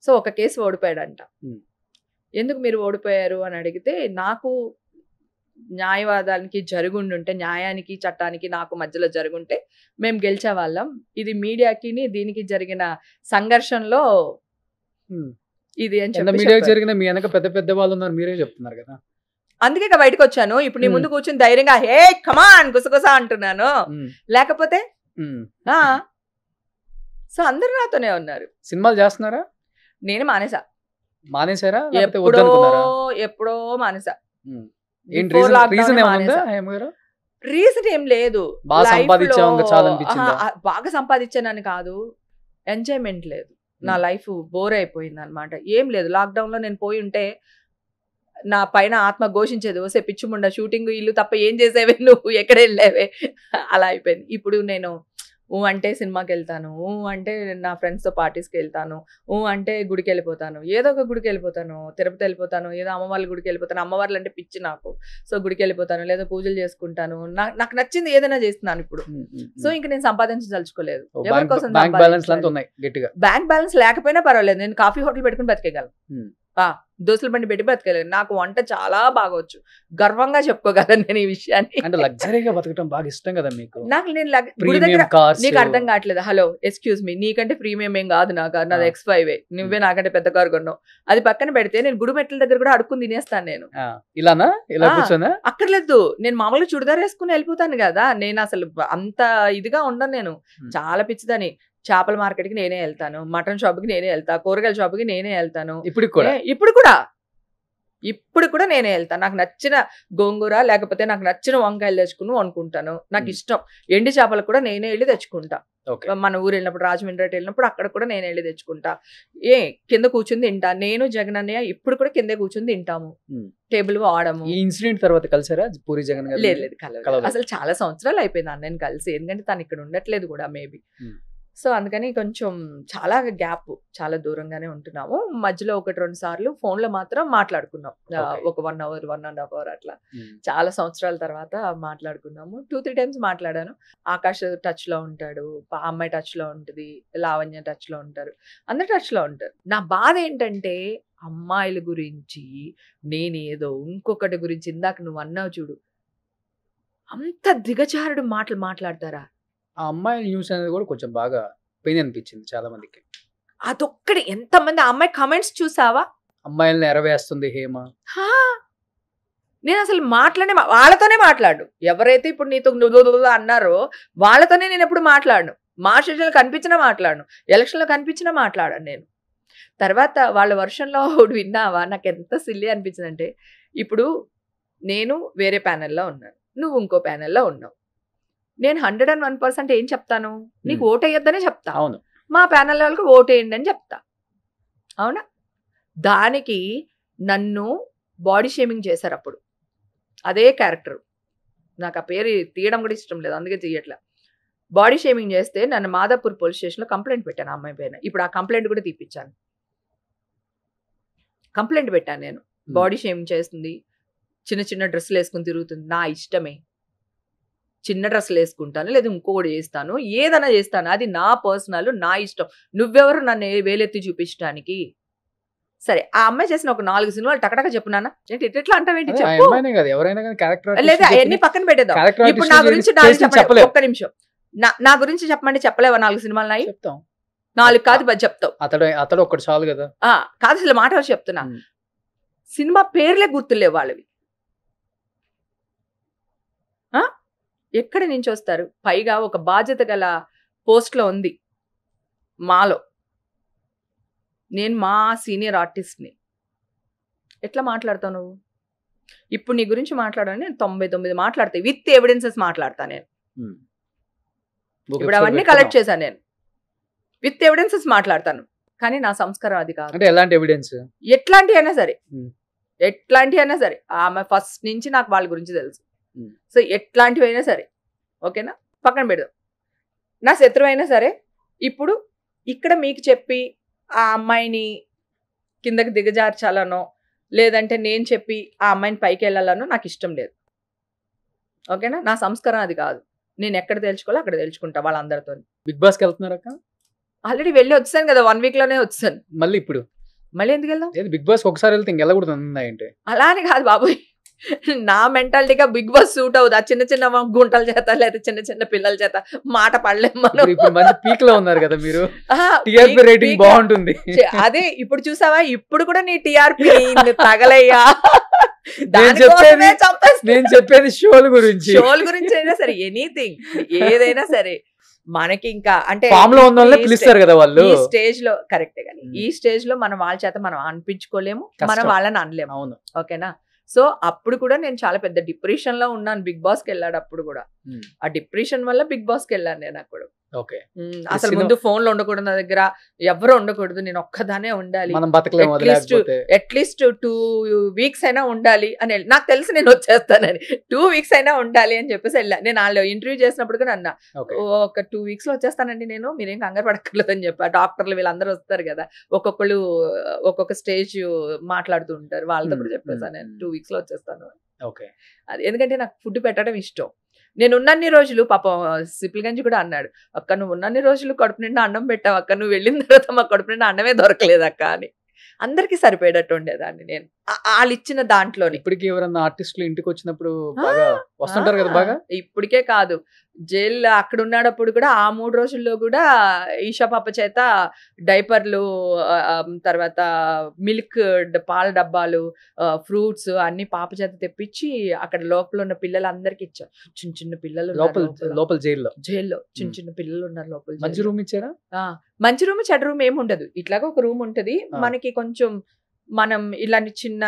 సో ఒక కేసు ఓడిపోయాడంట. ఎందుకు మీరు ఓడిపోయారు అని అడిగితే, నాకు న్యాయవాదానికి జరుగుండుంటే, న్యాయానికి చట్టానికి నాకు మధ్యలో జరుగుంటే మేము గెలిచేవాళ్ళం, ఇది మీడియాకి దీనికి జరిగిన సంఘర్షణలో ఇది అని జరిగిన మీ వెనక పెద్ద పెద్ద వాళ్ళు ఉన్నారు, మీరే చెప్తున్నారు కదా. అందుకే ఇక బయటకు వచ్చాను. ఇప్పుడు నీ ముందు కూర్చుని ధైర్యంగా హే కమాన్ గుసగుస అంటున్నాను, లేకపోతే సో అందరూ నాతోనే ఉన్నారు. సినిమాలు చేస్తున్నారా? నేను మానేసారా? ఎప్పుడో మానేసా. రీజన్ ఏం లేదు, బాగా సంపాదించానని కాదు, ఎంజాయ్మెంట్ లేదు, నా లైఫ్ బోర్ అయిపోయింది అనమాట. ఏం లేదు, లాక్డౌన్ లో నేను పోయి ఉంటే నా పైన ఆత్మ ఘోషించేది, ఓసే పిచ్చుముండా షూటింగ్ ఇల్లు తప్ప ఏం చేసేవే నువ్వు, ఎక్కడ వెళ్ళేవే, అలా అయిపోయింది. ఇప్పుడు నేను అంటే సినిమాకి వెళ్తాను, అంటే నా ఫ్రెండ్స్తో పార్టీస్కి వెళ్తాను, అంటే గుడికి వెళ్ళిపోతాను, ఏదో ఒక గుడికి వెళ్ళిపోతాను, తిరుపతి వెళ్ళిపోతాను, ఏదో అమ్మవారి గుడికి వెళ్ళిపోతాను, అమ్మవార్లు అంటే పిచ్చి నాకు, సో గుడికి వెళ్ళిపోతాను, లేదా పూజలు చేసుకుంటాను, నాకు నచ్చింది ఏదైనా చేస్తున్నాను ఇప్పుడు. సో ఇంక నేను సంపాదించదలుచుకోలేదు, ఎవరి కోసం బ్యాంక్ బ్యాలెన్స్ లేకపోయినా పర్వాలేదు, నేను కాఫీ హోటల్ పెట్టుకుని బతికేయగలను, దోశల బండి పెట్టి బతకలేదు, నాకు వంట చాలా బాగా వచ్చు, గర్వంగా చెప్పుకోగలను నేను ఈ విషయాన్ని. అంటే లగ్జరీగా బతకడం బాగా ఇష్టం కదా మీకు. నాకు నేను నీకు అర్థం కావట్లేదు, హలో ఎక్స్క్యూజ్ మీ, నీకంటే ప్రీమియం ఏం కాదు నాకు, నాది X5, నువ్వే నాకంటే పెద్ద కారు కొన్నావు, అది పక్కన పెడితే నేను గుడి మెట్ల దగ్గర కూడా అడుక్కుని తినేస్తాను నేను. ఇలానా? ఇలా కూర్చోనా? అక్కర్లేదు, నేను మామూలుగా చుడిదార్ వేసుకుని వెళ్ళిపోతాను కదా, నేను అసలు అంత ఇదిగా ఉండను, నేను చాలా పిచ్చిదని. చేపల మార్కెట్ కి నేనే వెళ్తాను, మటన్ షాప్ కి నేనే వెళ్తా, కూరగాయల షాప్ కి నేనే వెళ్తాను. ఇప్పుడు కూడా ఇప్పుడు కూడా నేనే వెళ్తాను. నాకు నచ్చిన గోంగూర లేకపోతే నాకు నచ్చిన వంకాయలు తెచ్చుకుని అనుకుంటాను. నాకు ఇష్టం. ఎండి చేపలు కూడా నేనే వెళ్ళి తెచ్చుకుంటా. మన ఊరు వెళ్ళినప్పుడు, రాజమండ్రి వెళ్ళినప్పుడు అక్కడ కూడా నేను వెళ్ళి తెచ్చుకుంటా. కింద కూర్చుని తింటా. నేను జగన్ అన్నయ్య ఇప్పుడు కూడా కిందే కూర్చుని తింటాము. టేబుల్ వాడము. ఈ ఇన్సిడెంట్ తర్వాత కలిసారా పూరి జగన్ గారు? లేదు కలవలేదు. అసలు చాలా సంవత్సరాలు అయిపోయింది అన్నయ్యని కలిసి. ఎందుకంటే తను ఇక్కడ ఉండట్లేదు కూడా మేబీ. సో అందుకని కొంచెం చాలా గ్యాప్, చాలా దూరంగానే ఉంటున్నాము. మధ్యలో 1-2 సార్లు ఫోన్ లో మాత్రం మాట్లాడుకున్నాం. ఒక 1 hour 1.5 hour అట్లా చాలా సంవత్సరాల తర్వాత మాట్లాడుకున్నాము. 2-3 times మాట్లాడాను. ఆకాష్ టచ్ లో ఉంటాడు, అమ్మాయి టచ్ లో ఉంటుంది, లావణ్య టచ్ లో ఉంటారు, అందరు టచ్ లో ఉంటారు. నా బాధ ఏంటంటే అమ్మాయిల గురించి నేనేదో ఇంకొకటి గురించి ఇందాక నువ్వు అన్నావు చూడు, అంత దిగజారుడు మాటలు మాట్లాడతారా? ఆ అమ్మాయి న్యూస్ అనేది కూడా కొంచెం బాగా పెయిన్ అనిపించింది చాలా మందికి. అదొక్కటి. ఎంతమంది ఆ అమ్మాయి కమెంట్స్ చూసావా? అమ్మాయిలను ఎరవేస్తుంది హేమ. నేను అసలు వాళ్ళతోనే మాట్లాడు. ఎవరైతే ఇప్పుడు నీతో అన్నారో వాళ్ళతోనే నేను ఎప్పుడు మాట్లాడను. మా స్టేషన్లో కనిపించినా మాట్లాడను, ఎలక్షన్లో కనిపించినా మాట్లాడాను నేను. తర్వాత వాళ్ళ వర్షన్లో విన్నావా? నాకు ఎంత సిల్లీ అనిపించింది అంటే, ఇప్పుడు నేను వేరే ప్యానెల్లో ఉన్నాను, నువ్వు ఇంకో ప్యానెల్లో ఉన్నావు. నేను 101% ఏం చెప్తాను? నీకు ఓటేయొద్దనే చెప్తా. అవును. మా ప్యానెల్ వాళ్ళకి ఓటేయండి అని చెప్తా. అవునా? దానికి నన్ను బాడీ షేమింగ్ చేశారు అప్పుడు. అదే క్యారెక్టర్. నాకు ఆ పేరు తీయడం కూడా ఇష్టం లేదు, అందుకే తీయట్లా. బాడీ షేమింగ్ చేస్తే నన్ను మాదాపూర్ పోలీస్ స్టేషన్లో కంప్లైంట్ పెట్టాను ఆ అమ్మాయి పైన. ఇప్పుడు ఆ కంప్లైంట్ కూడా తీపిచ్చాను. కంప్లైంట్ పెట్టాను నేను. బాడీ షేమింగ్ చేస్తుంది, చిన్న చిన్న డ్రెస్సులు వేసుకుని తిరుగుతుంది. నా ఇష్టమే. చిన్న డ్రెస్సులు వేసుకుంటాను, లేదా ఇంకోటి చేస్తాను, ఏదైనా చేస్తాను. అది నా పర్సనల్, నా ఇష్టం. నువ్వెవరు నన్ను వేలెత్తి చూపించడానికి? సరే, ఆ అమ్మాయి చేసిన ఒక 4 సినిమాలు టకటక చెప్పునానా? ఏంటి ఎట్లా అంటావేంటి? చెప్పు. లేదా అవన్నీ పక్కన పెట్టేద్దాం. ఇప్పుడు నా గురించి చెప్పలేదు. ఒక్క నిమిషం. నా గురించి చెప్పమంటే చెప్పలేవా? 4 సినిమాలు నాయి చెప్తాం. 4 కాదు 10 చెప్తావు. అతడు ఒకటి చాలు కదా. కాదు, అసలు మాట వచ్చి చెప్తున్నా. సినిమా పేర్లే గుర్తులేవు వాళ్ళవి. ఎక్కడి నుంచి వస్తారు? పైగా ఒక బాధ్యత గల పోస్ట్లో ఉంది మాలో. నేను మా సీనియర్ ఆర్టిస్ట్ని. ఎట్లా మాట్లాడతావు నువ్వు? ఇప్పుడు నీ గురించి మాట్లాడాను నేను 99 మాట్లాడతాయి, విత్ ఎవిడెన్సెస్ మాట్లాడతా నేను. ఇప్పుడు అవన్నీ కలెక్ట్ చేశాను నేను, విత్ ఎవిడెన్సెస్ మాట్లాడతాను. కానీ నా సంస్కారం అది కాదు. అంటే ఎలాంటి ఎవిడెన్స్? ఎట్లాంటి అయినా సరే, ఎట్లాంటి అయినా సరే. ఆమె ఫస్ట్ నుంచి నాకు వాళ్ళ గురించి తెలుసు. సో ఎట్లాంటివి అయినా సరే, ఓకేనా, పక్కన పెడదాం. నా శత్రువు అయినా సరే, ఇప్పుడు ఇక్కడ మీకు చెప్పి ఆ అమ్మాయిని కిందకి దిగజార్చాలనో, లేదంటే నేను చెప్పి ఆ అమ్మాయిని పైకి వెళ్ళాలనో నాకు ఇష్టం లేదు. ఓకేనా? నా సంస్కారం అది కాదు. నేను ఎక్కడ తెలుసుకోవాలో అక్కడ తెలుసుకుంటా వాళ్ళందరితో. బిగ్ బాస్కి వెళ్తున్నారు అక్క? ఆల్రెడీ వెళ్ళి వచ్చాను కదా, 1 week లోనే వచ్చాను. మళ్ళీ ఇప్పుడు మళ్ళీ ఎందుకు వెళ్దాం? బిగ్ బాస్ ఒకసారి వెళ్తే ఇంకెళ్ళకూడదు ఏంటి? అలా అని కాదు బాబోయ్, నా మెంటాలిటీగా బిగ్ బాస్ సూట్ అవుతుంది. ఆ చిన్న చిన్న గుంటల చేత లేదా చిన్న చిన్న పిల్లల చేత మాట పడలేము మనం. పీక్ లో ఉన్నారు కదా మీరు, టీఆర్పీ రేటింగ్ బాగుంటుంది. అదే ఇప్పుడు చూసావా, ఇప్పుడు కూడా నీ టీఆర్పీ తగలయ్యా. నేను చెప్పేది షోల గురించి అయినా సరే, ఎనీథింగ్ ఏదైనా సరే. మనకి ఇంకా అంటే ఫామ్ లో ఉన్న వాళ్ళే పిలుస్తారు కదా వాళ్ళు. ఈ స్టేజ్ లో కరెక్టే, కానీ ఈ స్టేజ్ లో మనం వాళ్ళ చేత మనం అనిపించుకోలేము, మనం వాళ్ళని అనలేము. అవును, ఓకేనా? సో అప్పుడు కూడా నేను చాలా పెద్ద డిప్రెషన్ లో ఉన్నాను బిగ్ బాస్కి వెళ్ళాడప్పుడు కూడా. ఆ డిప్రెషన్ వల్ల బిగ్ బాస్కి వెళ్ళాను నేను అప్పుడు. ఓకే, అసలు ముందు ఫోన్లు ఉండకూడదు నా దగ్గర, ఎవరు ఉండకూడదు, నేను ఒక్కదానే ఉండాలి, అట్లీస్ట్ 2 weeks అయినా ఉండాలి అని. నాకు తెలిసి నేను వచ్చేస్తానని, 2 weeks అయినా ఉండాలి అని చెప్పేసి వెళ్ళా. నేను వాళ్ళు ఇంటర్వ్యూ చేసినప్పుడు కూడా అన్నా, ఒక 2 weeks లో వచ్చేస్తానండి నేను, మీరేం కంగారు పడక్కర్లేదు అని చెప్పా. డాక్టర్లు వీళ్ళందరూ వస్తారు కదా, ఒక్కొక్కళ్ళు ఒక్కొక్క స్టేజ్ మాట్లాడుతూ ఉంటారు, వాళ్ళతో కూడా చెప్పేసాను నేను 2 weeks లో వచ్చేస్తాను. ఓకే, అది ఎందుకంటే నాకు ఫుడ్ పెట్టడం ఇష్టం. నేను ఉన్నన్ని రోజులు పాపం సిప్లిగంజ్ కూడా అన్నాడు, అక్క నువ్వు ఉన్నన్ని రోజులు కడుపు నిండా అన్నం పెట్టావు అక్క, నువ్వు వెళ్ళిన తర్వాత మా కడుపు నిండా అన్నమే దొరకలేదు అక్క అని. అందరికి సరిపోయేటట్టు ఉండేదాన్ని నేను వాళ్ళు ఇచ్చిన దాంట్లో. ఇప్పటికి ఎవరన్నా ఆర్టిస్టులు ఇంటికి వచ్చినప్పుడు బాగా వస్తుంటారు కదా బాగా. ఇప్పటికే కాదు, జైలు అక్కడ ఉన్నప్పుడు కూడా ఆ 3 రోజుల్లో కూడా ఈషా పాప చేత డైపర్లు, తర్వాత మిల్క్, పాల డబ్బాలు, ఫ్రూట్స్ అన్ని పాప చేత తెప్పించి అక్కడ లోపల ఉన్న పిల్లలందరికి ఇచ్చారు. చిన్న చిన్న పిల్లలు లోపల జైల్లో చిన్న చిన్న పిల్లలు ఉన్నారు లోపల. మంచి రూమ్ ఇచ్చారా? మంచి రూమ్ చెడ్డ రూమ్ ఏమి ఉండదు, ఇట్లాగా ఒక రూమ్ ఉంటది మనకి. కొంచెం మనం ఇలాంటి చిన్న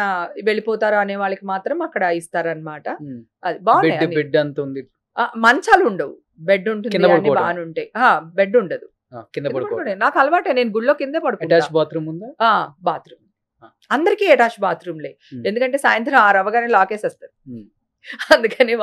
వెళ్ళిపోతారు అనే వాళ్ళకి మాత్రం అక్కడ ఇస్తారనమాట. ఉమ్. అది బాగున్నాయి బెడ్ అన్ని. బెడ్ అంత ఉంది. మంచాలు ఉండవు, బెడ్ ఉంటుంది, కింద అన్ని పడుకోవడం. బాగానే ఉంటాయి. బెడ్ ఉండదు, కింద కింద పడుకోవడం. పడుకోవడం. నాకు అలవాటే, నేను గుళ్ళో కిందే పడుకుంటా. అటాచ్ బాత్రూమ్ ఉందా? బాత్రూమ్ ఆ. అందరికీ అటాచ్ బాత్రూమ్లే. ఉమ్. ఎందుకంటే సాయంత్రం 6 అవ్వగానే లాకేసేస్తారు, ఉమ్. అందుకని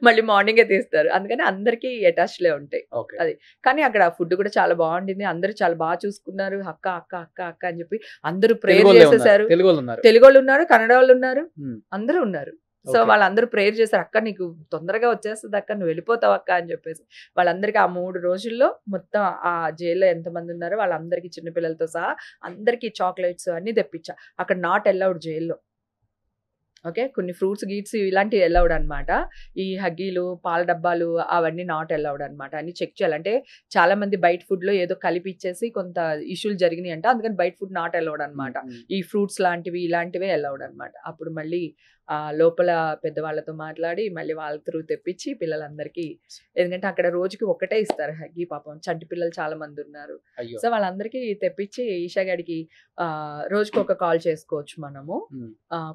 మళ్ళీ మార్నింగే తీస్తారు, అందుకని అందరికీ అటాచ్లే ఉంటాయి. ఓకే. అది. కానీ అక్కడ ఫుడ్ కూడా చాలా బాగుండింది, అందరూ చాలా బాగా చూసుకున్నారు. అక్క అక్క అక్క అక్క అని చెప్పి అందరూ ప్రేయర్ తెలుగు వాళ్ళే ఉన్నారు. చేసేసారు. తెలుగు వాళ్ళు ఉన్నారు. తెలుగు వాళ్ళు ఉన్నారు, కన్నడ వాళ్ళు ఉన్నారు, ఉమ్. అందరూ ఉన్నారు. So Okay. వాళ్ళందరూ ప్రేయర్ చేశారు, అక్క నీకు తొందరగా వచ్చేస్తుంది అక్క, నువ్వు వెళ్ళిపోతావు అక్క అని చెప్పేసి. వాళ్ళందరికీ ఆ 3 రోజుల్లో మొత్తం ఆ జైల్లో ఎంతమంది ఉన్నారో వాళ్ళందరికీ చిన్నపిల్లలతో సహా అందరికీ చాక్లెట్స్ అన్ని తెప్పించా. అక్కడ నాట్ అలౌడ్ జైల్లో. ఓకే, కొన్ని ఫ్రూట్స్ గీట్స్ ఇలాంటివి అలౌడ్ అనమాట. ఈ హగ్గీలు పాల డబ్బాలు అవన్నీ నాట్ అలౌడ్ అనమాట. అన్ని చెక్ చేయాలి. అంటే చాలా మంది బయట ఫుడ్ లో ఏదో కలిపి ఇచ్చేసి కొంత ఇష్యూలు జరిగినాయి అంట, అందుకని బయట ఫుడ్ నాట్ అలౌడ్ అనమాట. ఉమ్. ఈ ఫ్రూట్స్ లాంటివి ఇలాంటివే అలౌడ్ అనమాట. అప్పుడు మళ్ళీ లోపల పెద్దవాళ్ళతో మాట్లాడి మళ్ళీ వాళ్ళ త్రూ తెప్పించి పిల్లలందరికీ, ఎందుకంటే అక్కడ రోజుకి ఒకటే ఇస్తారు హగ్గీ, పాపం చంటి పిల్లలు చాలా మంది ఉన్నారు. అయ్యో. సో వాళ్ళందరికీ తెప్పించి ఈషా గడికి రోజుకి ఒక కాల్ చేసుకోవచ్చు మనము. ఉమ్.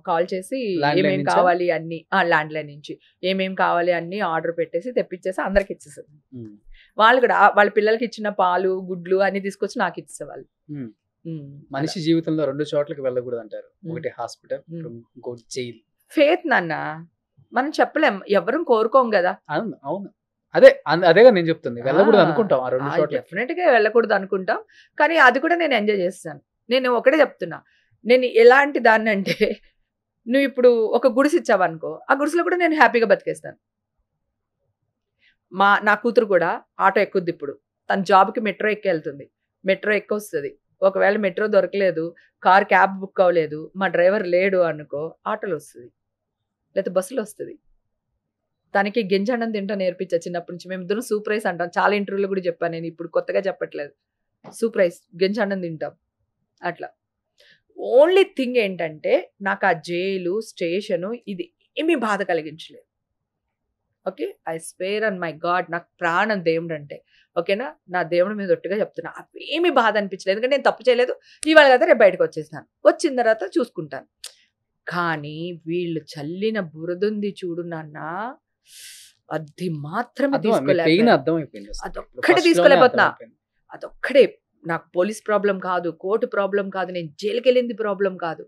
కాల్ చేసి Landline ఏమేం నుంచా? కావాలి అన్ని, ల్యాండ్ లైన్ నుంచి ఏమేం కావాలి అన్ని ఆర్డర్ పెట్టేసి తెప్పించేసి అందరికి ఇచ్చేసారు. ఉమ్. వాళ్ళు కూడా వాళ్ళ పిల్లలకి ఇచ్చిన పాలు గుడ్లు అన్ని తీసుకొచ్చి నాకు ఇచ్చేవాళ్ళు. ఉమ్. మనిషి జీవితంలో 2 చోట్లకి వెళ్ళకూడదు అంటారు. ఉమ్. ఒకటి హాస్పిటల్, ఉమ్. ఇంకోటి జైలు. ఫేత్ నాన్న, మనం చెప్పలేం, ఎవరం కోరుకోం కదా. అవును అవును, అదేగా నేను చెప్తుంది. వెళ్ళకూడదు అనుకుంటాం ఆ 2 చోట్ల. డెఫినెట్ గా వెళ్ళకూడదు అనుకుంటాం, కానీ అది కూడా నేను ఎంజాయ్ చేస్తాను. నేను ఒకటే చెప్తున్నా, నేను ఎలాంటి దాన్ని అంటే, నువ్వు ఇప్పుడు ఒక గుడిసి ఇచ్చావనుకో, ఆ గుడిసెలో కూడా నేను హ్యాపీగా బతికేస్తాను. నా కూతురు కూడా ఆటో ఎక్కుద్ది ఇప్పుడు, తన జాబ్కి మెట్రో ఎక్కి వెళ్తుంది, మెట్రో ఎక్కి వస్తుంది. ఒకవేళ మెట్రో దొరకలేదు, క్యాబ్ బుక్ అవ్వలేదు, మా డ్రైవర్ లేడు అనుకో, ఆటోలో వస్తుంది లేకపోతే బస్సులో వస్తుంది. తనకి గింజన్నం తింటా నేర్పించా చిన్నప్పటి నుంచి. మేము ఇద్దరం సూప్ రైస్ అంటాం, చాలా ఇంటర్వ్యూలో కూడా చెప్పాను, నేను ఇప్పుడు కొత్తగా చెప్పట్లేదు. సూప్ రైస్ గింజన్నం తింటాం అట్లా. ఓన్లీ థింగ్ ఏంటంటే నాకు ఆ జైలు స్టేషను ఇది ఏమీ బాధ కలిగించలేదు. Okay, I swear and my God, నాకు ప్రాణం దేవుడు అంటే, ఓకేనా, నా దేవుడి మీద ఒట్టుగా చెప్తున్నా, అవేమీ బాధ అనిపించలేదు. ఎందుకంటే నేను తప్పు చేయలేదు, ఇవాళ కదా రేపు బయటకు వచ్చేసినాను, వచ్చిన తర్వాత చూసుకుంటాను. కానీ వీళ్ళు చల్లిన బురదుంది చూడు నాన్న, అది మాత్రమే తీసుకోలేదు, అర్థమైపోయింది. అదొక్కడే తీసుకోలేకపోతున్నా. అదొక్కడే నాకు పోలీస్ ప్రాబ్లం కాదు, కోర్టు ప్రాబ్లం కాదు, నేను జైలుకి వెళ్ళింది ప్రాబ్లం కాదు.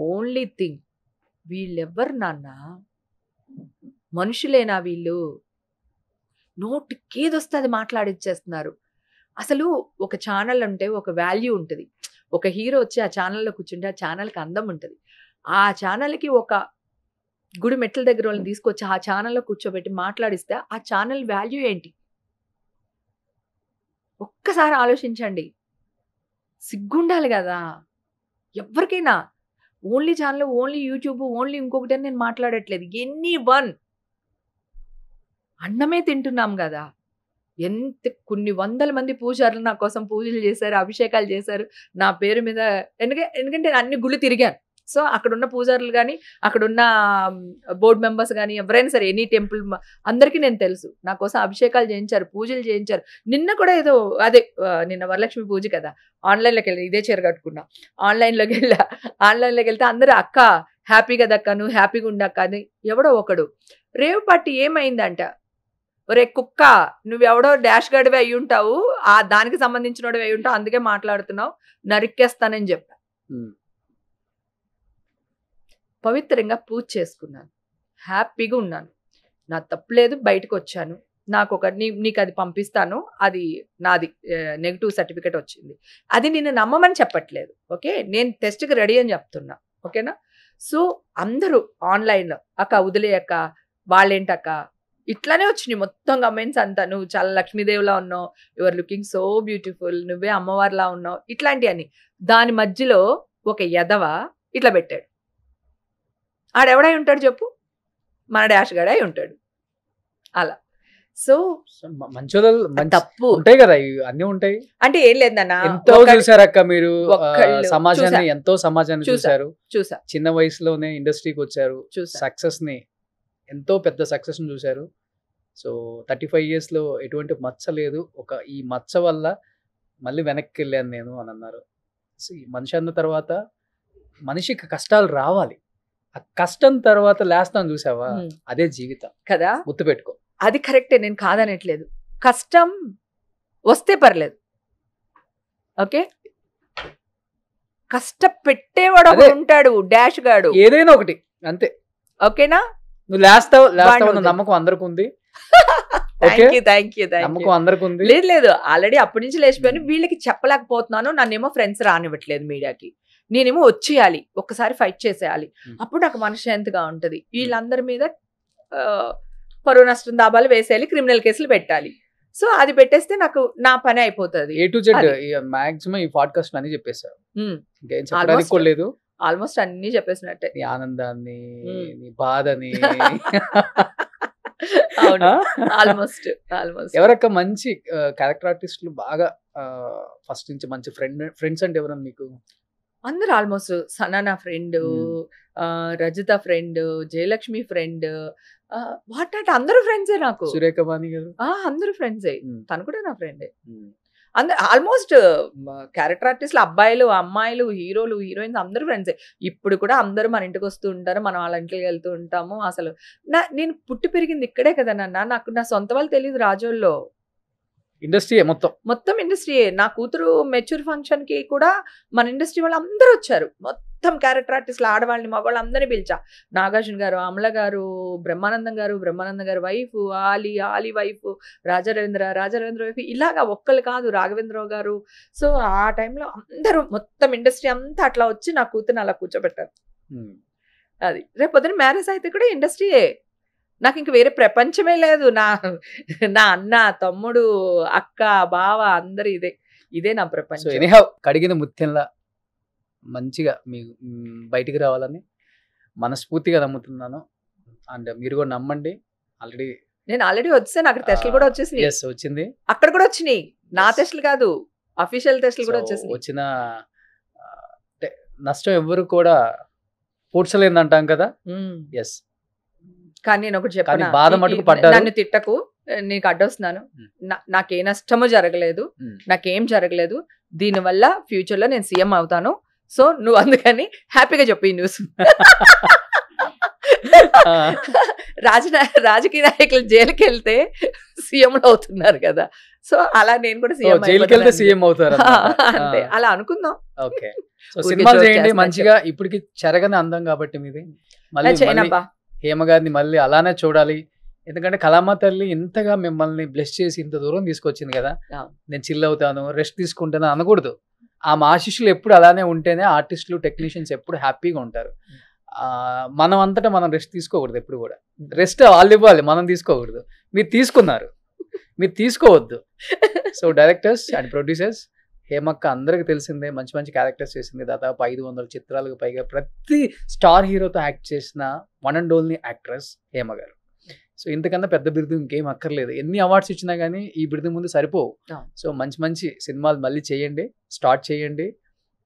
ఓన్లీ థింగ్, వీళ్ళెవ్వరు నాన్న, మనుషులేనా వీళ్ళు? నోటికేదొస్తే అది మాట్లాడిచ్చేస్తున్నారు. అసలు ఒక ఛానల్ అంటే ఒక వాల్యూ ఉంటుంది. ఒక హీరో వచ్చి ఆ ఛానల్లో కూర్చుంటే ఆ ఛానల్కి అందం ఉంటుంది. ఆ ఛానల్కి ఒక గుడి మెట్ల దగ్గర వాళ్ళని తీసుకొచ్చి ఆ ఛానల్లో కూర్చోబెట్టి మాట్లాడిస్తే ఆ ఛానల్ వాల్యూ ఏంటి? ఒక్కసారి ఆలోచించండి. సిగ్గుండాలి కదా ఎవరికైనా. Only channel, only YouTube, only ఇంకొకటి అని నేను మాట్లాడట్లేదు. ఎనీ వన్, అన్నమే తింటున్నాం కదా. కొన్ని వందల మంది పూజారులు నా కోసం పూజలు చేశారు, అభిషేకాలు చేశారు నా పేరు మీద. ఎందుకంటే నేను అన్ని గుళ్ళు తిరిగాను. సో అక్కడున్న పూజారులు కానీ, అక్కడున్న బోర్డు మెంబర్స్ కానీ, ఎవరైనా సరే ఎనీ టెంపుల్ అందరికీ నేను తెలుసు. నా కోసం అభిషేకాలు చేయించారు, పూజలు చేయించారు. నిన్న కూడా ఏదో నిన్న వరలక్ష్మి పూజ కదా, ఆన్లైన్లోకి వెళ్ళి ఇదే చీర కట్టుకున్నా, ఆన్లైన్లోకి వెళ్తే అందరూ అక్క హ్యాపీ కదా అక్క, నువ్వు హ్యాపీగా ఉండక్క అని. ఎవడో ఒకడు రేవు పార్టీ ఏమైందంట, ఒరే కుక్క నువ్వెవడో డాష్ గడివి అయి ఉంటావు, దానికి సంబంధించిన అయి ఉంటావు, అందుకే మాట్లాడుతున్నావు, నరికేస్తానని చెప్పా. పవిత్రంగా పూజ చేసుకున్నాను, హ్యాపీగా ఉన్నాను, నా తప్పులేదు, బయటకు వచ్చాను. నీకు అది పంపిస్తాను, అది నాది నెగిటివ్ సర్టిఫికేట్ వచ్చింది, అది నిన్ను నమ్మమని చెప్పట్లేదు. ఓకే, నేను టెస్ట్కి రెడీ అని చెప్తున్నా. ఓకేనా. సో అందరూ ఆన్లైన్లో అక్క వదిలేయక్క, వాళ్ళేంటక్క, ఇట్లానే వచ్చినాయి మొత్తం కమెంట్స్ అంతా. నువ్వు చాలా లక్ష్మీదేవిలా ఉన్నావు, యువర్ లుకింగ్ సో బ్యూటిఫుల్, నువ్వే అమ్మవారిలా ఉన్నావు, ఇట్లాంటివన్నీ. దాని మధ్యలో ఒక ఎదవ ఇట్లా పెట్టాడు. ఆడెవడై ఉంటాడు చెప్పు, మన డాష్ గడై ఉంటాడు అలా. సో తప్పు ఉంటాయి కదా, అన్ని ఉంటాయి. అంటే ఏం లేదన్నా, ఎంతో చూసారక్క మీరు, సమాజాన్ని ఎంతో సమాజాన్ని చూసారు. చిన్న వయసులోనే ఇండస్ట్రీకి వచ్చారు, సక్సెస్ ని ఎంతో పెద్ద సక్సెస్ ని చూశారు. సో 35 years లో ఎటువంటి మచ్చ లేదు. ఈ మచ్చ వల్ల మళ్ళీ వెనక్కి వెళ్ళాను నేను అని అన్నారు. సో ఈ మనిషి అన్న తర్వాత మనిషికి కష్టాలు రావాలి, ఆ కష్టం తర్వాత లేస్తాను చూసావా, అదే జీవితం కదా. గుర్తుపెట్టుకో. అది కరెక్టే, నేను కాదనట్లేదు. కష్టం వస్తే పర్లేదు, ఓకే. కష్టపెట్టేవాడు ఉంటాడు, డాష్ గాడు, ఏదైనా ఒకటి అంతే, ఓకేనా. నువ్వు లేస్తావు అన్న నమ్మకం అందరికి ఉంది. నమ్మకం అందరికి ఉంది. లేదు ఆల్రెడీ అప్పటి నుంచి లేచిపోయాను. వీళ్ళకి చెప్పలేకపోతున్నాను, నన్నేమో ఫ్రెండ్స్ రానివ్వట్లేదు మీడియాకి, నేనేమో వచ్చేయాలి, ఒక్కసారి ఫైట్ చేసేయాలి, అప్పుడు నాకు మనశ్శాంతిగా ఉంటది. వీళ్ళందరి మీద పరువు నష్టం దాబాలు వేసేయాలి, క్రిమినల్ కేసులు పెట్టాలి. సో అది పెట్టేస్తే నాకు నా పని అయిపోతుంది. A to Z మాక్సిమం ఈ పాడ్కాస్ట్ అని చెప్పేశారు, ఇంకేం చెప్పడానికి కూడా లేదు. ఆల్మోస్ట్ అన్ని చెప్పేసినట్టే, నీ ఆనందాన్ని, నీ బాధని. ఆల్మోస్ట్ ఎవరక్క మంచి క్యారెక్టర్ ఆర్టిస్టులు బాగా ఫస్ట్ నుంచి మంచి ఫ్రెండ్స్ అంటే ఎవరన్నా మీకు? అందరు ఆల్మోస్ట్. సనానా friend, Rajitha friend, Jayalakshmi friend, what not అందరూ ఫ్రెండ్సే నాకు. సురేఖ బాని గారు అందరూ ఫ్రెండ్సే, తను కూడా నా ఫ్రెండే. అందరు ఆల్మోస్ట్ క్యారెక్టర్ ఆర్టిస్టులు, అబ్బాయిలు అమ్మాయిలు, హీరోలు హీరోయిన్స్ అందరూ ఫ్రెండ్సే. ఇప్పుడు కూడా అందరూ మన ఇంటికి వస్తూ ఉంటారు, మనం వాళ్ళ ఇంటికి వెళ్తూ ఉంటాము. అసలు నేను పుట్టి పెరిగింది ఇక్కడే కదా నాన్న, నాకు నా సొంత వాళ్ళు తెలియదు రాజోల్లో. ఇండస్ట్రీ మొత్తం ఇండస్ట్రీయే. నా కూతురు మెచ్యూర్ ఫంక్షన్ కి కూడా మన ఇండస్ట్రీ వాళ్ళు అందరూ వచ్చారు, మొత్తం క్యారెక్టర్ ఆర్టిస్టులు, ఆడవాళ్ళని మగవాళ్ళు అందరినీ పిలిచా. నాగార్జున గారు, అమల గారు, బ్రహ్మానందం గారు వైఫ్, ఆలి వైఫ్, రాజారవీంద్ర వైఫ్, ఇలాగా ఒక్కళ్ళు కాదు, రాఘవేంద్రరావు గారు. సో ఆ టైంలో అందరూ మొత్తం ఇండస్ట్రీ అంతా అట్లా వచ్చి నా కూతురుని అలా కూర్చోబెట్టారు. అది రేపు పొద్దున మ్యారేజ్ అయితే కూడా ఇండస్ట్రీయే, నాకు ఇంక వేరే ప్రపంచమే లేదు. నా అన్న, తమ్ముడు, అక్క, బావ అందరు ఇదే నా ప్రపంచం. కడిగిన ముత్యంలా మంచిగా మీ బయటికి రావాలని మనస్ఫూర్తిగా నమ్ముతున్నాను. అండ్ మీరు కూడా నమ్మండి. నేను ఆల్రెడీ వచ్చాను, అక్కడ టెస్టులు కూడా వచ్చేసినాయి. వచ్చింది, అక్కడ కూడా వచ్చినాయి. నా టెస్టులు కాదు, అఫీషియల్ టెస్టులు కూడా వచ్చేసినాయి. వచ్చిన నష్టం ఎవరు కూడా పూడ్చలేదంటాం కదా. ఎస్, కానీ నేను ఒకటి చెప్పాను, బాధ మటుకు పడ్డారు. నన్ను తిట్టకు, నీకు అడ్డొస్తున్నాను, నాకే నష్టము జరగలేదు, నాకేం జరగలేదు. దీనివల్ల ఫ్యూచర్ లో నేను సీఎం అవుతాను. సో నువ్వు అందుకని హ్యాపీగా చెప్పు ఈ న్యూస్. రాజకీయ నాయకులు జైలుకి వెళ్తే సీఎంలు అవుతున్నారు కదా, సో అలా నేను కూడా సీఎం అవుతారు అంతే, అలా అనుకుందాం. ఓకే, సినిమా చేయండి మంచిగా. ఇప్పటికి చెరగని అందం కాబట్టి మీది. మళ్ళీ హేమ గారిని మళ్ళీ అలానే చూడాలి, ఎందుకంటే కళామా తల్లి ఇంతగా మిమ్మల్ని బ్లెస్ చేసి ఇంత దూరం తీసుకొచ్చింది కదా. నేను చిల్ అవుతాను, రెస్ట్ తీసుకుంటాను అనకూడదు. ఆ ఆశీస్సులు ఎప్పుడు అలానే ఉంటేనే ఆర్టిస్టులు, టెక్నీషియన్స్ ఎప్పుడు హ్యాపీగా ఉంటారు. మనం అంతటా మనం రెస్ట్ తీసుకోకూడదు, ఎప్పుడు కూడా రెస్ట్ వాళ్ళు ఇవ్వాలి, మనం తీసుకోకూడదు. మీరు తీసుకున్నారు, మీరు తీసుకోవద్దు. సో డైరెక్టర్స్ అండ్ ప్రొడ్యూసర్స్, హేమక్క అందరికి తెలిసిందే, మంచి మంచి క్యారెక్టర్స్ చేసింది, దాదాపు 500 చిత్రాలకు పైగా. ప్రతి స్టార్ హీరోతో యాక్ట్ చేసిన one and only actress Hema గారు. సో ఇంతకన్నా పెద్ద బిరుదు ఇంకేం అక్కర్లేదు. ఎన్ని అవార్డ్స్ ఇచ్చినా కానీ ఈ బిరుదు ముందు సరిపోవు. సో మంచి మంచి సినిమాలు మళ్ళీ చేయండి, స్టార్ట్ చేయండి.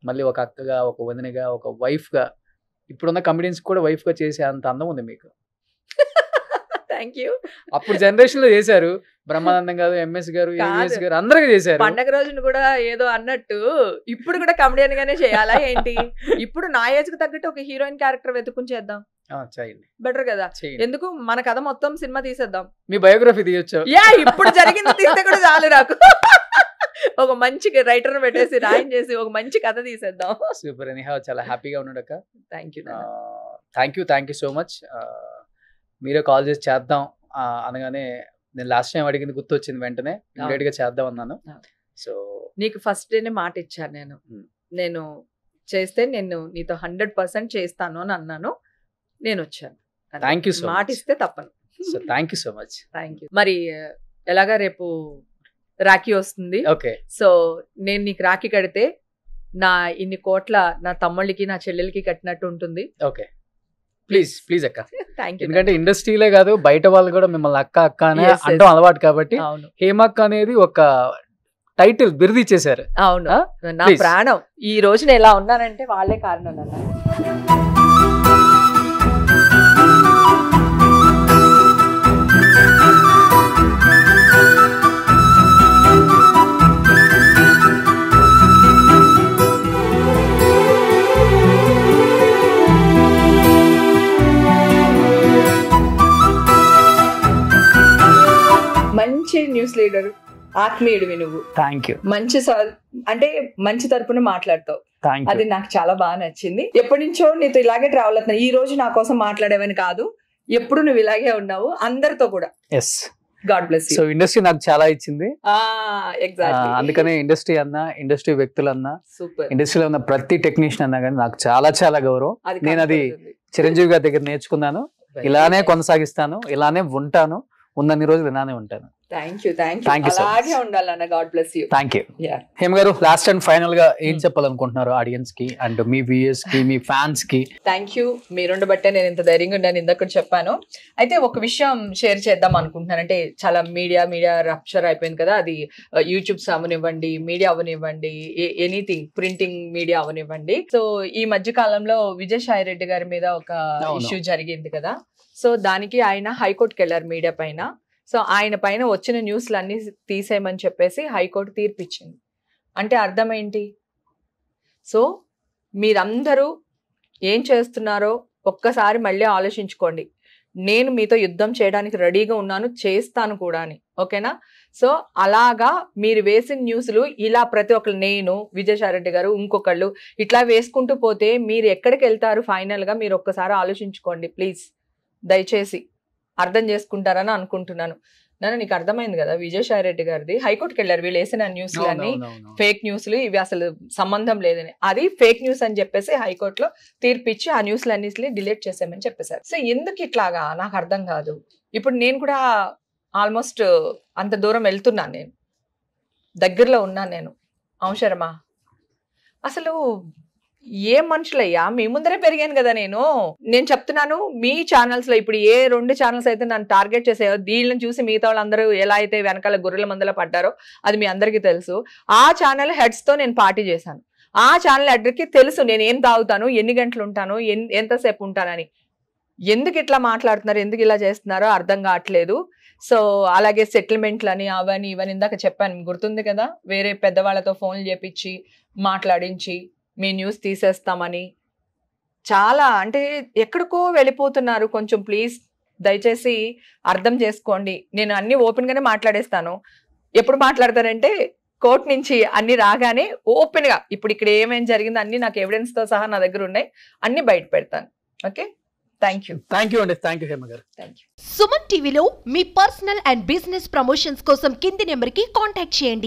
మళ్ళీ ఒక అక్కగా, ఒక వదినగా, ఒక వైఫ్గా, ఇప్పుడున్న కమెడియన్స్ కూడా వైఫ్గా చేసే అంత అందం ఉంది మీకు. Thank you. అప్పుడు జనరేషన్ లో చేశారు, బ్రహ్మానందం గారు, ఎంఎస్ గారు, ఎంఎస్ గారు అందరికీ చేశారు. పండగ రోజున కూడా ఏదో అన్నట్టు ఇప్పుడు కూడా కమెడియన్ గానే చేయాలా ఏంటి? ఇప్పుడు నా ఏజ్ కు తగ్గట్టు ఒక హీరోయిన్ క్యారెక్టర్ వెతుకుని చేద్దాం, బెటర్ కదా. ఎందుకు మన కథ మొత్తం సినిమా తీసేద్దాం, మీ బయోగ్రఫీ తీయొచ్చు. ఇప్పుడు జరిగింది తీస్తే కూడా చాలు నాకు. ఒక మంచి రైటర్ పెట్టేసి రాయం చేసి ఒక మంచి కథ తీసేద్దాం. సూపర్. ఎనీహౌ చాలా హ్యాపీగా ఉన్నాడక్క. Thank you so much. మీరే కాల్ చేసి చేద్దాం అనగానే నేను లాస్ట్ టైం అడిగింది గుర్తొచ్చింది, వెంటనే ఇమీడియట్ గా చేద్దాం అన్నాను. సో నీకు ఫస్ట్ డేనే మాట ఇచ్చాను, నేను చేస్తే నేను నీతో 100% చేస్తాను అని అన్నాను. నేను వచ్చాను. Thank you. మాట ఇస్తే తప్పను. Thank you so much. Thank you. మరి ఎలాగా రేపు రాఖీ వస్తుంది. ఓకే, సో నేను నీకు రాఖీ కడితే నా ఇన్ని కోట్ల నా తమ్ముళ్ళకి, నా చెల్లెలకి కట్టినట్టు ఉంటుంది. ఓకే, ప్లీజ్ అక్క. Thank you. ఎందుకంటే ఇండస్ట్రీలే కాదు, బయట వాళ్ళు కూడా మిమ్మల్ని అక్క అక్క అనే అంటాం అలవాటు కాబట్టి. హేమక్క అనేది ఒక టైటిల్, బిరుదు ఇచ్చేసారు. అవును, నా ప్రాణం. ఈ రోజున ఎలా ఉన్నానంటే వాళ్ళే కారణం అన్న. మంచి న్యూస్ లీడర్, ఆత్మీయుడివి నువ్వు. Thank you. మంచి అంటే మంచి తరపున మాట్లాడతావు, థ్యాంక్ అది యూ. నాకు చాలా బాగా నచ్చింది. ఎప్పటి నుంచో నీతో ఇలాగే ట్రావెల్ అవుతున్నా. ఈ రోజు నా కోసం మాట్లాడేవని కాదు, ఎప్పుడు నువ్వు ఇలాగే ఉన్నావు అందరితో కూడా. Yes. God bless so industry నాకు చాలా ఇచ్చింది. ఎగ్జాక్ట్లీ. అందుకనే ఇండస్ట్రీ అన్నా, ఇండస్ట్రీ వ్యక్తులన్నా, సూపర్. ఇండస్ట్రీలో ఉన్న ప్రతి టెక్నీషియన్ అన్నా కానీ నాకు చాలా చాలా గౌరవం. నేను అది చిరంజీవి గారి దగ్గర నేర్చుకున్నాను. ఇలానే కొనసాగిస్తాను, ఇలానే ఉంటాను, ఉన్నన్ని రోజులు ఇలానే ఉంటాను. Thank you. Thank you so much. అలాగే ఉండాలన్న. God bless you. Thank you. Hema గారు, లాస్ట్ అండ్ ఫైనల్ గా ఏం చెప్పాలనుకుంటున్నారు ఆడియన్స్ కి అండ్ మీ వ్యూయర్స్ కి, మీ ఫ్యాన్స్ కి? Thank you. మీరుండబట్టే నేను ఇంత ధైర్యంగా ఉన్నాను. ఇందాక చెప్పాను. అయితే ఒక విషయం షేర్ చేద్దాం అనుకుంటున్నాను. అంటే చాలా మీడియా రప్చర్ అయిపోయింది కదా. అది యూట్యూబ్స్ అవనివ్వండి, మీడియా అవనివ్వండి, ఎనీథింగ్, ప్రింటింగ్ మీడియా అవనివ్వండి. సో ఈ మధ్య కాలంలో విజయసాయి రెడ్డి గారి మీద ఒక ఇష్యూ జరిగింది కదా. సో దానికి ఆయన హైకోర్టుకి వెళ్ళారు మీడియా పైన. సో ఆయన పైన వచ్చిన న్యూస్లు అన్ని తీసేయమని చెప్పేసి హైకోర్టు తీర్పు ఇచ్చింది. అంటే అర్థం ఏంటి? సో మీరందరూ ఏం చేస్తున్నారో ఒక్కసారి మళ్ళీ ఆలోచించుకోండి. నేను మీతో యుద్ధం చేయడానికి రెడీగా ఉన్నాను, చేస్తాను కూడా అని. ఓకేనా? సో అలాగా మీరు వేసిన న్యూస్లు ఇలా ప్రతి ఒక్కరు, నేను, విజయసాయిరెడ్డి గారు, ఇంకొకళ్ళు ఇట్లా వేసుకుంటూ పోతే మీరు ఎక్కడికి వెళ్తారు? ఫైనల్గా మీరు ఒక్కసారి ఆలోచించుకోండి ప్లీజ్. దయచేసి అర్థం చేసుకుంటారని అనుకుంటున్నాను. నన్ను నీకు అర్థమైంది కదా, విజయసాయిరెడ్డి గారిది హైకోర్టుకి వెళ్ళారు. వీళ్ళు వేసిన న్యూస్లు అన్ని ఫేక్ న్యూస్లు, ఇవి అసలు సంబంధం లేదని, అది ఫేక్ న్యూస్ అని చెప్పేసి హైకోర్టులో తీర్పిచ్చి ఆ న్యూస్లు అన్నిటిని డిలీట్ చేసామని చెప్పేశారు. సో ఎందుకు ఇట్లాగా నాకు అర్థం కాదు. ఇప్పుడు నేను కూడా ఆల్మోస్ట్ అంత దూరం వెళ్తున్నాను, నేను దగ్గరలో ఉన్నాను. నేను అవసరమా? అసలు ఏ మనుషులయ్యా, మీ ముందరే పెరిగాను కదా నేను చెప్తున్నాను. మీ ఛానల్స్ లో ఇప్పుడు ఏ 2 ఛానల్స్ అయితే నన్ను టార్గెట్ చేసాయో, దీళ్ళని చూసి మిగతా వాళ్ళందరూ ఎలా అయితే వెనకాల గొర్రెల మందల పడ్డారో అది మీ అందరికీ తెలుసు. ఆ ఛానల్ హెడ్స్ తో నేను పార్టీ చేశాను. ఆ ఛానల్ హెడ్కి తెలుసు నేను ఏం తాగుతాను, ఎన్ని గంటలు ఉంటాను, ఎంతసేపు ఉంటానని. ఎందుకు ఇట్లా మాట్లాడుతున్నారు, ఎందుకు ఇలా చేస్తున్నారో అర్థం కావట్లేదు. సో అలాగే సెటిల్మెంట్లని అవని ఇవని ఇందాక చెప్పాను, గుర్తుంది కదా. వేరే పెద్దవాళ్ళతో ఫోన్లు చేపించి మాట్లాడించి మీ న్యూస్ తీసేస్తామని, చాలా అంటే ఎక్కడికో వెళ్ళిపోతున్నారు. కొంచెం ప్లీజ్ దయచేసి అర్థం చేసుకోండి. నేను అన్ని ఓపెన్ గానే మాట్లాడేస్తాను. ఎప్పుడు మాట్లాడతారంటే కోర్టు నుంచి అన్ని రాగానే ఓపెన్ గా, ఇప్పుడు ఇక్కడ ఏమేం జరిగిందో అన్ని నాకు ఎవిడెన్స్ తో సహా నా దగ్గర ఉన్నాయి, అన్ని బయట పెడతాను. Okay, thank you. Thank you అండి. థ్యాంక్ యూ హేమ గారు. Thank you. సుమన్ టీవీలో మీ పర్సనల్ అండ్ బిజినెస్ ప్రమోషన్స్ కోసం కింది నెంబర్కి కాంటాక్ట్ చేయండి.